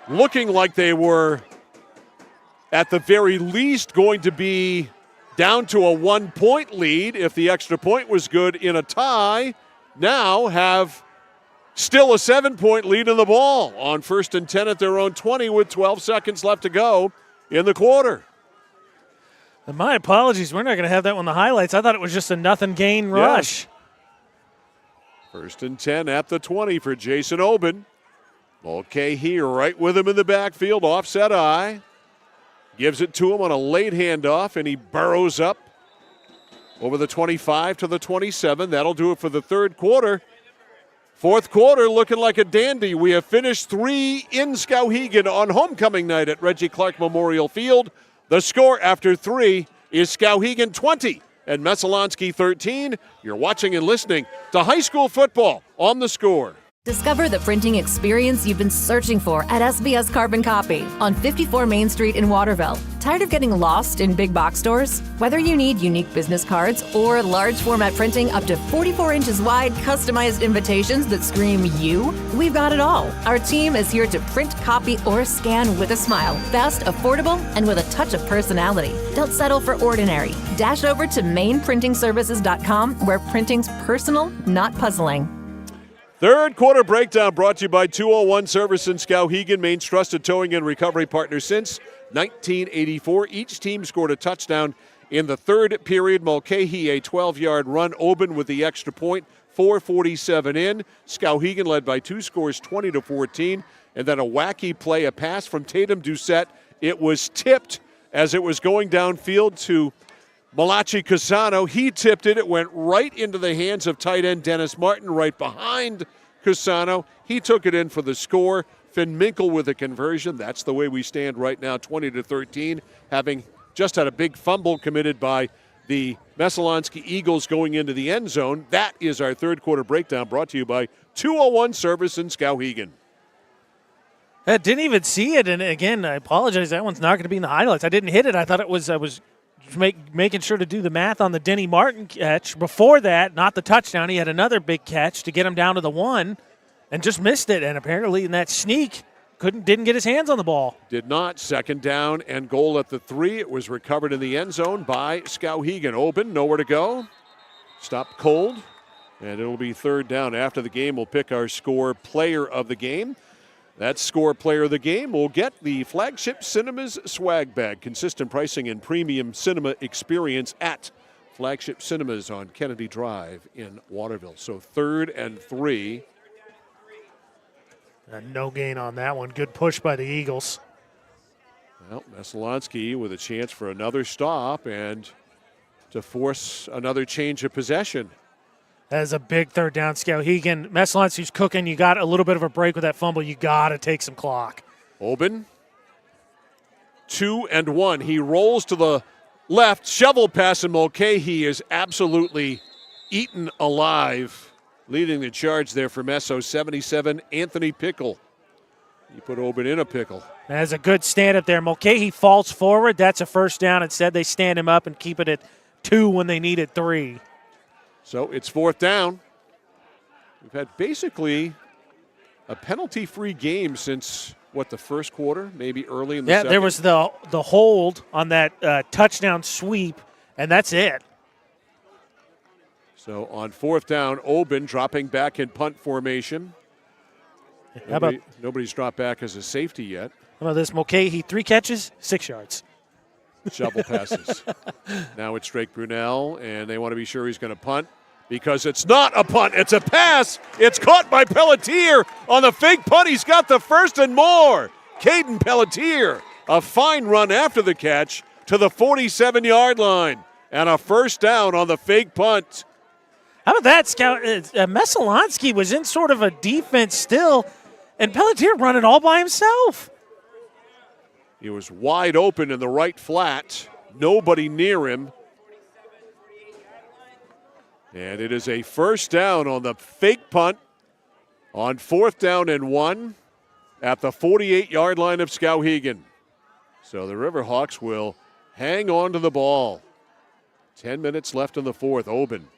looking like they were at the very least going to be down to a 1-point lead if the extra point was good in a tie, now have still a 7-point lead in the ball on 1st and 10 at their own 20 with 12 seconds left to go in the quarter. And my apologies, we're not going to have that one in the highlights. I thought it was just a nothing gain rush. 1st and 10 at the 20 for Jason Oben. Mulcahy right with him in the backfield, offset eye. Gives it to him on a late handoff, and he burrows up over the 25 to the 27. That'll do it for the third quarter. Fourth quarter looking like a dandy. We have finished 3 in Skowhegan on homecoming night at Reggie Clark Memorial Field. The score after 3 is Skowhegan 20 and Messalonskee 13. You're watching and listening to high school football on The Score. Discover the printing experience you've been searching for at SBS Carbon Copy on 54 Main Street in Waterville. Tired of getting lost in big box stores? Whether you need unique business cards or large format printing up to 44 inches wide customized invitations that scream you, we've got it all. Our team is here to print, copy, or scan with a smile. Fast, affordable, and with a touch of personality. Don't settle for ordinary. Dash over to mainprintingservices.com where printing's personal, not puzzling. Third quarter breakdown brought to you by 201 Service in Skowhegan, Maine's trusted towing and recovery partner since 1984. Each team scored a touchdown in the third period. Mulcahy a 12-yard run. Oben with the extra point, 4:47 in. Skowhegan led by 2 scores, 20-14. And then a wacky play, a pass from Tatum Doucette. It was tipped as it was going downfield to Malachi Cusano. He tipped it. It went right into the hands of tight end Dennis Martin right behind Cusano. He took it in for the score. Finn Minkle with a conversion. That's the way we stand right now, 20-13, having just had a big fumble committed by the Messalonskee Eagles going into the end zone. That is our third quarter breakdown brought to you by 201 Service in Skowhegan. I didn't even see it, and again, I apologize. That one's not going to be in the highlights. I didn't hit it. I thought it was. I was making sure to do the math on the Denny Martin catch. Before that, not the touchdown, he had another big catch to get him down to the 1 and just missed it. And apparently in that sneak, didn't get his hands on the ball. Did not. Second down and goal at the 3. It was recovered in the end zone by Skowhegan. Oben, nowhere to go. Stopped cold. And it'll be third down. After the game, we'll pick our score player of the game. That score player of the game will get the Flagship Cinemas swag bag. Consistent pricing and premium cinema experience at Flagship Cinemas on Kennedy Drive in Waterville. So 3rd and 3. No gain on that one. Good push by the Eagles. Well, Messalonskee with a chance for another stop and to force another change of possession. That is a big third down. Skowhegan. Messalonskee's cooking. You got a little bit of a break with that fumble. You got to take some clock. Oben, 2 and 1. He rolls to the left. Shovel pass, and Mulcahy is absolutely eaten alive. Leading the charge there for Messo, 77, Anthony Pickle. You put Oben in a pickle. That's a good stand up there. Mulcahy falls forward. That's a first down. Instead, they stand him up and keep it at 2 when they needed 3. So it's 4th down. We've had basically a penalty-free game since, the first quarter, maybe early in the second? Yeah, there was the hold on that touchdown sweep, and that's it. So on 4th down, Oben dropping back in punt formation. Nobody's dropped back as a safety yet. How about this? Mulcahy, 3 catches, 6 yards. Shovel passes. Now it's Drake Brunel, and they want to be sure he's going to punt. because it's not a punt. It's a pass. It's caught by Pelletier on the fake punt. He's got the first and more. Caden Pelletier, a fine run after the catch to the 47-yard line, and a first down on the fake punt. How about that, Scout? Messalonskee was in sort of a defense still, and Pelletier running all by himself. He was wide open in the right flat. Nobody near him. And it is a first down on the fake punt on 4th down and 1 at the 48-yard line of Skowhegan. So the Riverhawks will hang on to the ball. 10 minutes left in the 4th. Oben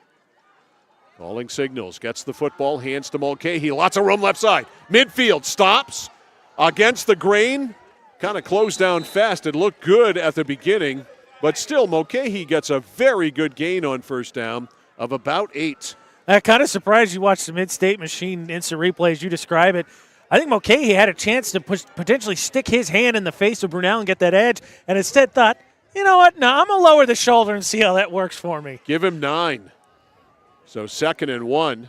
calling signals, gets the football, hands to Mulcahy. Lots of room left side. Midfield stops against the grain. Kind of closed down fast. It looked good at the beginning, but still Mulcahy gets a very good gain on first down of about 8. That kind of surprised you watch the Mid-State Machine instant replay as you describe it. I think Mulcahy had a chance to potentially stick his hand in the face of Brunel and get that edge, and instead thought, you know what, no, I'm going to lower the shoulder and see how that works for me. Give him 9. So 2nd and 1.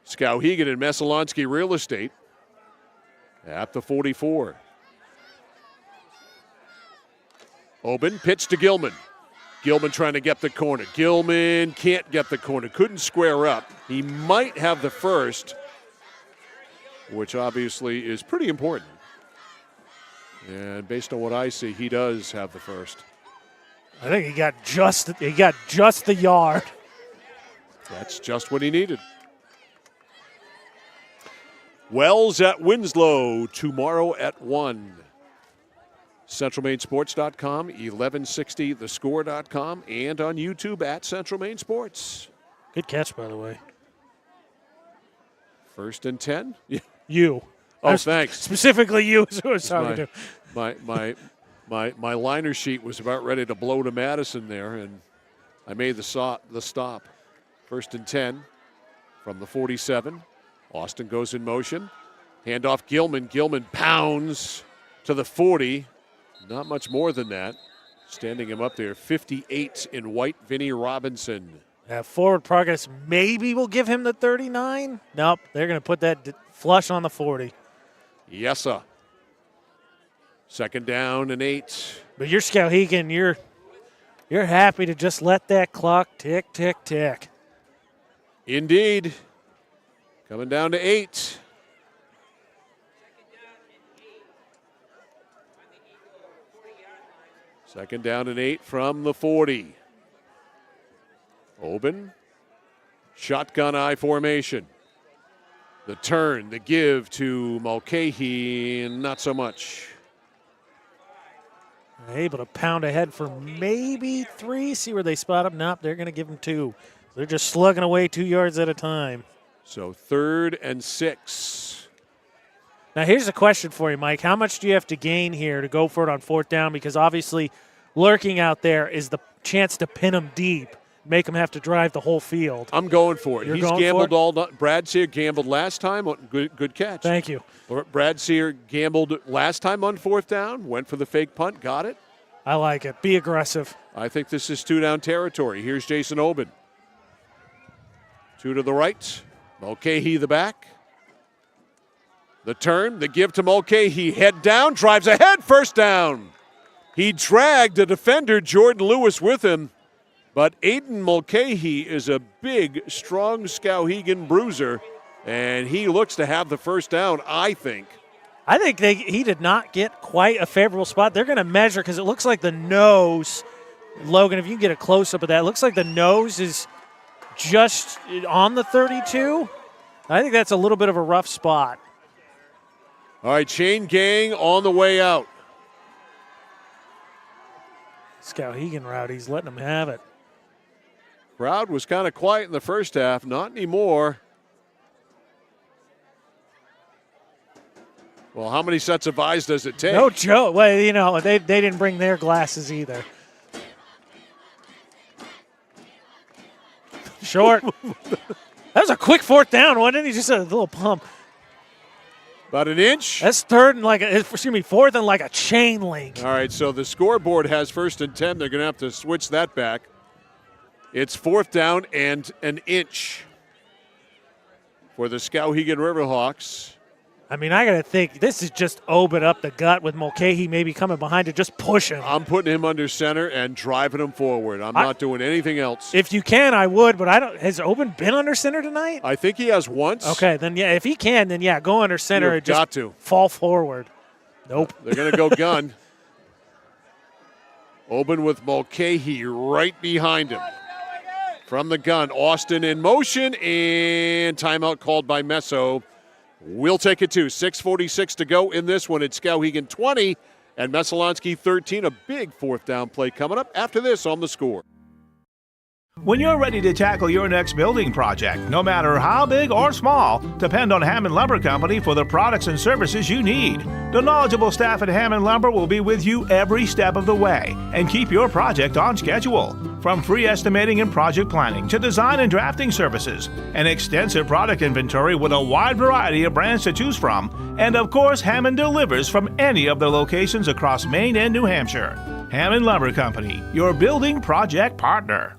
Skowhegan and Messalonskee Real Estate at the 44. Oben pitch to Gilman. Gilman trying to get the corner. Gilman can't get the corner. Couldn't square up. He might have the first, which obviously is pretty important. And based on what I see, he does have the first. I think he got just the yard. That's just what he needed. Wells at Winslow tomorrow at 1. CentralMainSports.com, 1160thescore.com, and on YouTube at Central Maine Sports. Good catch, by the way. 1st and 10? You. Oh, thanks. Specifically you is who I was talking to. My liner sheet was about ready to blow to Madison there, and I made the stop. 1st and 10 from the 47. Austin goes in motion. Handoff Gilman. Gilman pounds to the 40. Not much more than that. Standing him up there, 58 in white, Vinnie Robinson. Forward progress maybe will give him the 39. Nope, they're going to put that flush on the 40. Yes, sir. 2nd down and 8. But you're Skowhegan, you're happy to just let that clock tick, tick, tick. Indeed. Coming down to 8. Second down and 8 from the 40. Oben. Shotgun eye formation. The turn, the give to Mulcahy, not so much. Able to pound ahead for maybe 3. See where they spot him. Nope, they're going to give him 2. They're just slugging away 2 yards at a time. So 3rd and 6. Now here's a question for you, Mike. How much do you have to gain here to go for it on 4th down? Because obviously lurking out there is the chance to pin him deep, make him have to drive the whole field. I'm going for it. You're He's going gambled for it? all. Brad Sear gambled last time. Good catch. Thank you. Brad Sear gambled last time on 4th down. Went for the fake punt. Got it. I like it. Be aggressive. I think this is 2-down territory. Here's Jason Oben. 2 to the right. Mulcahy the back. The turn, the give to Mulcahy. Head down, drives ahead, first down. He dragged the defender, Jordan Lewis, with him. But Aiden Mulcahy is a big, strong Skowhegan bruiser, and he looks to have the first down, I think. I think he did not get quite a favorable spot. They're going to measure because it looks like the nose, Logan, if you can get a close-up of that, it looks like the nose is just on the 32. I think that's a little bit of a rough spot. All right, chain gang on the way out. Skowhegan route, he's letting them have it. Crowd was kind of quiet in the first half, not anymore. Well, how many sets of eyes does it take? No joke. Well, you know, they didn't bring their glasses either. Short. That was a quick 4th down, wasn't it? He just had a little pump. About an inch? That's 4th and like a chain link. All right, so the scoreboard has 1st and 10. They're going to have to switch that back. It's 4th down and an inch for the Skowhegan Riverhawks. I mean, I got to think, this is just Oben up the gut with Mulcahy maybe coming behind to just push him. I'm putting him under center and driving him forward. I'm not doing anything else. If you can, I would, but I don't. Has Oben been under center tonight? I think he has once. Okay, then yeah, if he can, then yeah, go under center and just fall forward. Nope. They're going to go gun. Oben with Mulcahy right behind him. From the gun, Austin in motion, and timeout called by Messo. We'll take it to 6:46 to go in this one. It's Skowhegan 20 and Messalonskee 13. A big 4th down play coming up after this on The Score. When you're ready to tackle your next building project, no matter how big or small, depend on Hammond Lumber Company for the products and services you need. The knowledgeable staff at Hammond Lumber will be with you every step of the way and keep your project on schedule. From free estimating and project planning to design and drafting services, an extensive product inventory with a wide variety of brands to choose from, and of course, Hammond delivers from any of their locations across Maine and New Hampshire. Hammond Lumber Company, your building project partner.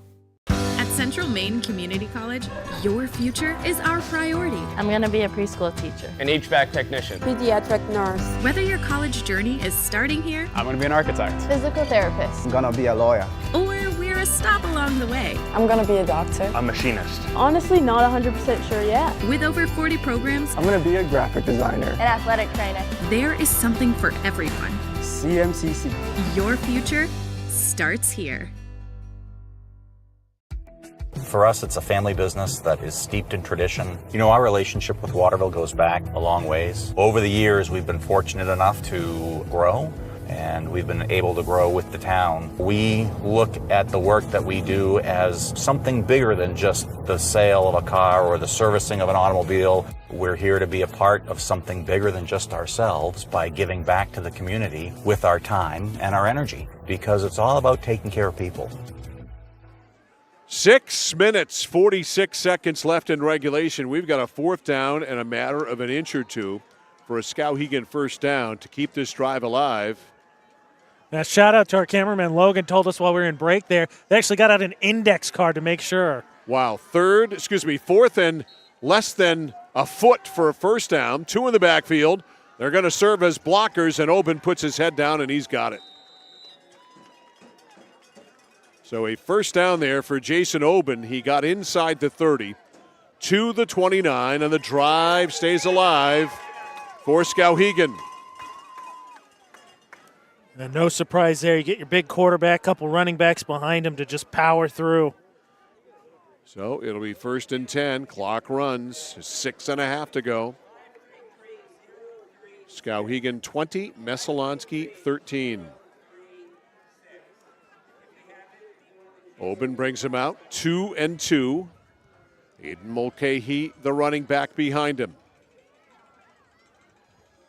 At Central Maine Community College, your future is our priority. I'm going to be a preschool teacher. An HVAC technician. Pediatric nurse. Whether your college journey is starting here, I'm going to be an architect. Physical therapist. I'm going to be a lawyer. Or we're a stop along the way. I'm going to be a doctor. A machinist. Honestly, not 100% sure yet. With over 40 programs, I'm going to be a graphic designer. An athletic trainer. There is something for everyone. CMCC. Your future starts here. For us, it's a family business that is steeped in tradition. You know, our relationship with Waterville goes back a long ways. Over the years, we've been fortunate enough to grow, and we've been able to grow with the town. We look at the work that we do as something bigger than just the sale of a car or the servicing of an automobile. We're here to be a part of something bigger than just ourselves by giving back to the community with our time and our energy, because it's all about taking care of people. 6 minutes, 46 seconds left in regulation. We've got a 4th down and a matter of an inch or two for a Skowhegan 1st down to keep this drive alive. Now, shout out to our cameraman. Logan told us while we were in break there, they actually got out an index card to make sure. Wow, 4th and less than a foot for a 1st down. 2 in the backfield. They're going to serve as blockers, and Oben puts his head down, and he's got it. So a 1st down there for Jason Oben. He got inside the 30 to the 29, and the drive stays alive for Skowhegan. And no surprise there. You get your big quarterback, couple running backs behind him to just power through. So it'll be 1st and 10. Clock runs. 6.5 to go. Skowhegan 20, Messalonskee 13. Oben brings him out, 2 and 2. Aiden Mulcahy, the running back behind him.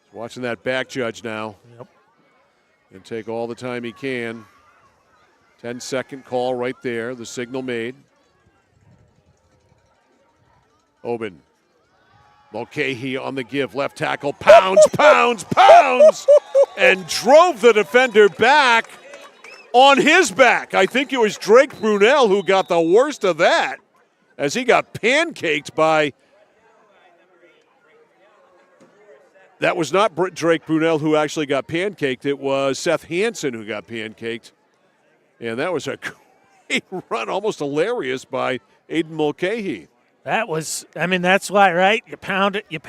He's watching that back judge now. Yep. And take all the time he can. 10-second call right there, the signal made. Oben. Mulcahy on the give, left tackle, pounds, and drove the defender back. On his back. I think it was Drake Brunel who got the worst of that as he got pancaked by. That was not Drake Brunel who actually got pancaked. It was Seth Hansen who got pancaked. And that was a great run, almost hilarious by Aiden Mulcahy. That was, I mean, that's why, right? You pound it. That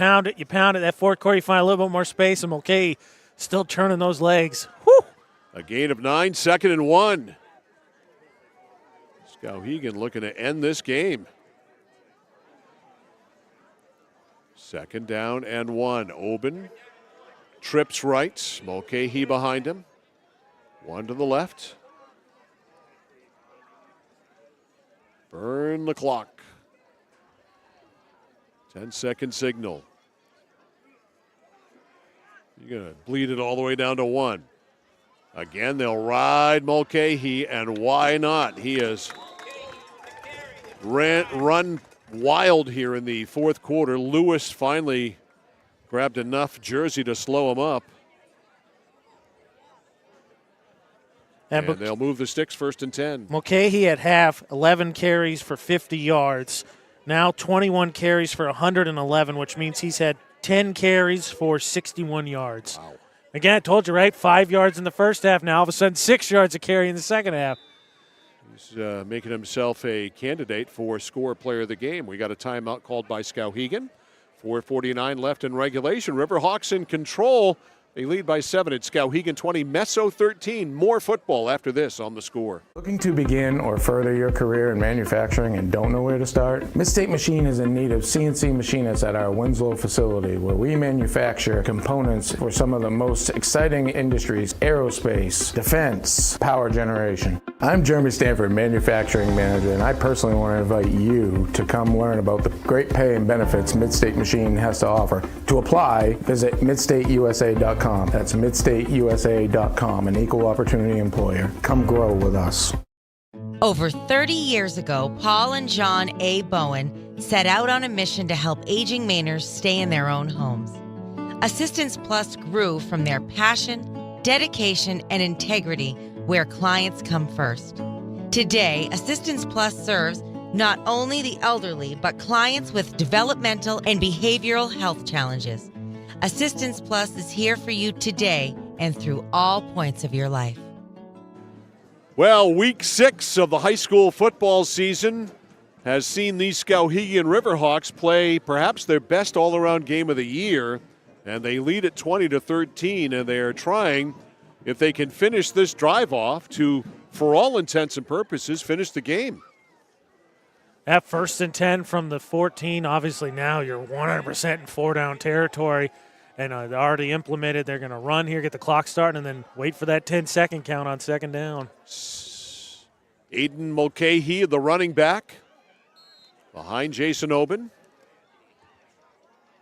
4th quarter, you find a little bit more space, and Mulcahy still turning those legs. Whew. A gain of 9, 2nd and 1. Skowhegan looking to end this game. 2nd down and 1. Oben trips right. Mulcahy behind him. 1 to the left. Burn the clock. 10-second signal. You're going to bleed it all the way down to 1. Again, they'll ride Mulcahy, and why not? He has run wild here in the 4th quarter. Lewis finally grabbed enough jersey to slow him up. And they'll move the sticks 1st and 10. Mulcahy at half, 11 carries for 50 yards. Now 21 carries for 111, which means he's had 10 carries for 61 yards. Wow. Again, I told you, right? 5 yards in the first half. Now all of a sudden 6 yards a carry in the second half. He's making himself a candidate for score player of the game. We got a timeout called by Skowhegan. 4:49 left in regulation. Riverhawks in control. They lead by 7 at Skowhegan 20, Meso 13. More football after this on The Score. Looking to begin or further your career in manufacturing and don't know where to start? Midstate Machine is in need of CNC machinists at our Winslow facility, where we manufacture components for some of the most exciting industries: aerospace, defense, power generation. I'm Jeremy Stanford, manufacturing manager, and I personally want to invite you to come learn about the great pay and benefits Midstate Machine has to offer. To apply, visit midstateusa.com. That's midstateusa.com, an equal opportunity employer. Come grow with us. Over 30 years ago, Paul and John A. Bowen set out on a mission to help aging Mainers stay in their own homes. Assistance Plus grew from their passion, dedication, and integrity, where clients come first. Today, Assistance Plus serves not only the elderly, but clients with developmental and behavioral health challenges. Assistance Plus is here for you today and through all points of your life. Well, week 6 of the high school football season has seen these Skowhegan Riverhawks play perhaps their best all-around game of the year, and they lead at 20-13, and they are trying, if they can finish this drive off, to, for all intents and purposes, finish the game. At 1st and 10 from the 14, obviously now you're 100% in 4-down territory. And they're already implemented. They're going to run here, get the clock starting, and then wait for that 10-second count on 2nd down. Aiden Mulcahy, the running back, behind Jason Oben.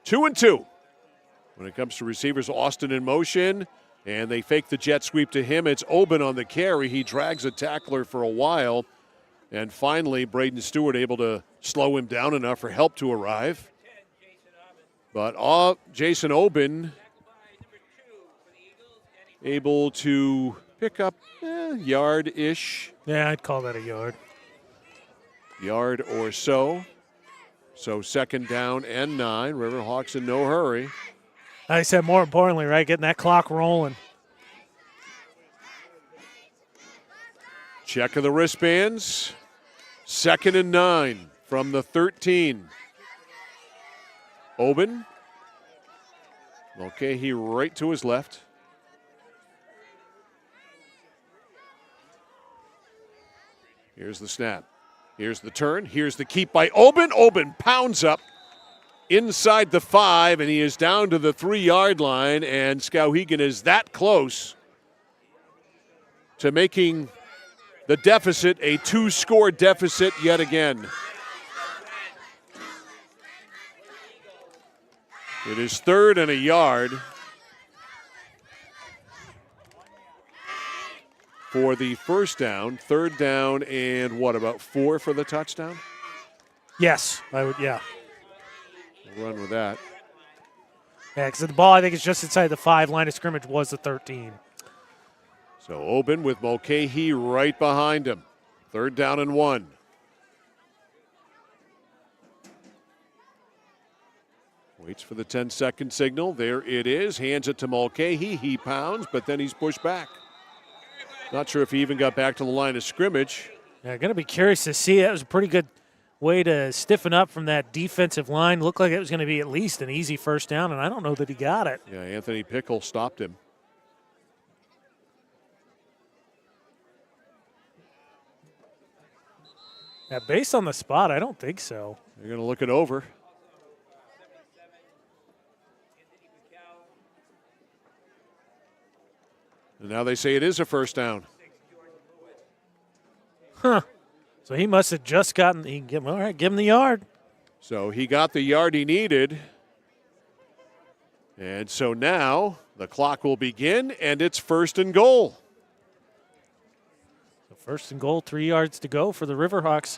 2-2. When it comes to receivers, Austin in motion, and they fake the jet sweep to him. It's Oben on the carry. He drags a tackler for a while, and finally Braden Stewart able to slow him down enough for help to arrive. But Jason Oben able to pick up yard-ish. Yeah, I'd call that a yard. Yard or so. So 2nd down and 9. Riverhawks in no hurry. Like I said, more importantly, right, getting that clock rolling. Check of the wristbands. 2nd and 9 from the 13. Oben. Mulcahy right to his left. Here's the snap. Here's the turn. Here's the keep by Oben. Oben pounds up inside the 5, and he is down to the 3-yard line, and Skowhegan is that close to making the deficit a 2-score deficit yet again. It is 3rd and a yard for the first down. 3rd down and what, about 4 for the touchdown? Yes, I would. Yeah. We'll run with that. Yeah, because the ball, I think, is just inside the 5. Line of scrimmage was the 13. So Oben with Mulcahy right behind him. 3rd down and 1. Waits for the 10-second signal. There it is. Hands it to Mulcahy. He pounds, but then he's pushed back. Not sure if he even got back to the line of scrimmage. Yeah, going to be curious to see. That was a pretty good way to stiffen up from that defensive line. Looked like it was going to be at least an easy 1st down, and I don't know that he got it. Yeah, Anthony Pickle stopped him. Yeah, based on the spot, I don't think so. They're going to look it over. And now they say it is a 1st down. Huh. So he must have just gotten, all right, give him the yard. So he got the yard he needed. And so now the clock will begin, and it's 1st and goal. So 1st and goal, 3 yards to go for the Riverhawks.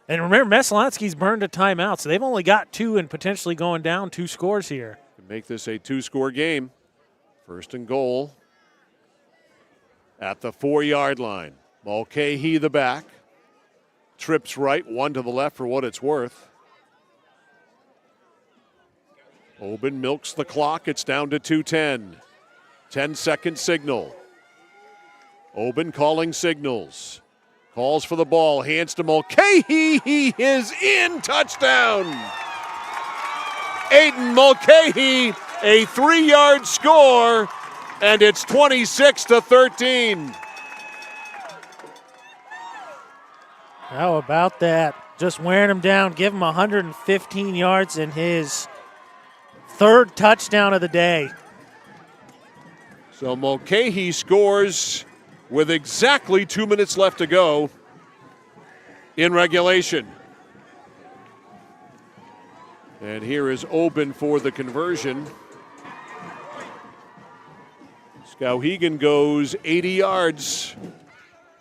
And remember, Messalonskee's burned a timeout, so they've only got 2 and potentially going down 2 scores here. To make this a 2-score game. 1st and goal. at the 4-yard line. Mulcahy the back. Trips right, one to the left for what it's worth. Oben milks the clock. It's down to 2:10. 10-second signal. Oben calling signals. Calls for the ball. Hands to Mulcahy. He is in. Touchdown. Aiden Mulcahy, a 3-yard score, and it's 26-13. How about that? Just wearing him down. Give him 115 yards in his third touchdown of the day. So Mulcahy scores with exactly 2 minutes left to go in regulation. And here is Oben for the conversion. Skowhegan goes 80 yards.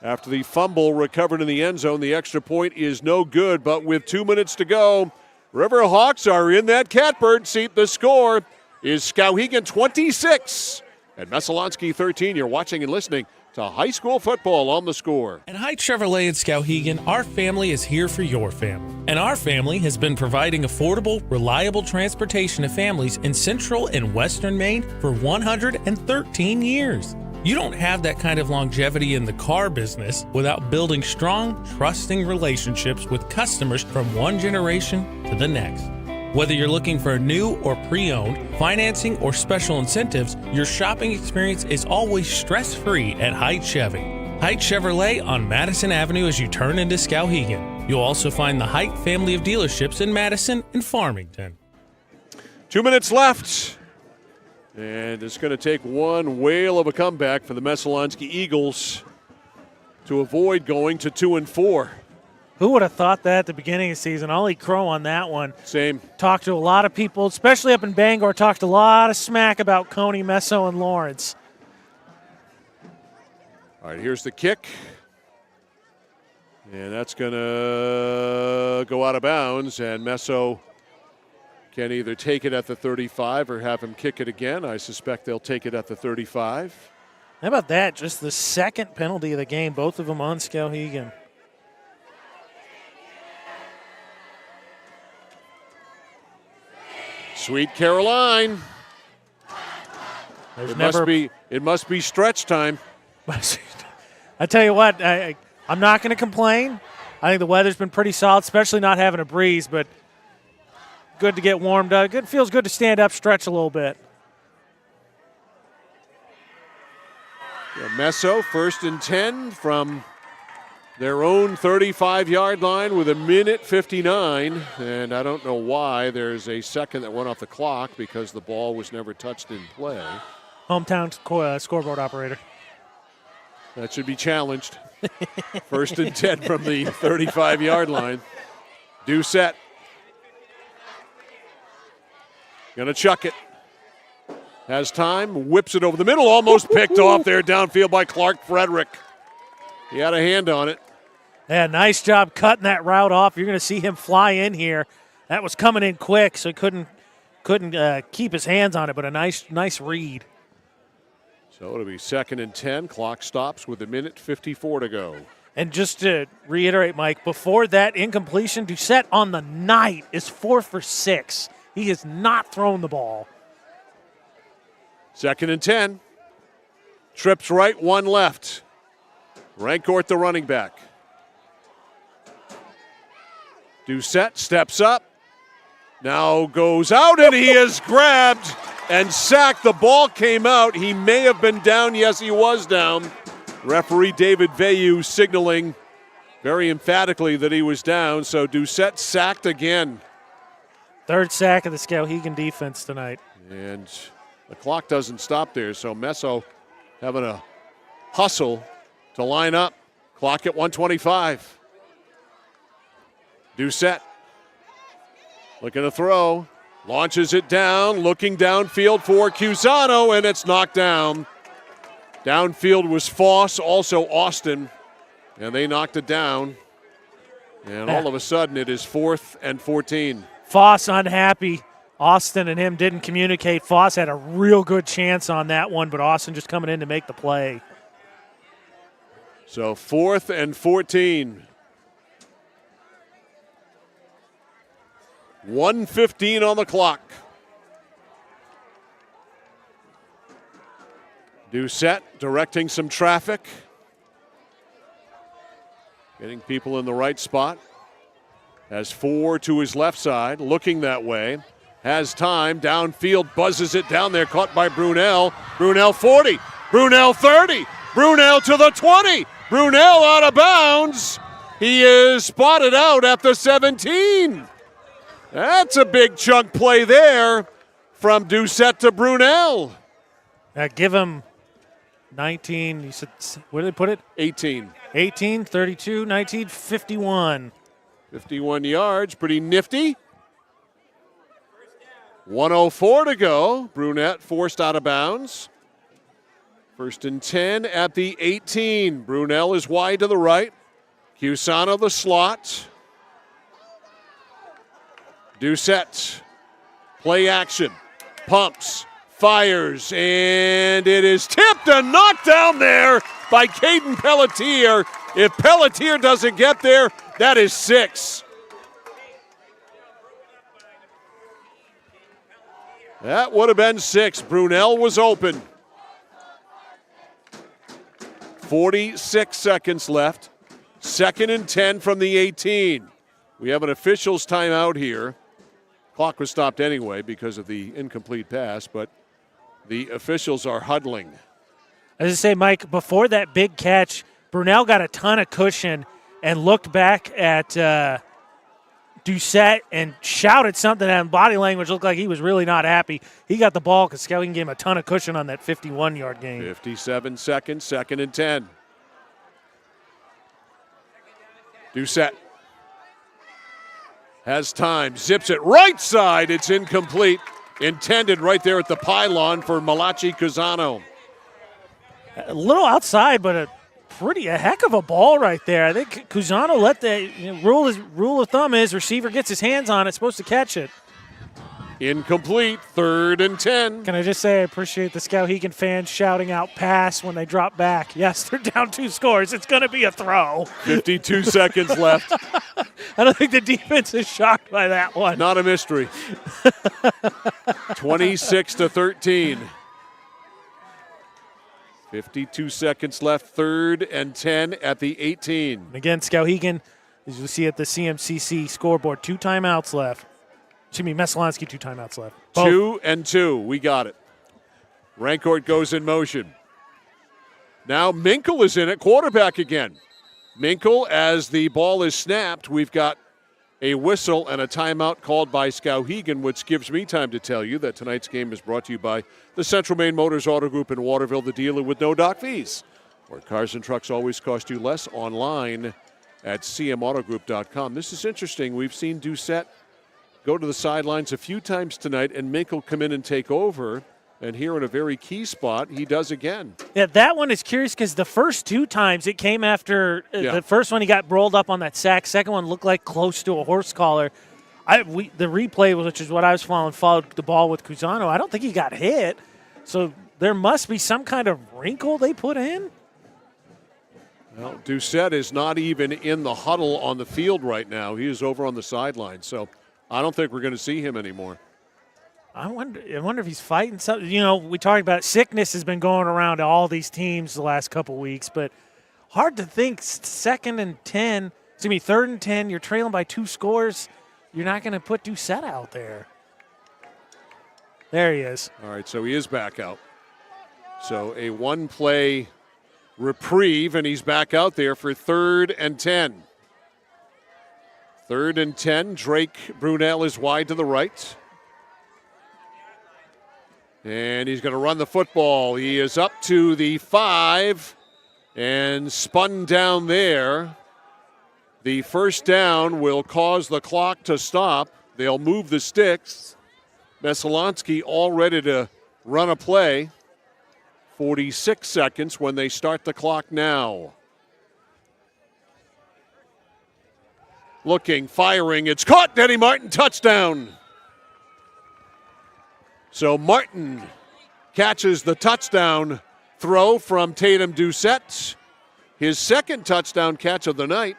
After the fumble recovered in the end zone, the extra point is no good, but with 2 minutes to go, Riverhawks are in that catbird seat. The score is Skowhegan 26 and Messalonskee 13. You're watching and listening to high school football on The Score. At Hite Chevrolet in Skowhegan, our family is here for your family. And our family has been providing affordable, reliable transportation to families in central and western Maine for 113 years. You don't have that kind of longevity in the car business without building strong, trusting relationships with customers from one generation to the next. Whether you're looking for new or pre-owned, financing, or special incentives, your shopping experience is always stress-free at Hite Chevy. Hite Chevrolet on Madison Avenue as you turn into Skowhegan. You'll also find the Hite family of dealerships in Madison and Farmington. 2 minutes left. And it's going to take one whale of a comeback for the Messalonskee Eagles to avoid going to 2-4. Who would have thought that at the beginning of the season? I'll eat crow on that one. Same. Talked to a lot of people, especially up in Bangor, talked a lot of smack about Coney, Messo, and Lawrence. All right, here's the kick. And that's going to go out of bounds, and Messo can either take it at the 35 or have him kick it again. I suspect they'll take it at the 35. How about that? Just the second penalty of the game, both of them on Skowhegan. Sweet Caroline. It must be stretch time. I tell you what, I'm not going to complain. I think the weather's been pretty solid, especially not having a breeze, but good to get warmed up. It feels good to stand up, stretch a little bit. Yeah, Messo, 1st and 10 from their own 35-yard line with 1:59. And I don't know why there's a second that went off the clock because the ball was never touched in play. Hometown scoreboard operator. That should be challenged. 1st and 10 from the 35-yard line. Doucette. Gonna chuck it. Has time, whips it over the middle, almost picked off there downfield by Clark Frederick. He had a hand on it. Yeah, nice job cutting that route off. You're going to see him fly in here. That was coming in quick, so he couldn't keep his hands on it, but a nice read. So it'll be 2nd and 10. Clock stops with 1:54 to go. And just to reiterate, Mike, before that incompletion, Doucette on the night is 4 for 6. He has not thrown the ball. 2nd and 10. Trips right, one left. Rancourt the running back. Doucette steps up. Now goes out, and he is grabbed and sacked. The ball came out. He may have been down. Yes, he was down. Referee David Veyu signaling very emphatically that he was down. So Doucette sacked again. Third sack of the Skowhegan defense tonight. And the clock doesn't stop there, so Messo having a hustle to line up. Clock at 1:25. Doucette looking to throw. Launches it down, looking downfield for Cusano, and it's knocked down. Downfield was Foss, also Austin, and they knocked it down. And all of a sudden, it is 4th and 14. Foss unhappy. Austin and him didn't communicate. Foss had a real good chance on that one, but Austin just coming in to make the play. So 4th and 14. 1:15 on the clock. Doucette directing some traffic. Getting people in the right spot. Has 4 to his left side, looking that way. Has time, downfield, buzzes it down there, caught by Brunel. Brunel 40, Brunel 30, Brunel to the 20. Brunel out of bounds. He is spotted out at the 17. That's a big chunk play there from Doucette to Brunel. Give him 19, you said, where did they put it? 18. 18, 32, 19, 51. 51 yards, pretty nifty. 1:04 to go. Brunette forced out of bounds. 1st and 10 at the 18. Brunel is wide to the right. Cusano the slot. Doucette, play action, pumps, fires, and it is tipped and knocked down there by Caden Pelletier. If Pelletier doesn't get there, that is 6. That would have been 6. Brunel was open. 46 seconds left. 2nd and 10 from the 18. We have an officials timeout here. Clock was stopped anyway because of the incomplete pass, but the officials are huddling. As I say, Mike, before that big catch, Brunel got a ton of cushion and looked back at Doucette and shouted something at him. Body language looked like he was really not happy. He got the ball because Skowhegan gave him a ton of cushion on that 51-yard gain. 57 seconds, 2nd and 10. Doucette has time, zips it right side. It's incomplete. Intended right there at the pylon for Malachi Cusano. A little outside, but a heck of a ball right there. I think Cusano let the rule of thumb is receiver gets his hands on it, supposed to catch it. Incomplete, 3rd and 10. Can I just say I appreciate the Skowhegan fans shouting out pass when they drop back. Yes, they're down 2 scores. It's going to be a throw. 52 seconds left. I don't think the defense is shocked by that one. Not a mystery. 26-13. 52 seconds left, 3rd and 10 at the 18. And again, Skowhegan, as you see at the CMCC scoreboard, 2 timeouts left. Excuse me, Messalonskee, 2 timeouts left. Both. 2 and 2. We got it. Rancourt goes in motion. Now Minkle is in at quarterback again. Minkle, as the ball is snapped, we've got a whistle and a timeout called by Skowhegan, which gives me time to tell you that tonight's game is brought to you by the Central Maine Motors Auto Group in Waterville, the dealer with no dock fees, where cars and trucks always cost you less, online at cmautogroup.com. This is interesting. We've seen Doucette go to the sidelines a few times tonight and Minkle come in and take over. And here in a very key spot, he does again. Yeah, that one is curious because the first 2 times it came after the first one he got rolled up on that sack. Second one looked like close to a horse collar. The replay, which is what I was followed the ball with Cusano. I don't think he got hit. So there must be some kind of wrinkle they put in. Well, Doucette is not even in the huddle on the field right now. He is over on the sideline. So I don't think we're going to see him anymore. I wonder if he's fighting something. You know, we talked about sickness has been going around to all these teams the last couple weeks, but hard to think 2nd and 10, 3rd and 10, you're trailing by 2 scores. You're not going to put Doucette out there. There he is. All right, so he is back out. So a 1-play reprieve, and he's back out there for 3rd and 10. 3rd and 10, Drake Brunel is wide to the right. And he's going to run the football. He is up to the 5 and spun down there. The first down will cause the clock to stop. They'll move the sticks. Messalonskee all ready to run a play. 46 seconds when they start the clock now. Looking, firing. It's caught. Eddie Martin, touchdown. So Martin catches the touchdown throw from Tatum Doucette. his second touchdown catch of the night.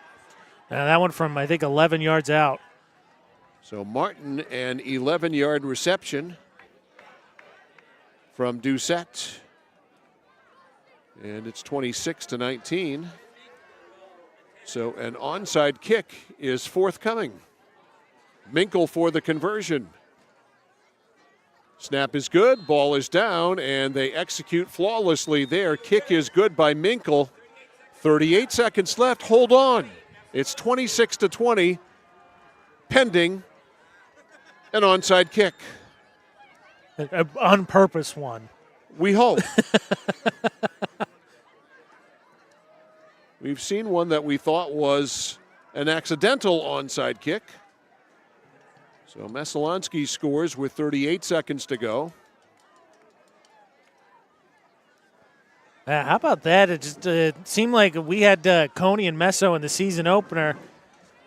That one from, I think, 11 yards out. So Martin, an 11-yard reception from Doucette. And it's 26-19. So an onside kick is forthcoming. Minkle for the conversion. Snap is good, ball is down, and they execute flawlessly there. Kick is good by Minkle. 38 seconds left, hold on. It's 26-20, pending an onside kick. An on purpose one. We hope. We've seen one that we thought was an accidental onside kick. So Messalonskee scores with 38 seconds to go. How about that? It just seemed like we had Coney and Meso in the season opener.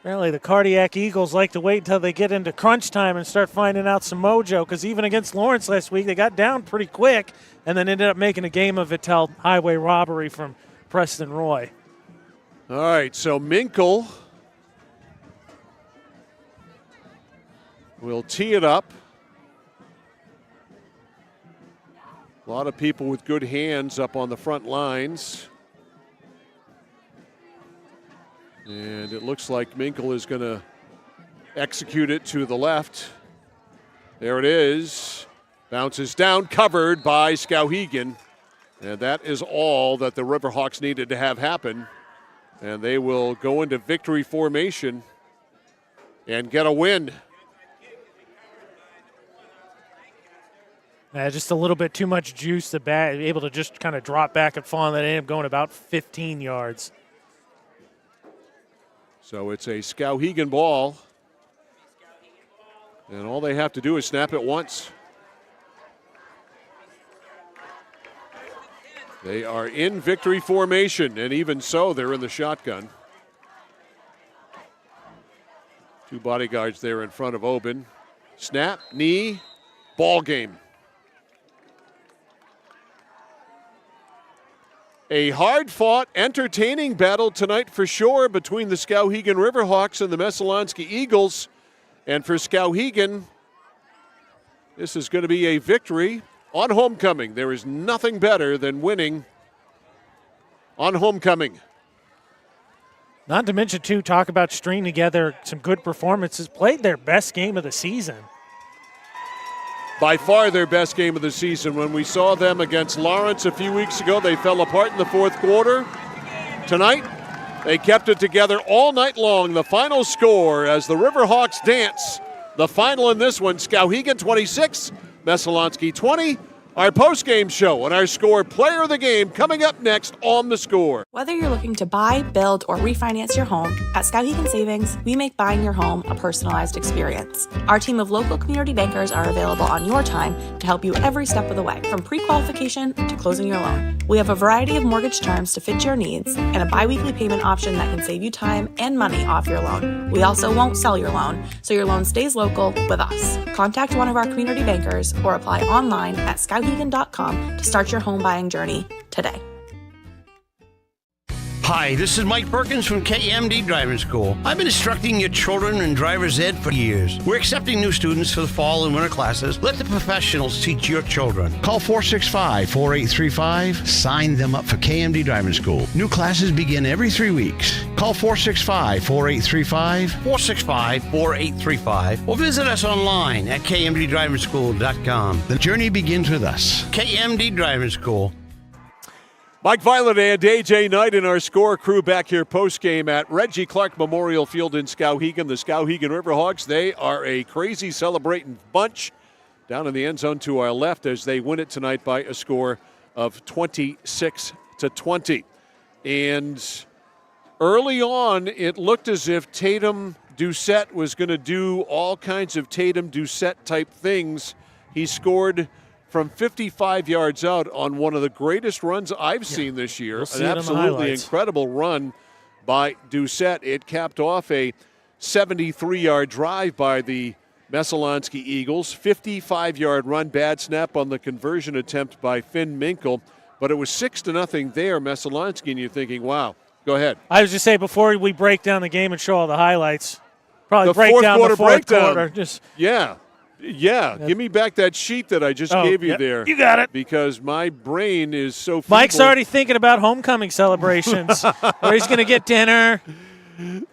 Apparently the Cardiac Eagles like to wait until they get into crunch time and start finding out some mojo, because even against Lawrence last week, they got down pretty quick and then ended up making a game of it till highway robbery from Preston Roy. All right, so Minkle will tee it up. A lot of people with good hands up on the front lines. And it looks like Minkle is going to execute it to the left. There it is. Bounces down, covered by Skowhegan. And that is all that the Riverhawks needed to have happen. And they will go into victory formation and get a win. Just a little bit too much juice. The bat able to just kind of drop back and fall, and then end up going about 15 yards. So it's a Skowhegan ball. And all they have to do is snap it once. They are in victory formation, and even so, they're in the shotgun. Two bodyguards there in front of Oben. Snap, knee, ball game. A hard-fought, entertaining battle tonight for sure between the Skowhegan Riverhawks and the Messalonskee Eagles. And for Skowhegan, this is going to be a victory on homecoming. There is nothing better than winning on homecoming. Not to mention, too, talk about stringing together some good performances. Played their best game of the season. By far their best game of the season. When we saw them against Lawrence a few weeks ago, they fell apart in the fourth quarter. Tonight, they kept it together all night long. The final score as the Riverhawks dance. The final in this one, Skowhegan 26, Messalonskee 20. Our post-game show and our Score Player of the Game coming up next on The Score. Whether you're looking to buy, build, or refinance your home, at Skowhegan Savings, we make buying your home a personalized experience. Our team of local community bankers are available on your time to help you every step of the way, from pre-qualification to closing your loan. We have a variety of mortgage terms to fit your needs and a bi-weekly payment option that can save you time and money off your loan. We also won't sell your loan, so your loan stays local with us. Contact one of our community bankers or apply online at skowhegan.com to start your home buying journey today. Hi, this is Mike Perkins from KMD Driving School. I've been instructing your children in driver's ed for years. We're accepting new students for the fall and winter classes. Let the professionals teach your children. Call 465-4835. Sign them up for KMD Driving School. New classes begin every 3 weeks. Call 465-4835, 465-4835, or visit us online at kmddrivingschool.com. The journey begins with us. KMD Driving School. Mike Violet and AJ Knight and our Score crew back here post-game at Reggie Clark Memorial Field in Skowhegan. The Skowhegan Riverhawks, they are a crazy celebrating bunch down in the end zone to our left as they win it tonight by a score of 26-20. And early on, it looked as if Tatum Doucette was going to do all kinds of Tatum Doucette type things. He scored from 55 yards out on one of the greatest runs I've seen this year. We'll An absolutely incredible run by Doucette. It capped off a 73-yard drive by the Messalonskee Eagles. 55-yard run, bad snap on the conversion attempt by Finn Minkle. But it was 6-0 there, Messalonskee, and you're thinking, wow. Go ahead. I was just saying, before we break down the game and show all the highlights, probably The break fourth down quarter the fourth breakdown. quarter. Just Yeah. Give me back that sheet that I just gave you there. You got it. Because my brain is so feeble. Mike's already thinking about homecoming celebrations, where he's going to get dinner.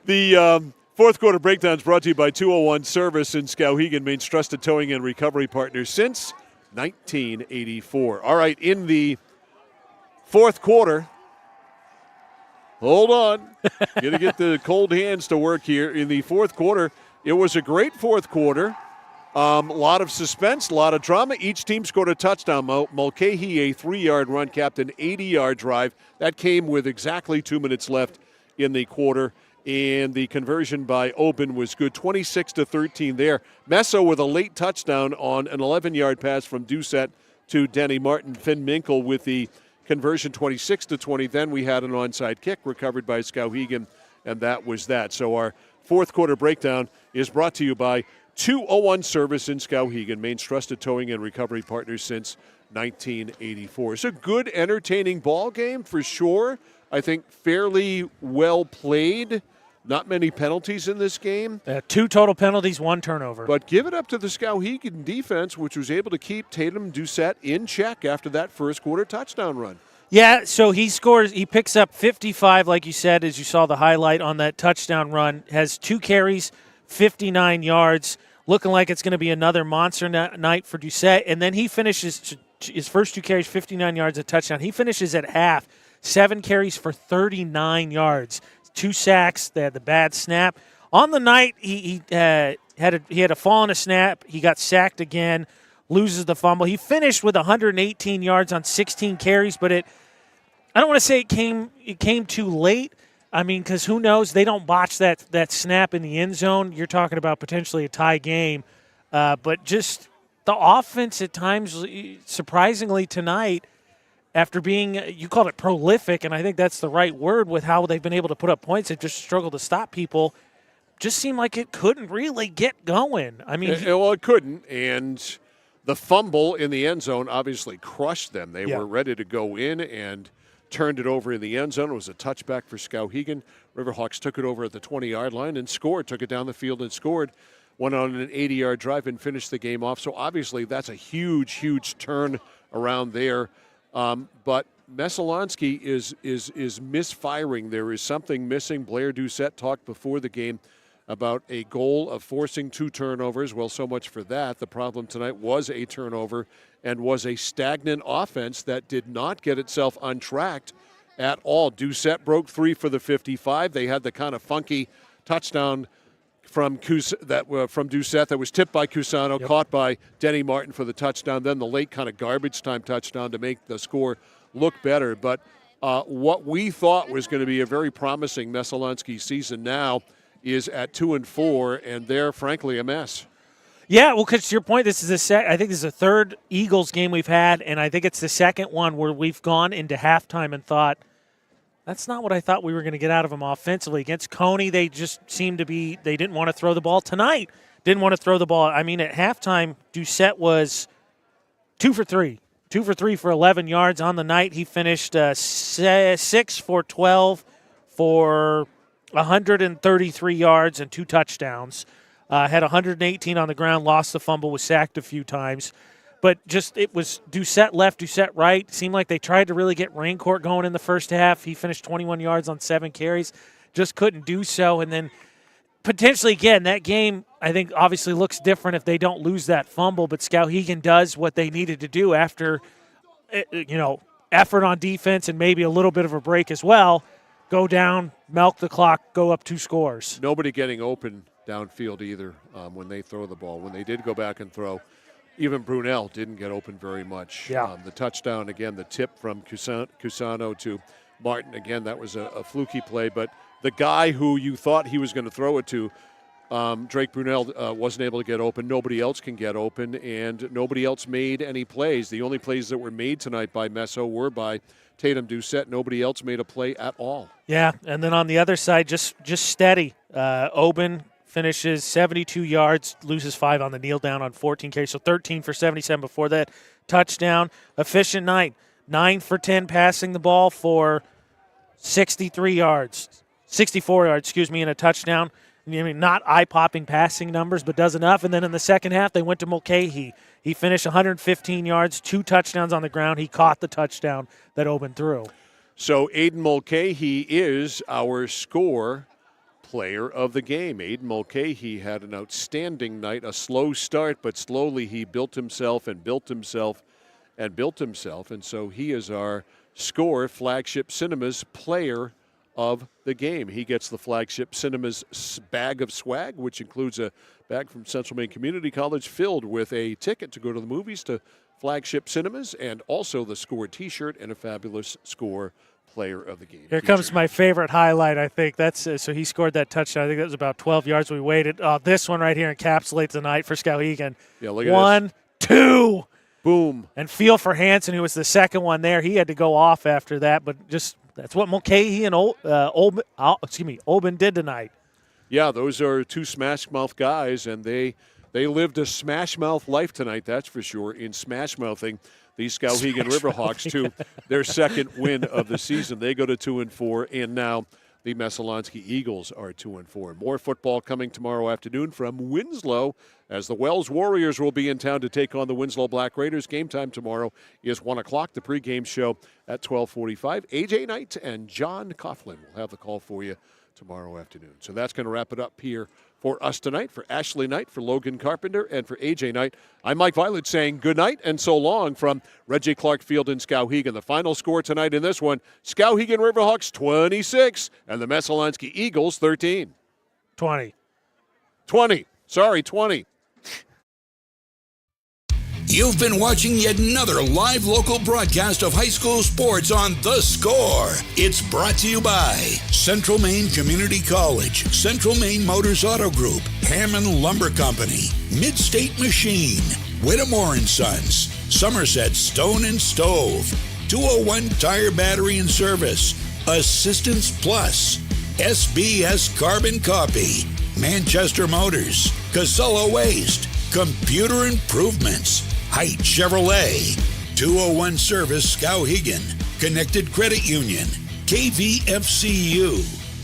The fourth quarter breakdown is brought to you by 201 Service in Skowhegan, Maine's trusted towing and recovery partner since 1984. All right, in the fourth quarter, hold on. Going to get the cold hands to work here. In the fourth quarter, it was a great fourth quarter. A lot of suspense, a lot of drama. Each team scored a touchdown. Mulcahy, a 3-yard run, capped an 80-yard drive. That came with exactly 2 minutes left in the quarter. And the conversion by Oben was good, 26-13 there. Messo with a late touchdown on an 11-yard pass from Doucette to Denny Martin. Finn Minkle with the conversion, 26-20. Then we had an onside kick recovered by Skowhegan, and that was that. So our fourth quarter breakdown is brought to you by 201 Service in Skowhegan, Maine's trusted towing and recovery partner since 1984. It's a good, entertaining ball game for sure. I think fairly well played. Not many penalties in this game. 2 total penalties, 1 turnover. But give it up to the Skowhegan defense, which was able to keep Tatum Doucette in check after that first quarter touchdown run. Yeah, so he picks up 55, like you said, as you saw the highlight on that touchdown run. Has 2 carries, 59 yards. Looking like it's going to be another monster night for Doucette. And then he finishes his first 2 carries, 59 yards, a touchdown. He finishes at half, 7 carries for 39 yards. 2 sacks. They had the bad snap. On the night, he had a fall on a snap. He got sacked again, loses the fumble. He finished with 118 yards on 16 carries, but I don't want to say it came too late. I mean, because who knows? They don't botch that snap in the end zone. You're talking about potentially a tie game. But just the offense at times, surprisingly tonight, after being, you called it prolific, and I think that's the right word with how they've been able to put up points. They've just struggled to stop people. Just seemed like it couldn't really get going. I mean, well, it couldn't, and the fumble in the end zone obviously crushed them. They were ready to go in and turned it over in the end zone. It was a touchback for Skowhegan. Riverhawks took it over at the 20-yard line and scored, took it down the field and scored. Went on an 80-yard drive and finished the game off. So obviously that's a huge, huge turn around there. But Messalonskee is misfiring. There is something missing. Blair Doucette talked before the game about a goal of forcing 2 turnovers. Well, so much for that. The problem tonight was a turnover and was a stagnant offense that did not get itself untracked at all. Doucette broke 3 for the 55. They had the kind of funky touchdown from Doucette that was tipped by Cusano, caught by Denny Martin for the touchdown. Then the late kind of garbage time touchdown to make the score look better. But what we thought was going to be a very promising Messalonskee season now is at 2-4, and they're frankly a mess. Yeah, well, because to your point, this is I think this is the third Eagles game we've had, and I think it's the second one where we've gone into halftime and thought, that's not what I thought we were going to get out of them offensively. Against Coney, they just seemed to be, they didn't want to throw the ball tonight. Didn't want to throw the ball. I mean, at halftime, Doucette was 2 for 3. 2 for 3 for 11 yards on the night. He finished 6 for 12 for 133 yards and 2 touchdowns. Had 118 on the ground, lost the fumble, was sacked a few times. But just it was Doucette left, Doucette right. Seemed like they tried to really get Raincourt going in the first half. He finished 21 yards on 7 carries. Just couldn't do so. And then potentially, again, that game I think obviously looks different if they don't lose that fumble. But Skowhegan does what they needed to do after, effort on defense and maybe a little bit of a break as well. Go down, milk the clock, go up 2 scores. Nobody getting open downfield either when they throw the ball. When they did go back and throw, even Brunel didn't get open very much. Yeah. The touchdown, again, the tip from Cusano to Martin, again, that was a fluky play. But the guy who you thought he was going to throw it to, Drake Brunel, wasn't able to get open. Nobody else can get open, and nobody else made any plays. The only plays that were made tonight by Messo were by Tatum Doucette. Nobody else made a play at all. Yeah, and then on the other side, just steady. Oben finishes 72 yards, loses 5 on the kneel down on 14 carries, so 13 for 77 before that touchdown. Efficient night. 9 for 10 passing the ball for 64 yards, and a touchdown. I mean, not eye-popping passing numbers, but does enough. And then in the second half, they went to Mulcahy. He finished 115 yards, 2 touchdowns on the ground. He caught the touchdown that Oban threw. So Aiden Mulcahy is our score player of the game. Aiden Mulcahy had an outstanding night, a slow start, but slowly he built himself. And so he is our score Flagship Cinemas player of the game. He gets the Flagship Cinemas bag of swag, which includes a bag from Central Maine Community College filled with a ticket to go to the movies to Flagship Cinemas, and also the Score T-shirt and a fabulous Score player of the game. Here comes my favorite highlight, I think. So he scored that touchdown. I think that was about 12 yards. We waited. This one right here encapsulates the night for Skowhegan. Yeah, look at 1, 2. Boom. And feel for Hansen, who was the second one there. He had to go off after that, but just that's what Mulcahy and Oban did tonight. Yeah, those are two smash mouth guys, and they lived a smash mouth life tonight, that's for sure, in smash mouthing these Skowhegan Riverhawks to their second win of the season. They go to 2-4, and now the Messalonskee Eagles are 2-4. More football coming tomorrow afternoon from Winslow, as the Wells Warriors will be in town to take on the Winslow Black Raiders. Game time tomorrow is 1 o'clock. The pregame show at 12:45. AJ Knight and John Coughlin will have the call for you tomorrow afternoon. So that's going to wrap it up here for us tonight. For Ashley Knight, for Logan Carpenter, and for AJ Knight, I'm Mike Violet saying good night and so long from Reggie Clark Field in Skowhegan. The final score tonight in this one, Skowhegan Riverhawks 26 and the Messalonskee Eagles 13. 20. 20. Sorry, 20. You've been watching yet another live local broadcast of high school sports on The Score. It's brought to you by Central Maine Community College, Central Maine Motors Auto Group, Hammond Lumber Company, Midstate Machine, Whittemore & Sons, Somerset Stone and Stove, 201 Tire Battery and Service, Assistance Plus, SBS Carbon Copy, Manchester Motors, Casella Waste, Computer Improvements, Height Chevrolet, 201 Service Skowhegan, Connected Credit Union, KVFCU,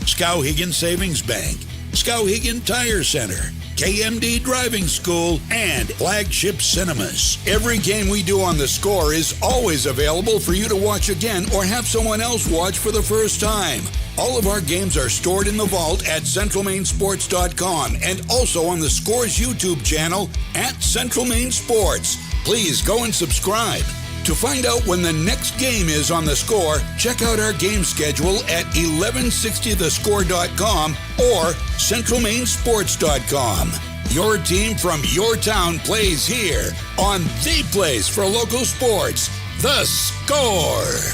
Skowhegan Savings Bank, Skowhegan Tire Center, KMD Driving School, and Flagship Cinemas. Every game we do on The Score is always available for you to watch again or have someone else watch for the first time. All of our games are stored in the vault at centralmainsports.com and also on The Score's YouTube channel at Central Maine Sports. Please go and subscribe. To find out when the next game is on The Score, check out our game schedule at 1160thescore.com or centralmainsports.com. Your team from your town plays here on the place for local sports, The Score.